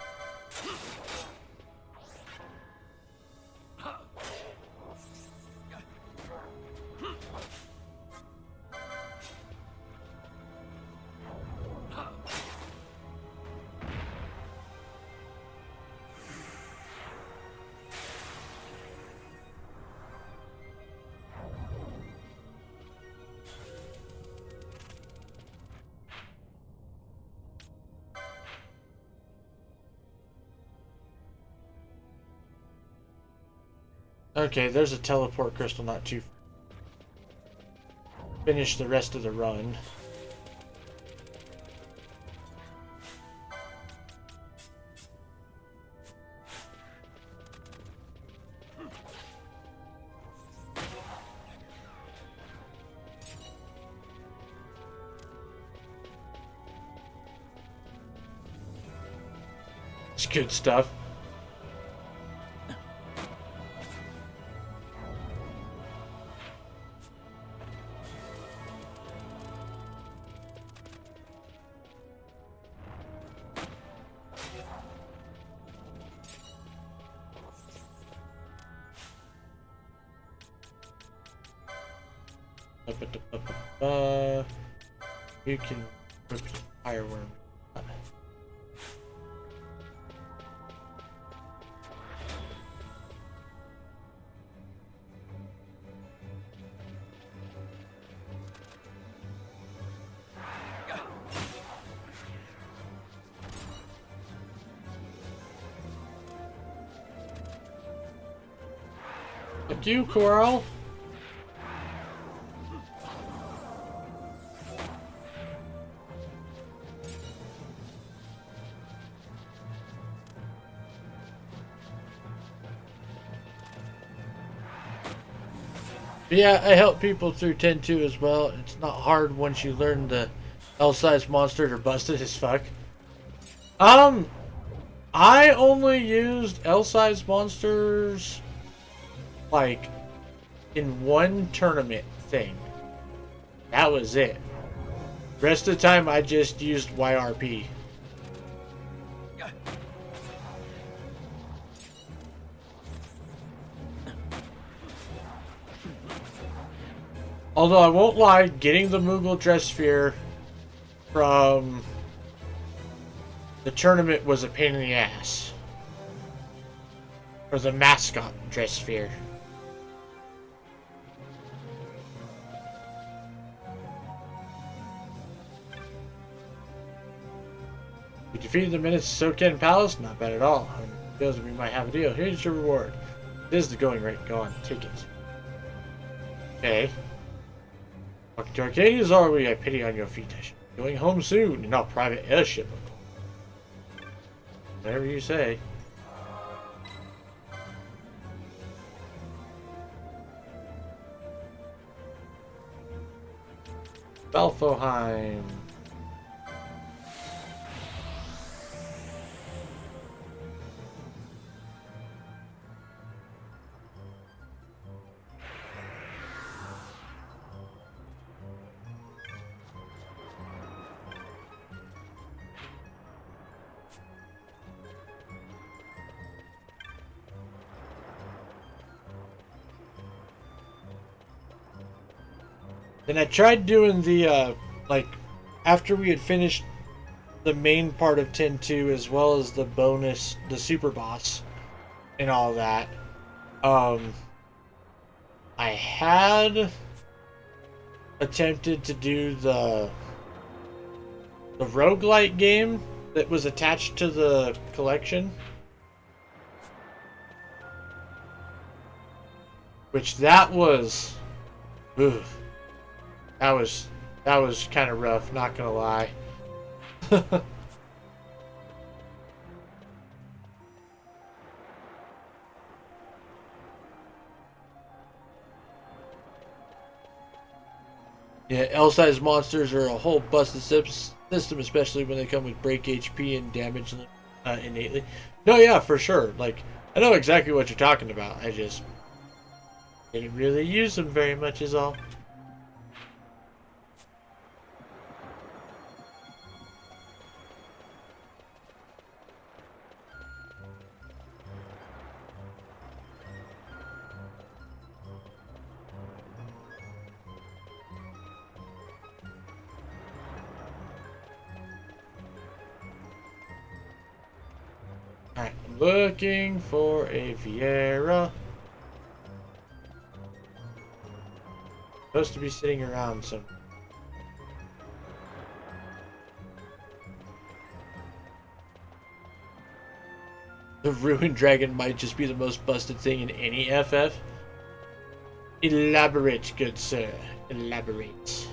Okay, there's a teleport crystal not too far. Finish the rest of the run. It's good stuff. You can rip the fireworm. Fuck you, Coral. Yeah, I help people through 10-2 as well. It's not hard once you learn the L-size monsters are busted as fuck. I only used L-size monsters like in one tournament thing. That was it. Rest of the time I just used YRP. Although I won't lie, getting the Moogle Dress Sphere from the tournament was a pain in the ass. Or the mascot Dress Sphere. We defeated the Minutes Soken Palace? Not bad at all. It feels we might have a deal. Here's your reward. This is the going rate. Go on, take it. Okay. Welcome to Arcadia, Zarwi. I pity on your feet. I should be going home soon. In our private airship, of course. Whatever you say. Belfoheim. And I tried doing the, like, after we had finished the main part of 10-2 as well as the bonus, the super boss, and all that. I had attempted to do the roguelite game that was attached to the collection. Which that was, ugh, that was kind of rough, not gonna lie. Yeah, L-size monsters are a whole busted system, especially when they come with break HP and damage innately. No, yeah, for sure. Like, I know exactly what you're talking about. I just didn't really use them very much, is all. Alright, I'm looking for a Viera. Supposed to be sitting around some. The Ruined Dragon might just be the most busted thing in any FF. Elaborate, good sir. Elaborate.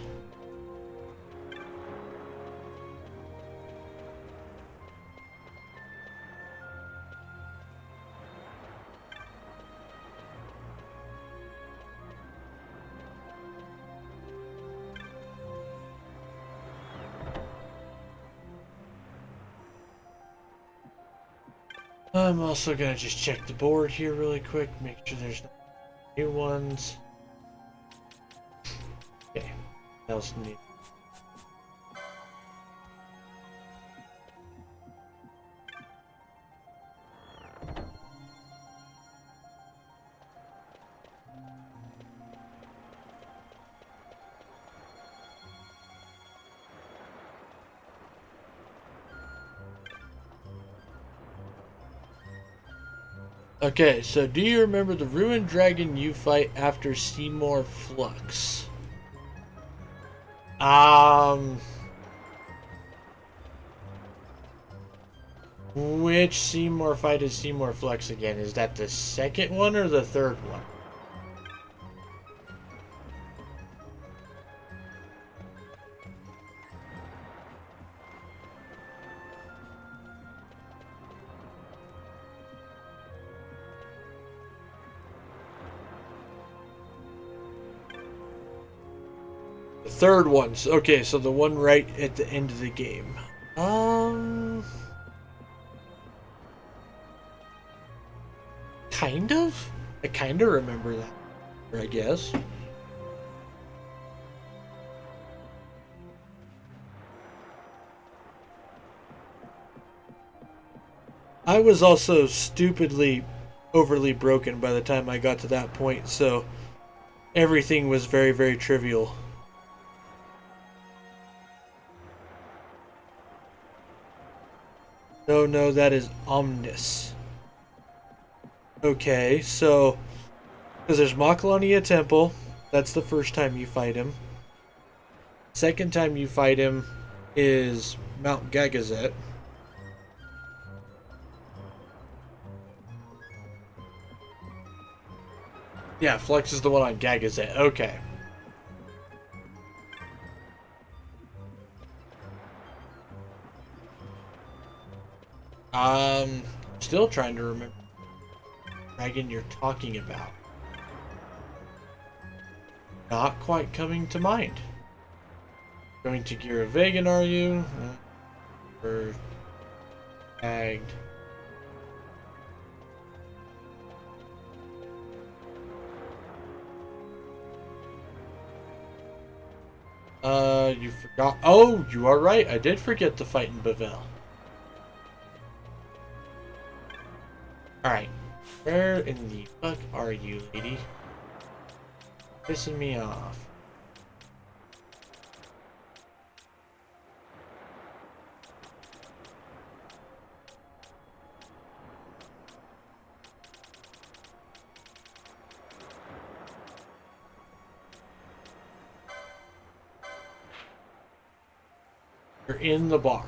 I'm also gonna just check the board here really quick, make sure there's no new ones. Okay, what else new? Okay, so do you remember the Ruined Dragon you fight after Seymour Flux? Which Seymour fight is Seymour Flux again? Is that the second one or the third one? Third one's okay, so the one right at the end of the game. Kind of? I kind of remember that, I guess. I was also stupidly overly broken by the time I got to that point, so everything was very, very trivial. No, that is Omnis. Okay, so because there's Makalania Temple, that's the first time you fight him. Second time you fight him is Mount Gagazet. Yeah, Flux is the one on Gagazet. Okay. Still trying to remember the dragon you're talking about. Not quite coming to mind. Going to Gira Vegan, are you? Or tagged. You forgot. Oh, you are right. I did forget the fight in Bevelle. Alright. Where in the fuck are you, lady? Pissing me off. We're in the bar.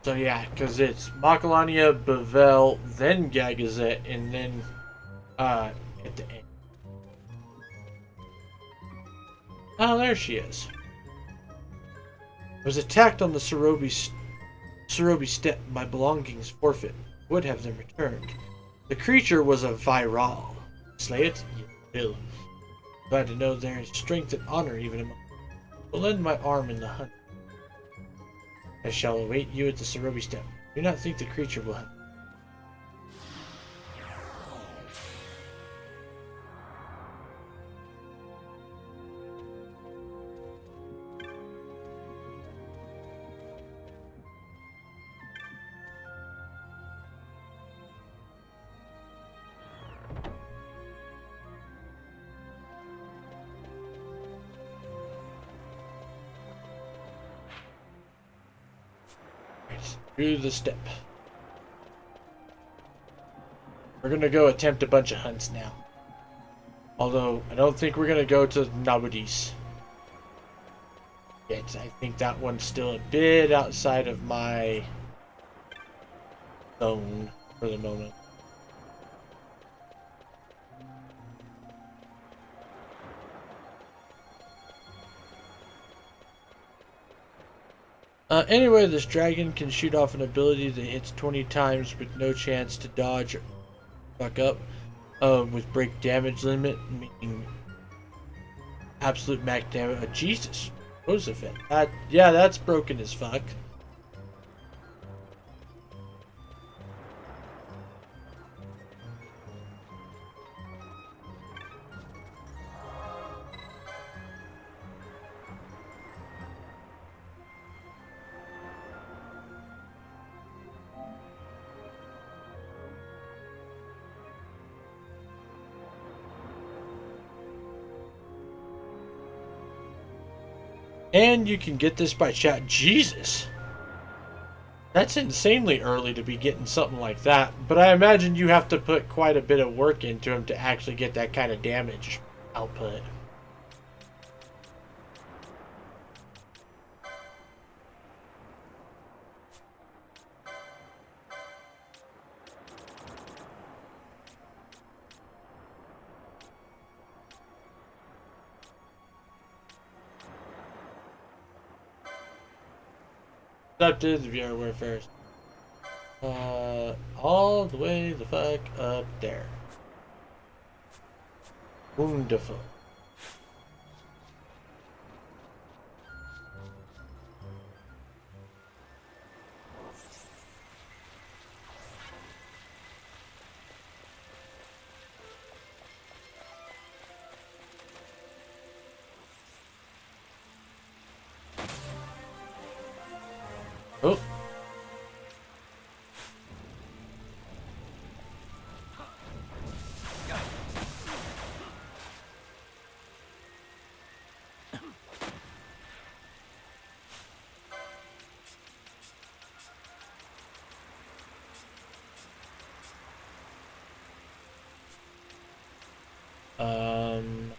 So yeah, because it's Macalania, Bevel, then Gagazet, and then at the end. Oh, there she is. I was attacked on the Cerobi steppe. My belongings forfeit. Would have them returned. The creature was a viral. Slay it? You will. Glad to know there is strength and honor even among. Will lend my arm in the hunt. I shall await you at the Cerobi steppe. Do not think the creature will have. Through the steppe. We're gonna go attempt a bunch of hunts now. Although, I don't think we're gonna go to Nabudis yet. I think that one's still a bit outside of my zone for the moment. Anyway, this dragon can shoot off an ability that hits 20 times with no chance to dodge or fuck up. With break damage limit, meaning absolute max damage. Jesus, Joseph, yeah, that's broken as fuck. And you can get this by chat. Jesus. That's insanely early to be getting something like that. But I imagine you have to put quite a bit of work into him to actually get that kind of damage output. Accepted the VR where first. All the way the fuck up there. Wonderful. Oh. Um.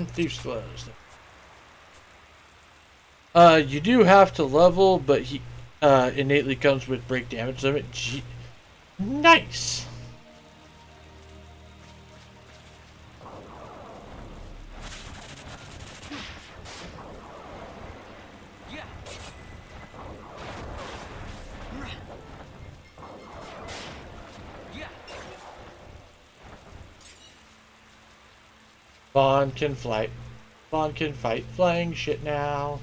Thief's closed. You do have to level, but he innately comes with break damage limit. Nice. Vaughn can fly. Spawn can fight flying shit now.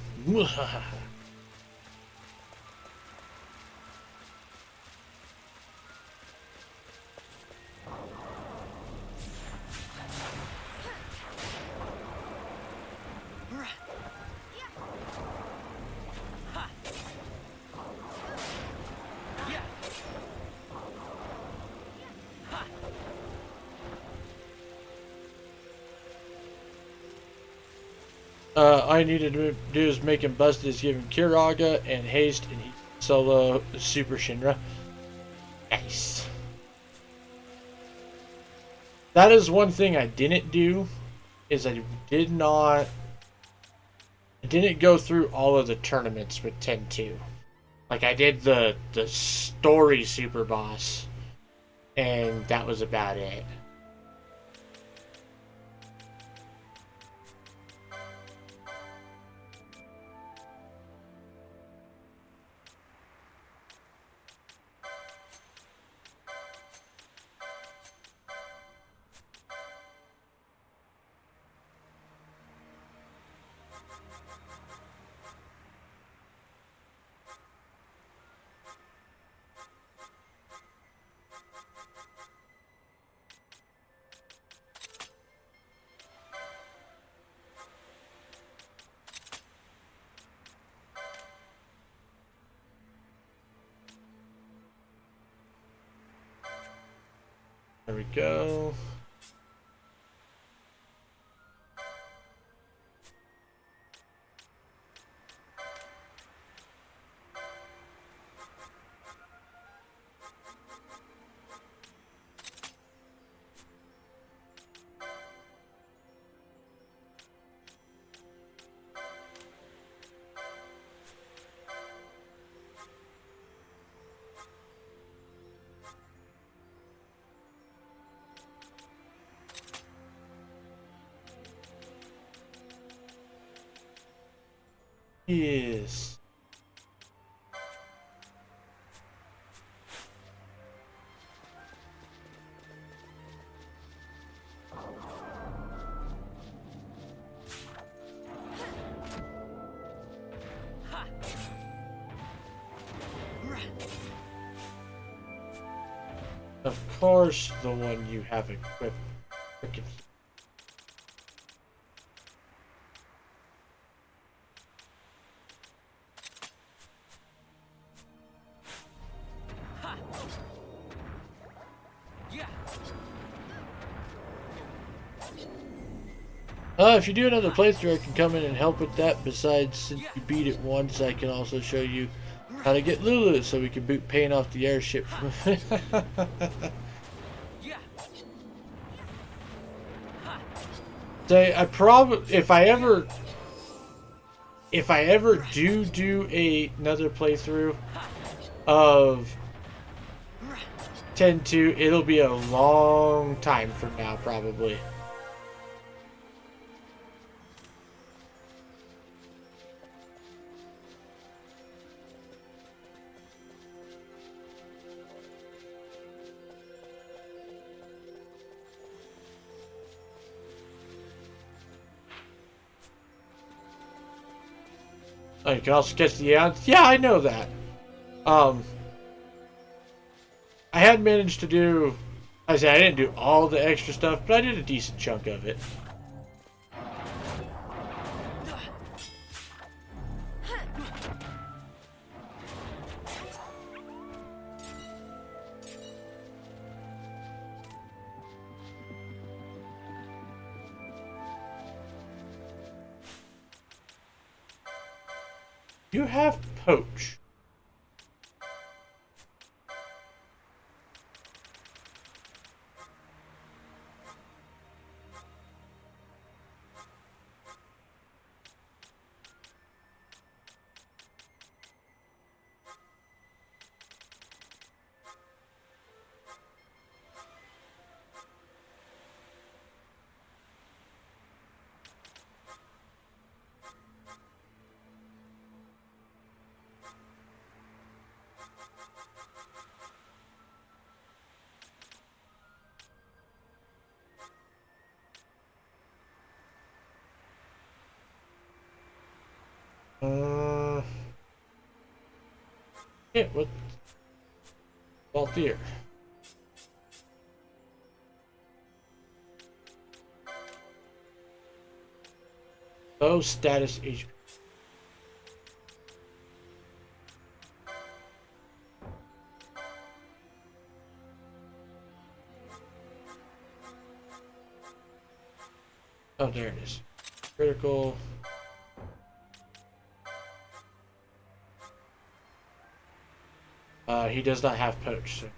All I needed to do is make him busted is give him Kiraga and haste and he solo Super Shinra. Nice. That is one thing I didn't do, is I didn't go through all of the tournaments with 10-2. Like I did the story super boss, and that was about it. There we go. Yes. Of course, the one you have equipped. Frickin' if you do another playthrough, I can come in and help with that. Besides, since you beat it once, I can also show you how to get Lulu so we can boot paying off the airship. Say, I probably, if I ever do another playthrough of 10-2, it'll be a long time from now, probably. Oh, you can also catch the aeons. Yeah, I know that. I had managed to do. I said I didn't do all the extra stuff, but I did a decent chunk of it. You have Poach. Yeah, what? Valtier. Oh, status HP. Oh, there it is. Critical. He does not have poach. So.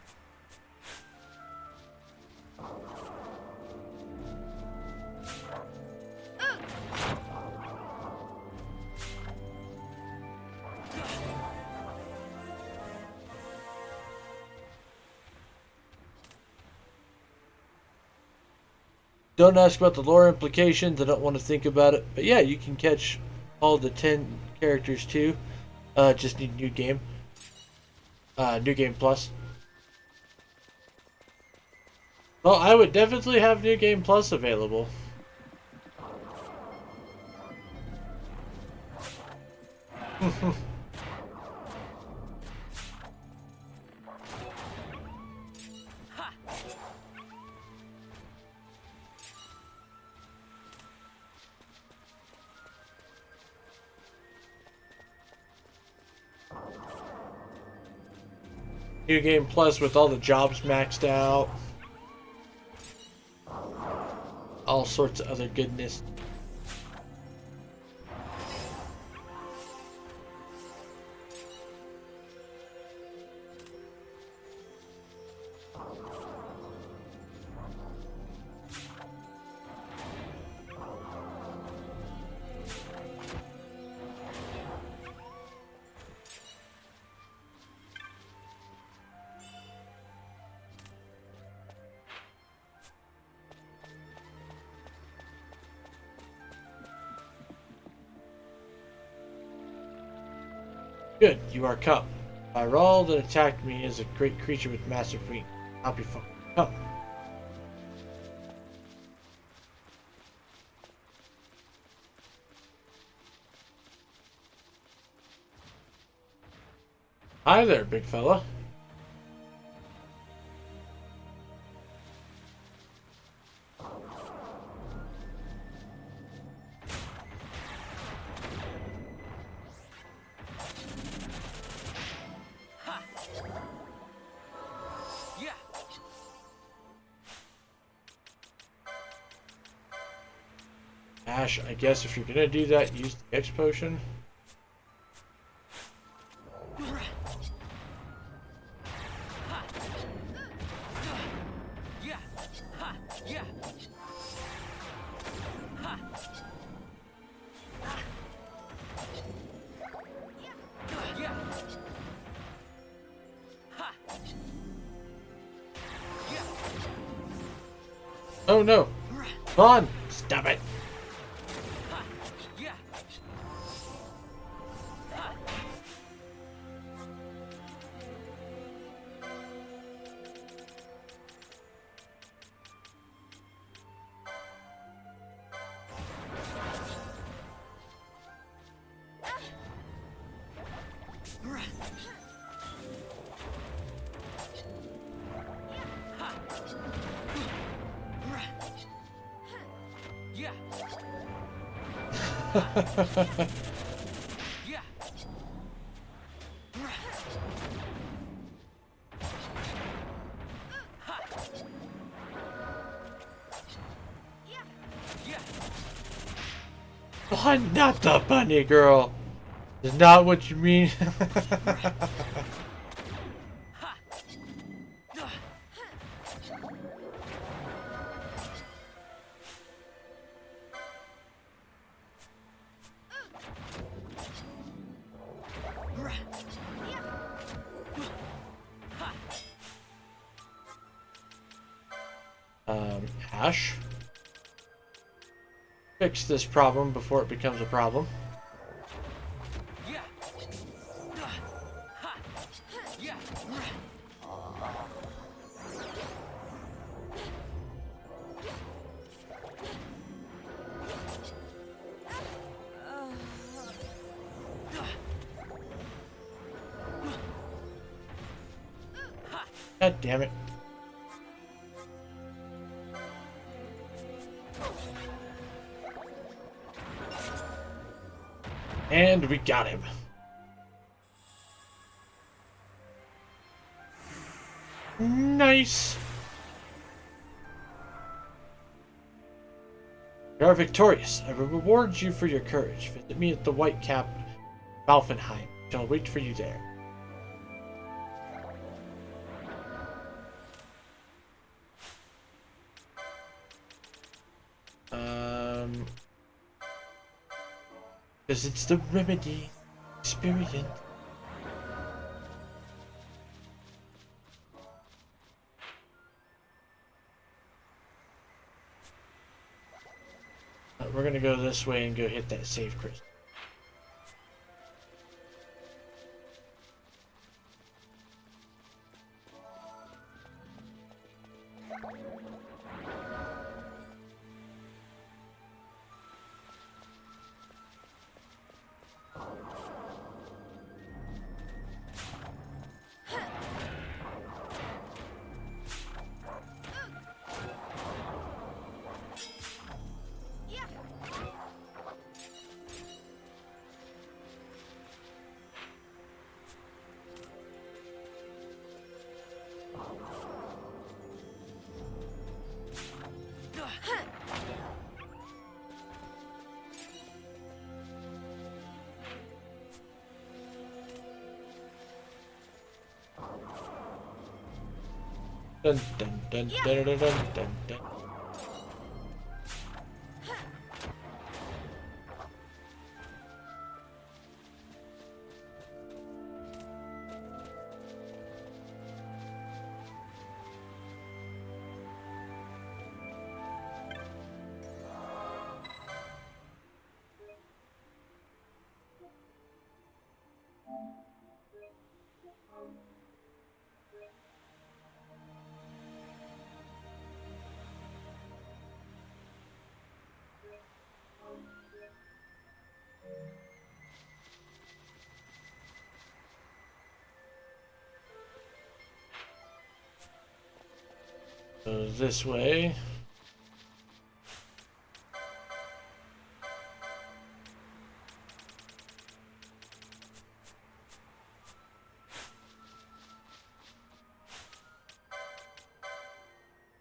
Don't ask about the lore implications. I don't want to think about it. But yeah, you can catch all the 10 characters too. Just need new game. New game plus. Well, I would definitely have new game plus available. New game plus with all the jobs maxed out. All sorts of other goodness. Good, you are come. Tyrell that attacked me is a great creature with massive wings. I'll be fucking come. Hi there, big fella. Ash, I guess if you're gonna do that, use the X potion. Oh no! Come on! Stop it! Oh, not the bunny girl. Is not what you mean. Ash. Fix this problem before it becomes a problem. God damn it. And we got him. Nice. You are victorious. I will reward you for your courage. Visit me at the White Cap, Valfenheim. I shall wait for you there. Because it's the remedy experience. We're gonna go this way and go hit that save crystal. Dun dun dun dun dun dun dun dun. So this way.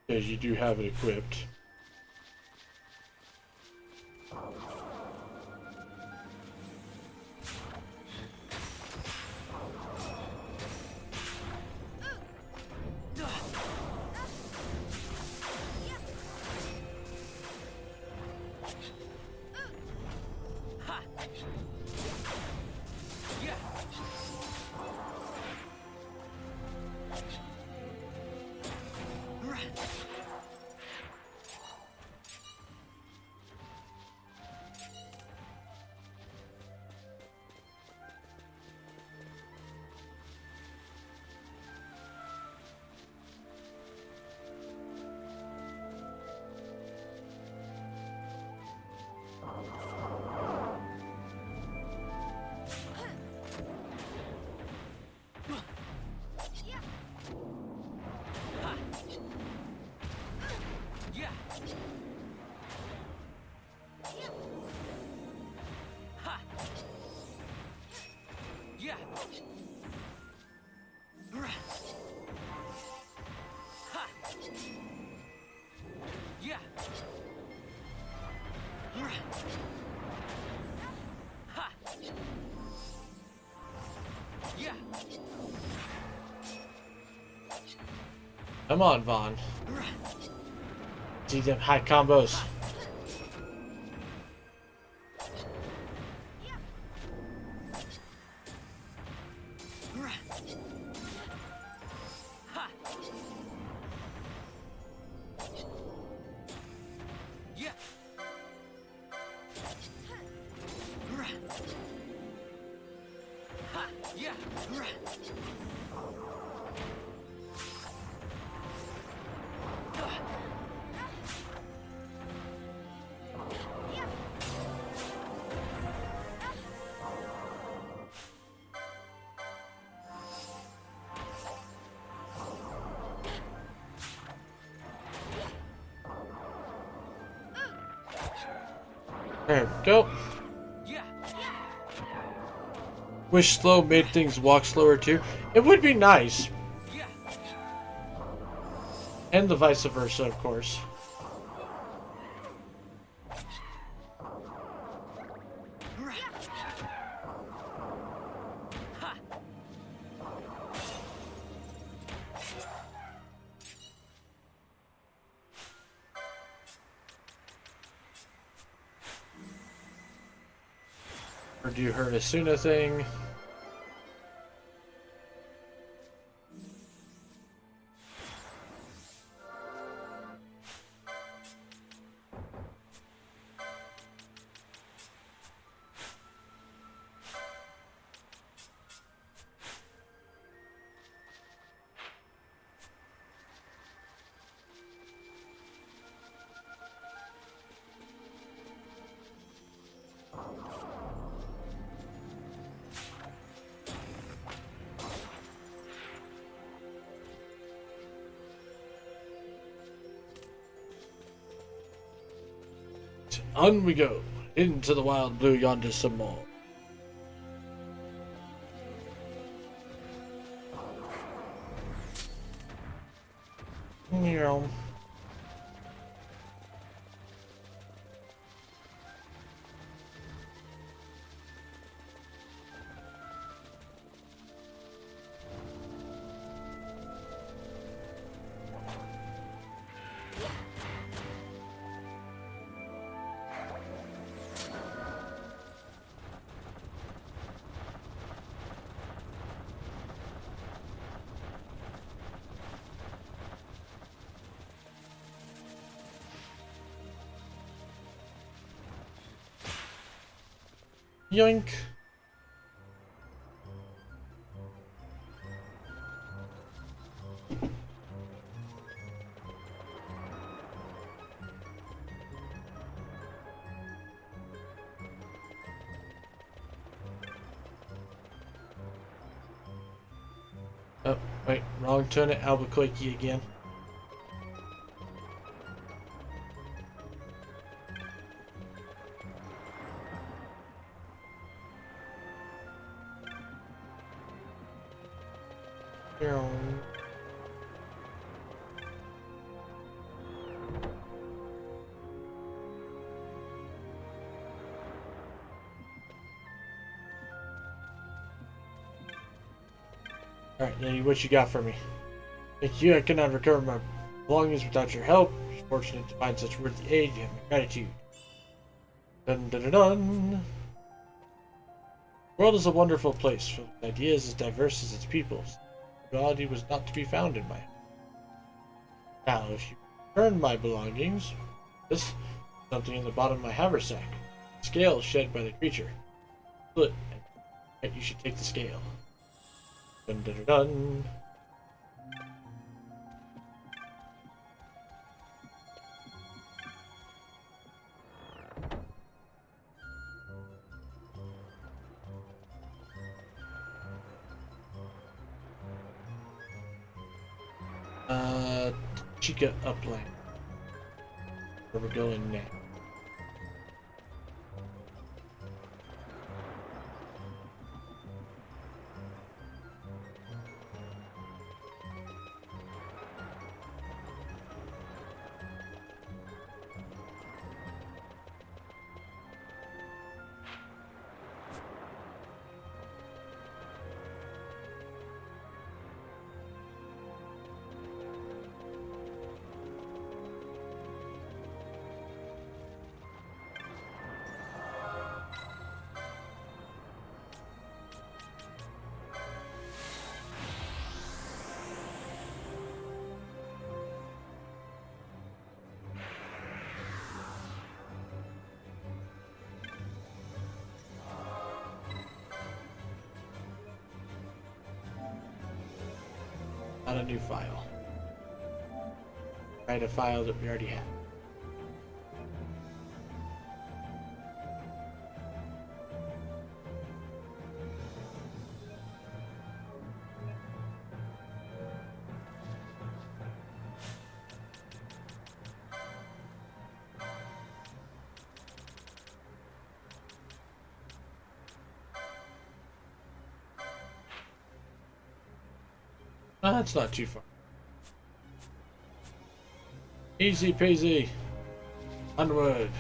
Because you do have it equipped. Come on, Vaughn. See them high combos. There we go. Wish slow made things walk slower too. It would be nice. And the vice versa, of course. Or do her Asuna thing. On we go, into the wild blue yonder some more. Meow. Yoink. Oh, wait, wrong turn at Albuquerque again. Alright, Lady, what you got for me? Thank you, I cannot recover my belongings without your help. It's fortunate to find such worthy aid. You have my gratitude. Dun dun dun dun. The world is a wonderful place, filled with ideas as diverse as its peoples. Duality was not to be found in my. Now, if you return my belongings, this is something in the bottom of my haversack. Scale shed by the creature. Split, and you should take the scale. Dun dun dun dun. Chica Upland. Where we're going now. Not a new file. Write a file that we already have. That's not too far. Easy peasy. Onward.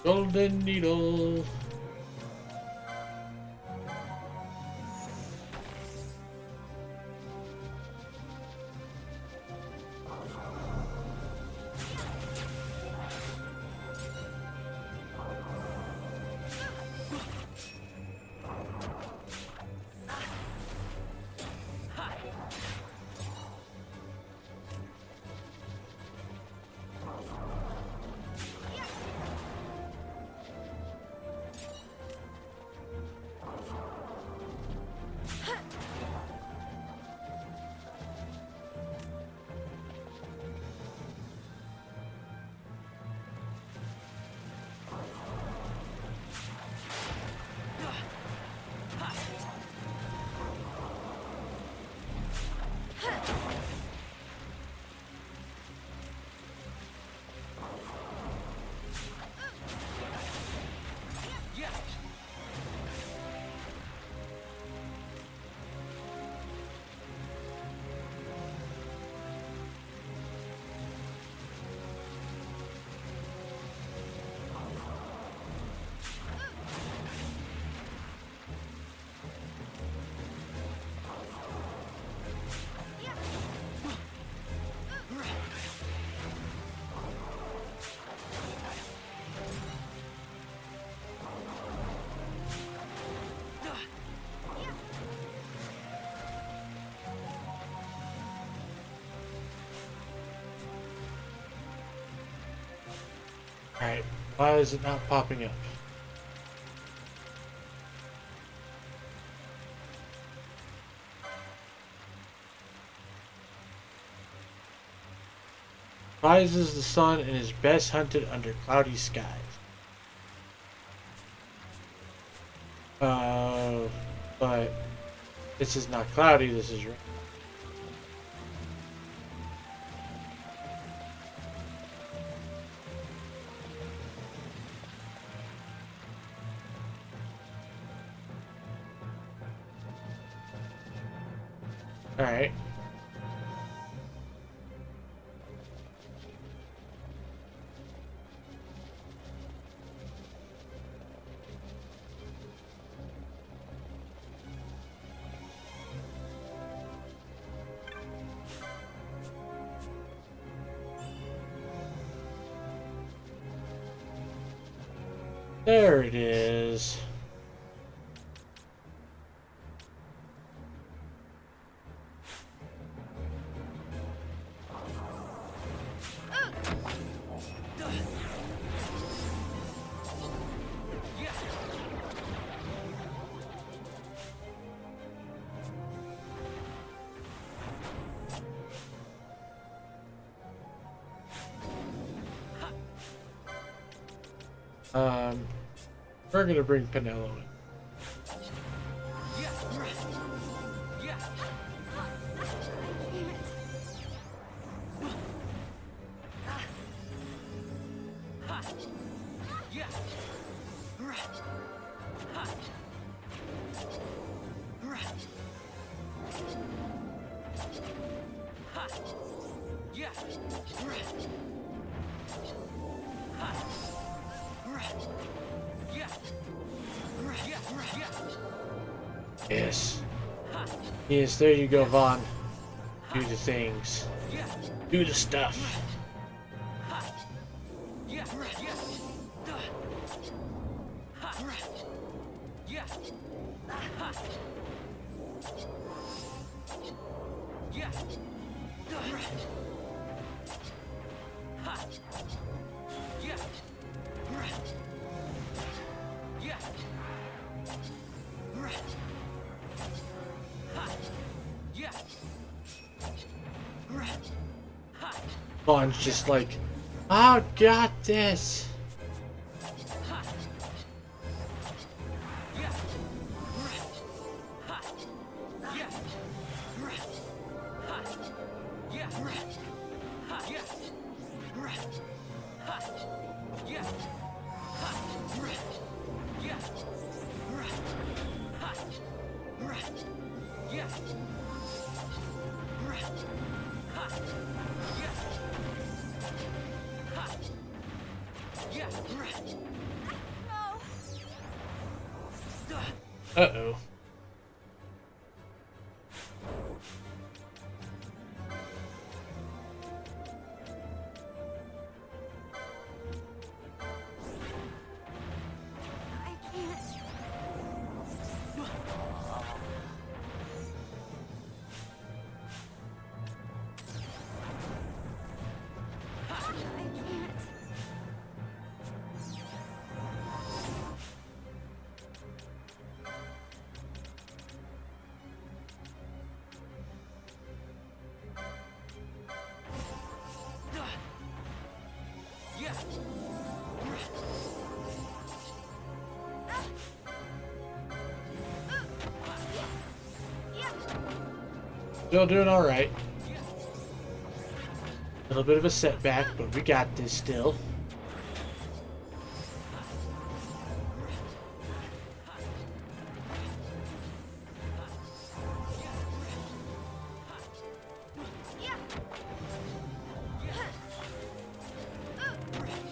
Golden Needle. Alright, why is it not popping up? Rises the sun and is best hunted under cloudy skies. But this is not cloudy, this is rain. Alright. There it is. We're gonna bring Penelo in. Yes. Yes, there you go, Vaughn. Do the things. Do the stuff. Spawn's just like, I got this. Uh-oh. Still doing alright. A little bit of a setback, but we got this still.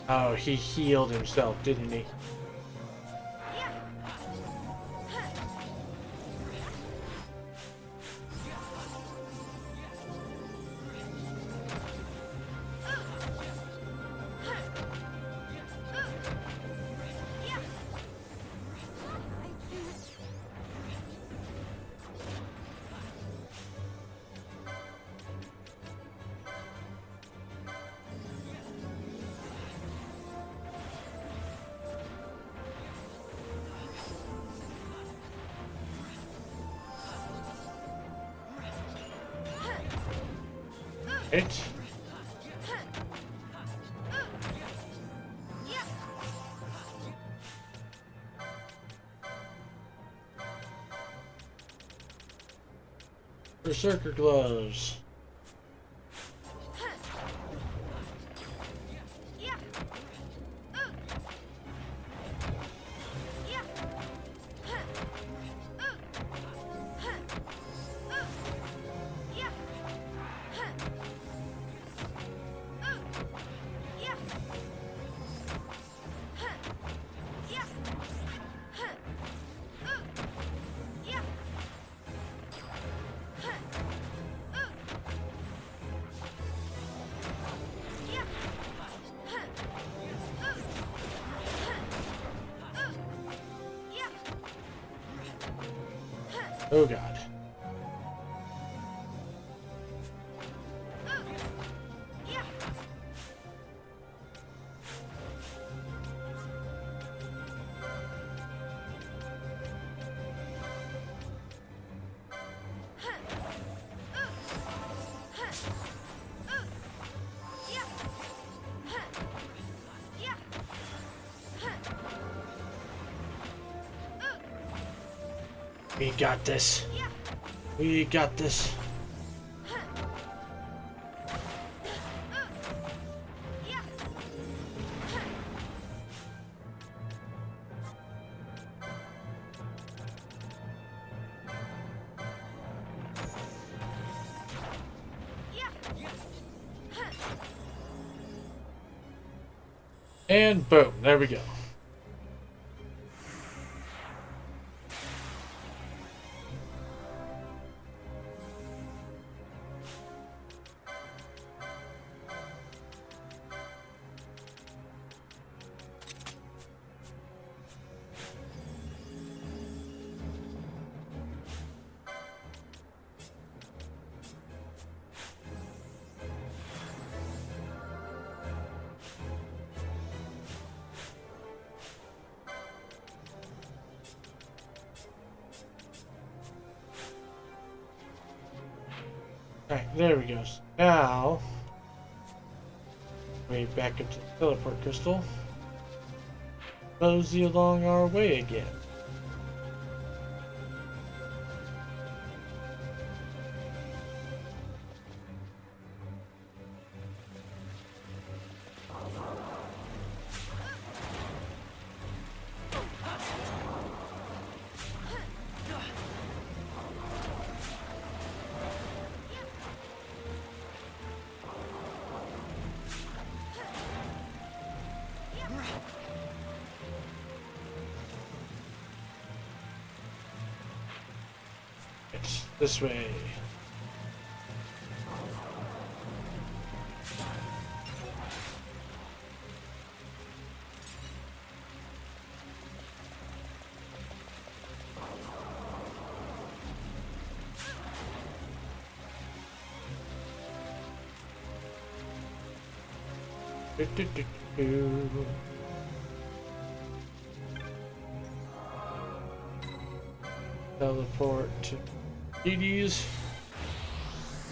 Oh, he healed himself, didn't he? It. Berserker gloves. Oh god. We got this. We got this. And boom, there we go. Alright, there we go. Now, Way back into the teleport crystal. Mosey along our way again. It's this way. Do, do, do, do. Teleport to Hades.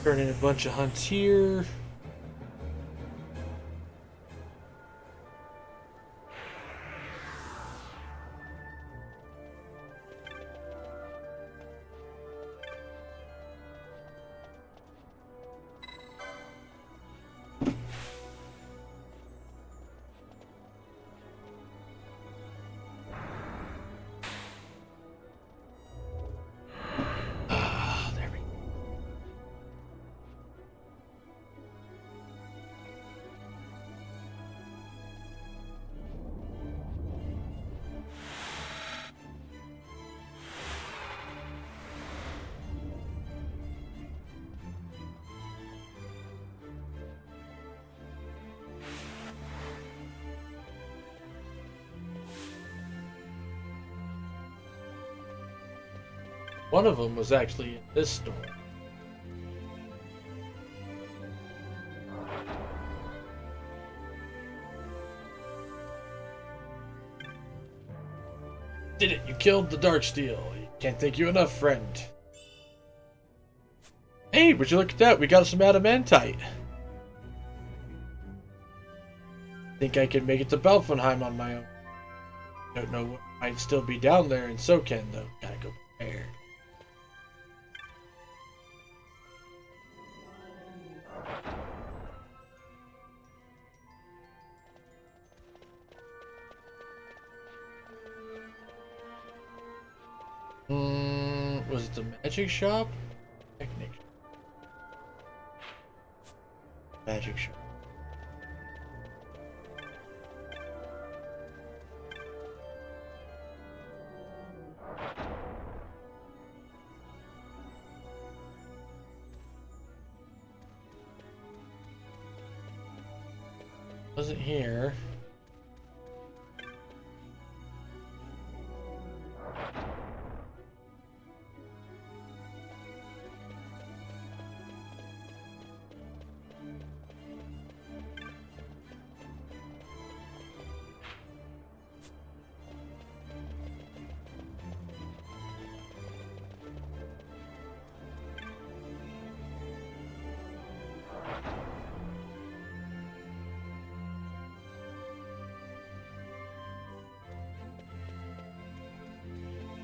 Turn in a bunch of hunts here. There we go. One of them was actually in this store. Did it! You killed the Darksteel. Can't thank you enough, friend. Hey, would you look at that? We got some adamantite. Think I can make it to Belfenheim on my own. Don't know what might still be down there in Soken, though. Gotta go prepared. Was it the magic shop? Technic. Magic shop. Wasn't here.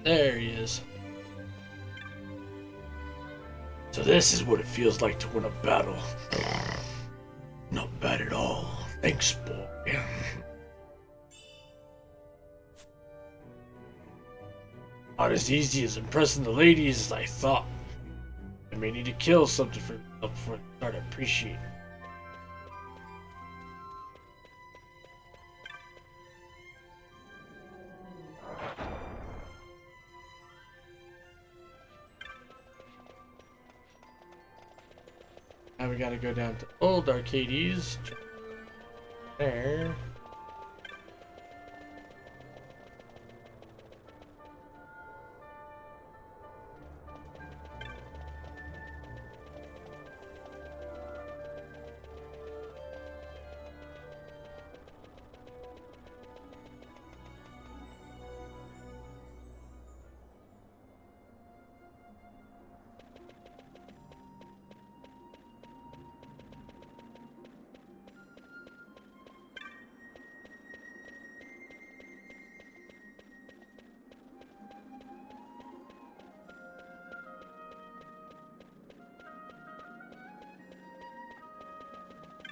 There he is. So this is what it feels like to win a battle. Not bad at all. Thanks, boy. Not as easy as impressing the ladies as I thought. I may need to kill something for myself before I start appreciating. Now we gotta go down to Old Arcades. There.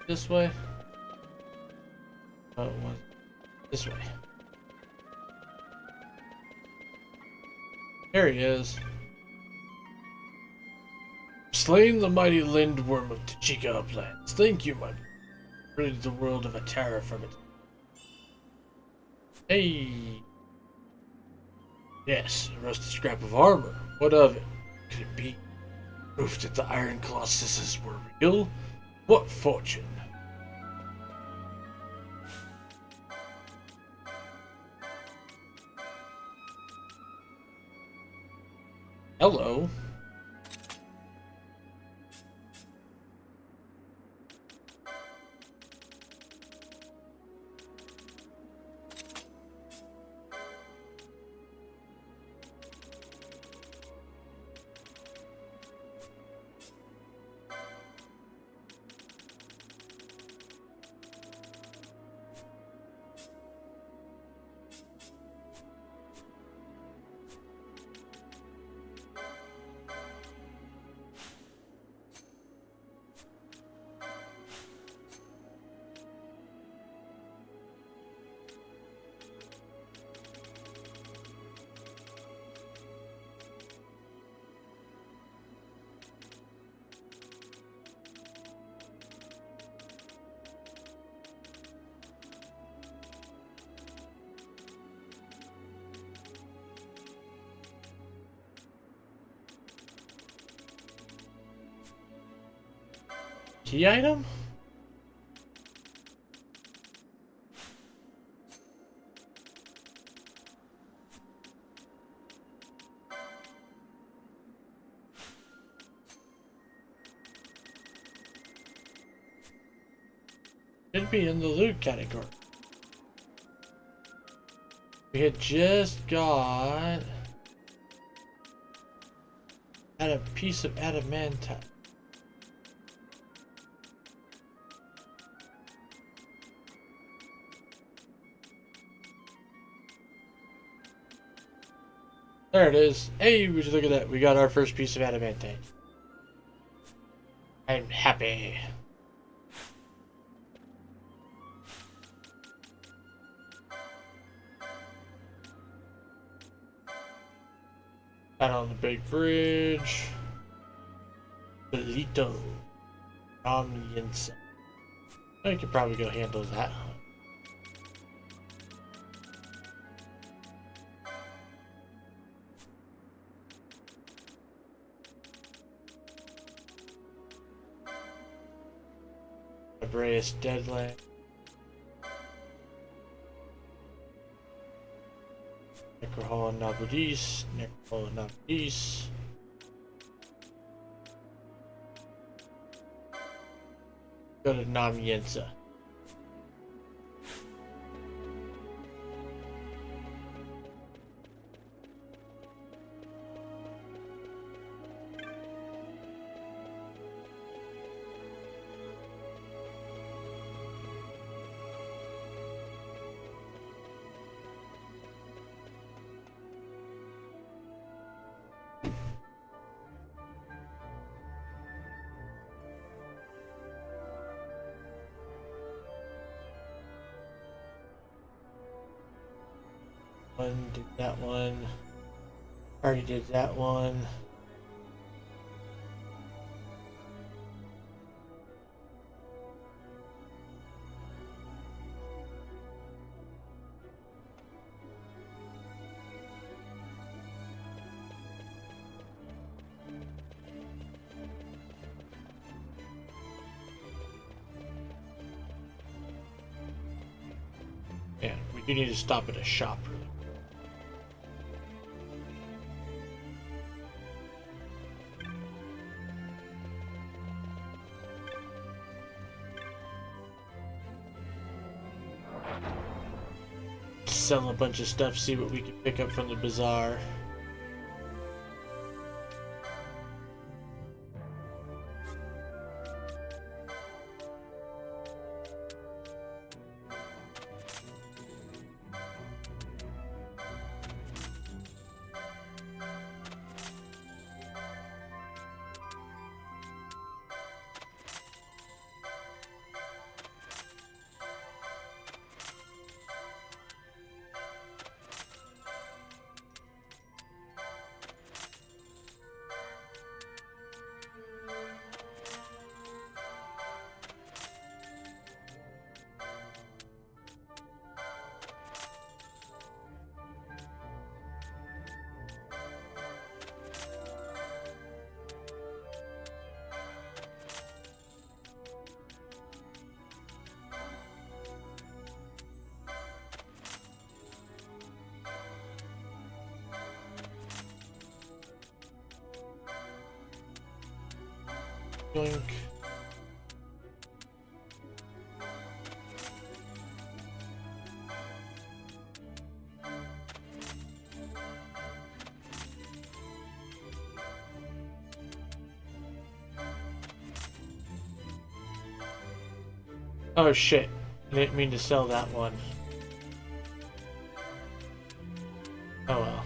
This way? Oh, it was this way. There he is. Slaying the mighty lindworm of Tachika Uplands. Thank you, my rid the world of a terror from it. Hey. Yes, a rusted scrap of armor. What of it? Could it be proof that the Iron Colossuses were real? What fortune! Hello. Key item? Should be in the loot category. We had just got at a piece of adamantite. There it is. Hey, would you look at that? We got our first piece of adamantite. I'm happy. Out on the big bridge. Belito. Omniense. I could probably go handle that. Abreus Deadland. Necrohol Nabudis. Necrohol Nabudis. Go to Namienza. One, did that one. Already did that one. Yeah, we do need to stop at a shop really. Sell a bunch of stuff, see what we can pick up from the bazaar. Yoink. Oh shit. I didn't mean to sell that one. Oh well.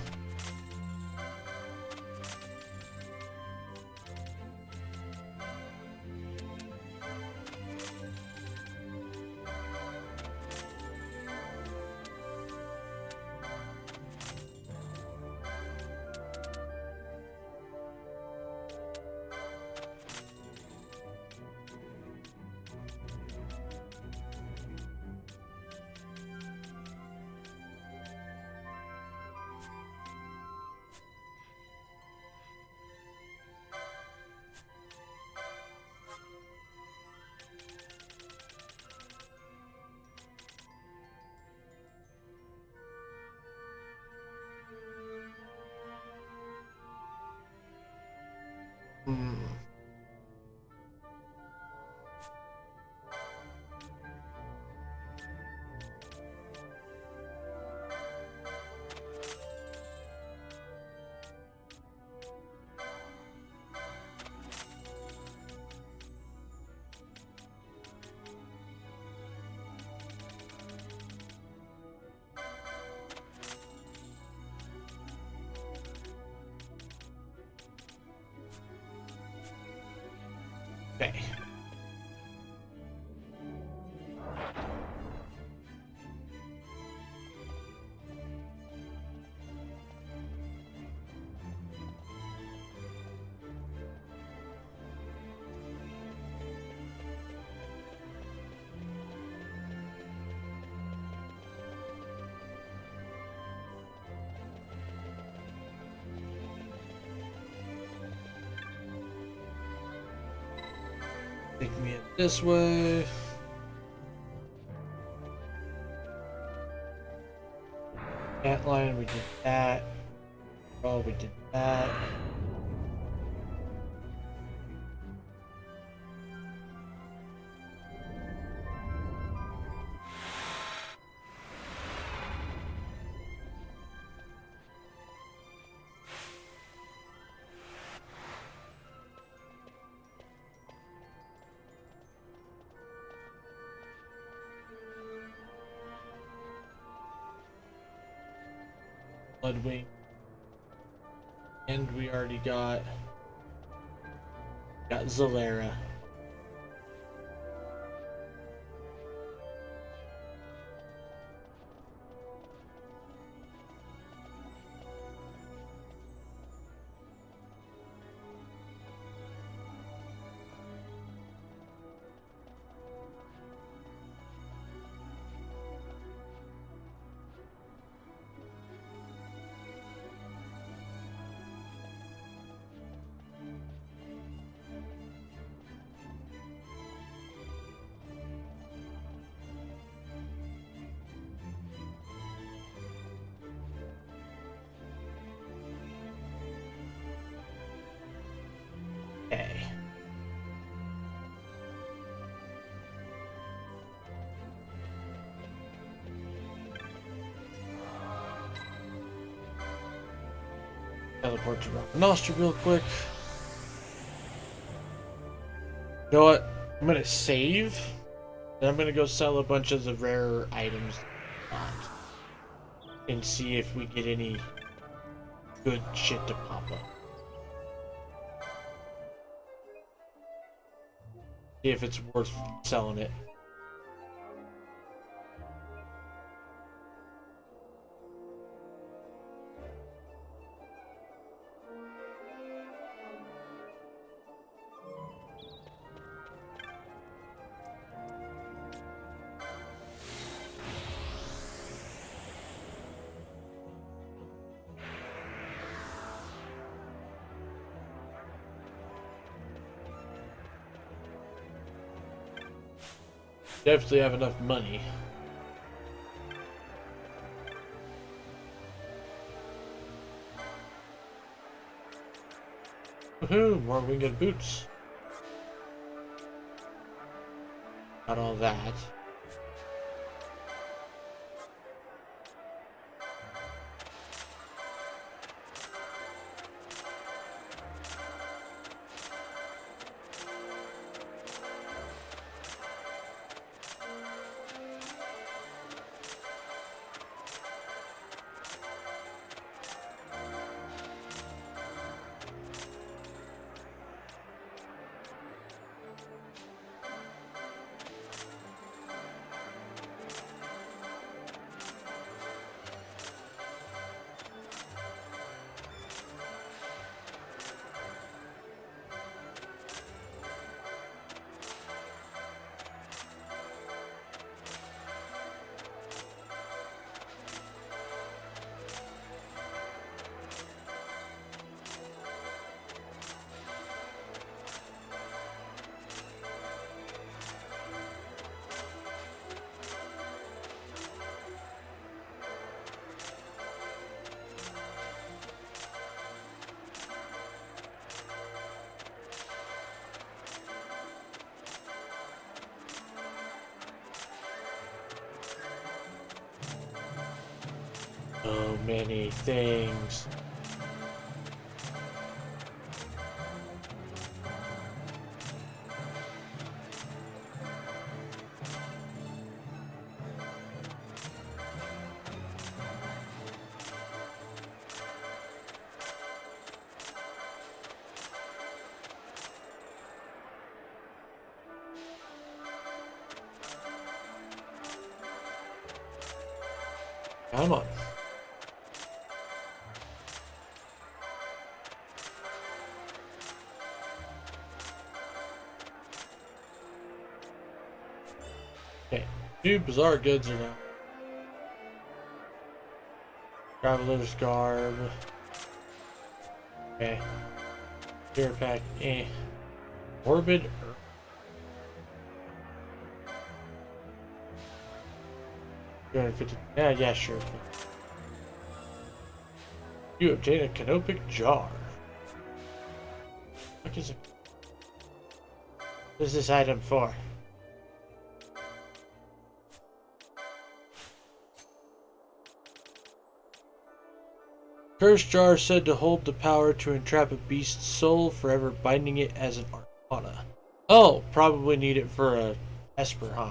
Hmm. Okay. Take me in this way. That line, we did that. Oh, we did that. Bloodwing. And we already got Zalera. Okay. Teleport to Nostra real quick. You know what? I'm gonna save. And I'm gonna go sell a bunch of the rare items and see if we get any good shit to pop up. See if it's worth selling it. Definitely have enough money. Woohoo! More winged boots. Not all that. So many things. Come on. Okay, 2 bizarre goods are now. Traveler's garb. Okay. Gear pack. Morbid Earth. $250. Yeah, sure. You obtain a canopic jar. What is it? What is this item for? Cursed jar said to hold the power to entrap a beast's soul, forever binding it as an arcana. Oh, probably need it for a Esper, huh?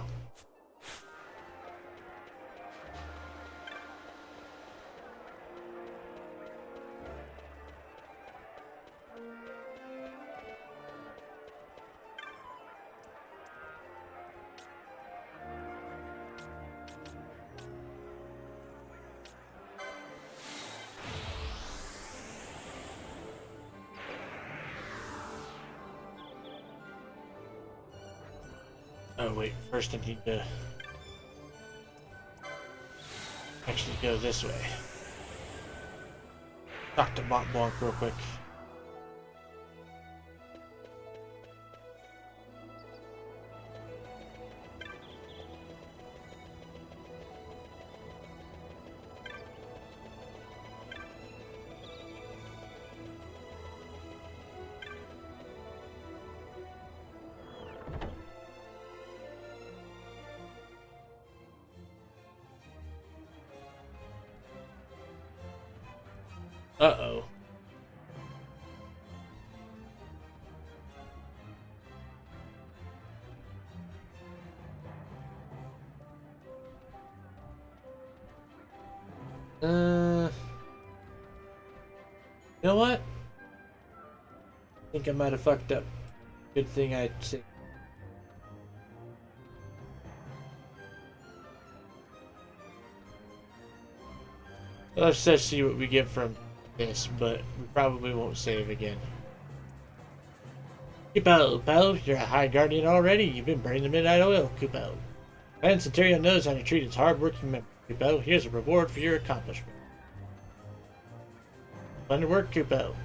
Oh wait, first I need to actually go this way. Talk to Mont Blanc real quick. Uh-oh. You know what? I think I might have fucked up. Good thing I said. Let's just see what we get from this, but we probably won't save again. Kupo, Poe, you're a high guardian already. You've been burning the midnight oil, Kupo. Clan Centurion knows how to treat its hard-working members, Kupo. Here's a reward for your accomplishment. Splendid work, Kupo.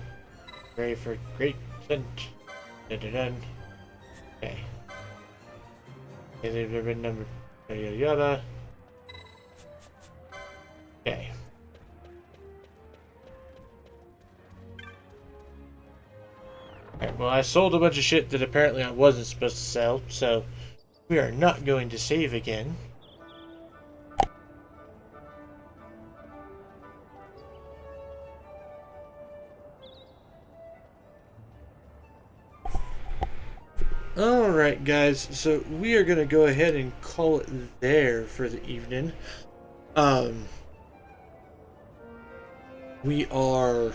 Ready for great cent. Dun-dun-dun. Okay. They've been numbered. Yada yada. Okay. Alright, well, I sold a bunch of shit that apparently I wasn't supposed to sell, so We are not going to save again. Alright guys, so we are going to go ahead and call it there for the evening. We are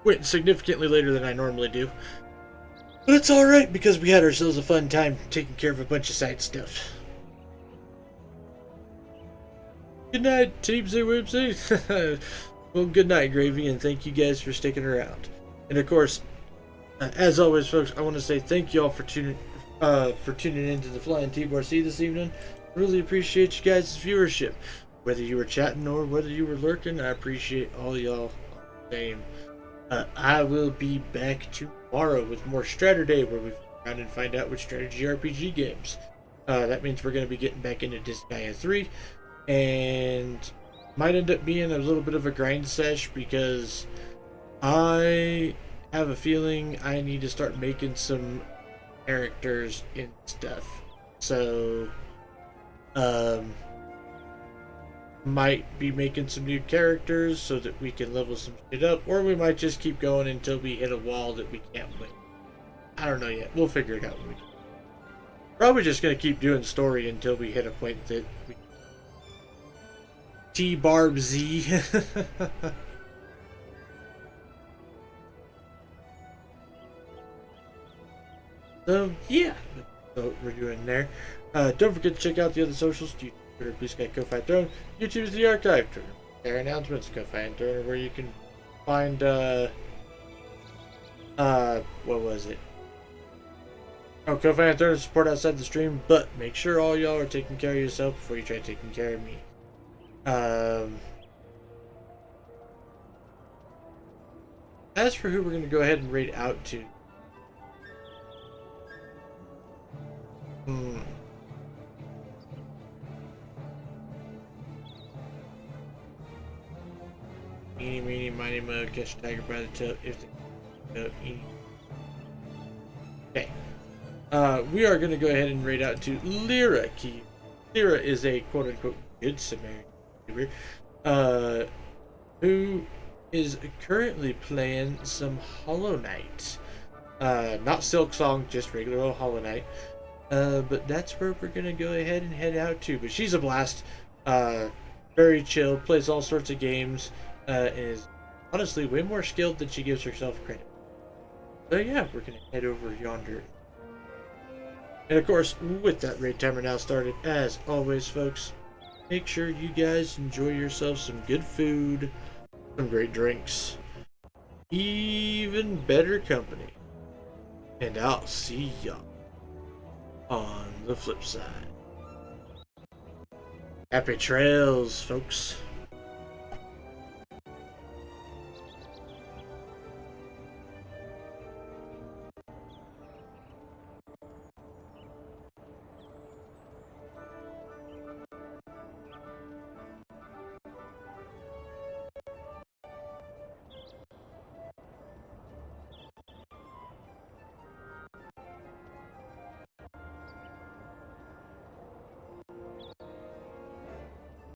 went significantly later than I normally do. But it's alright because we had ourselves a fun time taking care of a bunch of side stuff. Good night, Teepsy Whoopsie. Well, good night, Gravy, and thank you guys for sticking around. And of course, as always, folks, I want to say thank you all for tuning into the Flying T-Bar-C this evening. Really appreciate you guys' viewership. Whether you were chatting or whether you were lurking, I appreciate all y'all the same. I will be back tomorrow with more Straturday, where we around and find out which strategy RPG games. That means we're going to be getting back into Disgaea 3, and might end up being a little bit of a grind sesh because I have a feeling I need to start making some characters and stuff. So, might be making some new characters so that we can level some shit up, or we might just keep going until we hit a wall that we can't win. I don't know yet. We'll figure it out when we can. Probably just gonna keep doing story until we hit a point that we T-Barb Z. So yeah, that's what we're doing there. Don't forget to check out the other socials. Twitter, Blue Sky, Ko-Fi Throne. YouTube is the archive. Twitter, their announcements. Ko-Fi and Throne, where you can find what was it? Oh, Ko-Fi and Throne support outside the stream, but make sure all y'all are taking care of yourself before you try taking care of me. As for who we're going to go ahead and raid out to, Eeny, meeny, miny, mo, catch a tiger by the tail if the okay. We are going to go ahead and raid out to Lyra Key. Lyra is a quote-unquote good Samaritan who is currently playing some Hollow Knight. Not Silksong, just regular old Hollow Knight. But that's where we're going to go ahead and head out to. But she's a blast. Very chill, plays all sorts of games, and is honestly way more skilled than she gives herself credit. So yeah, we're going to head over yonder. And of course, with that raid timer now started, as always, folks, make sure you guys enjoy yourselves some good food, some great drinks, even better company. And I'll see y'all on the flip side. Happy trails, folks.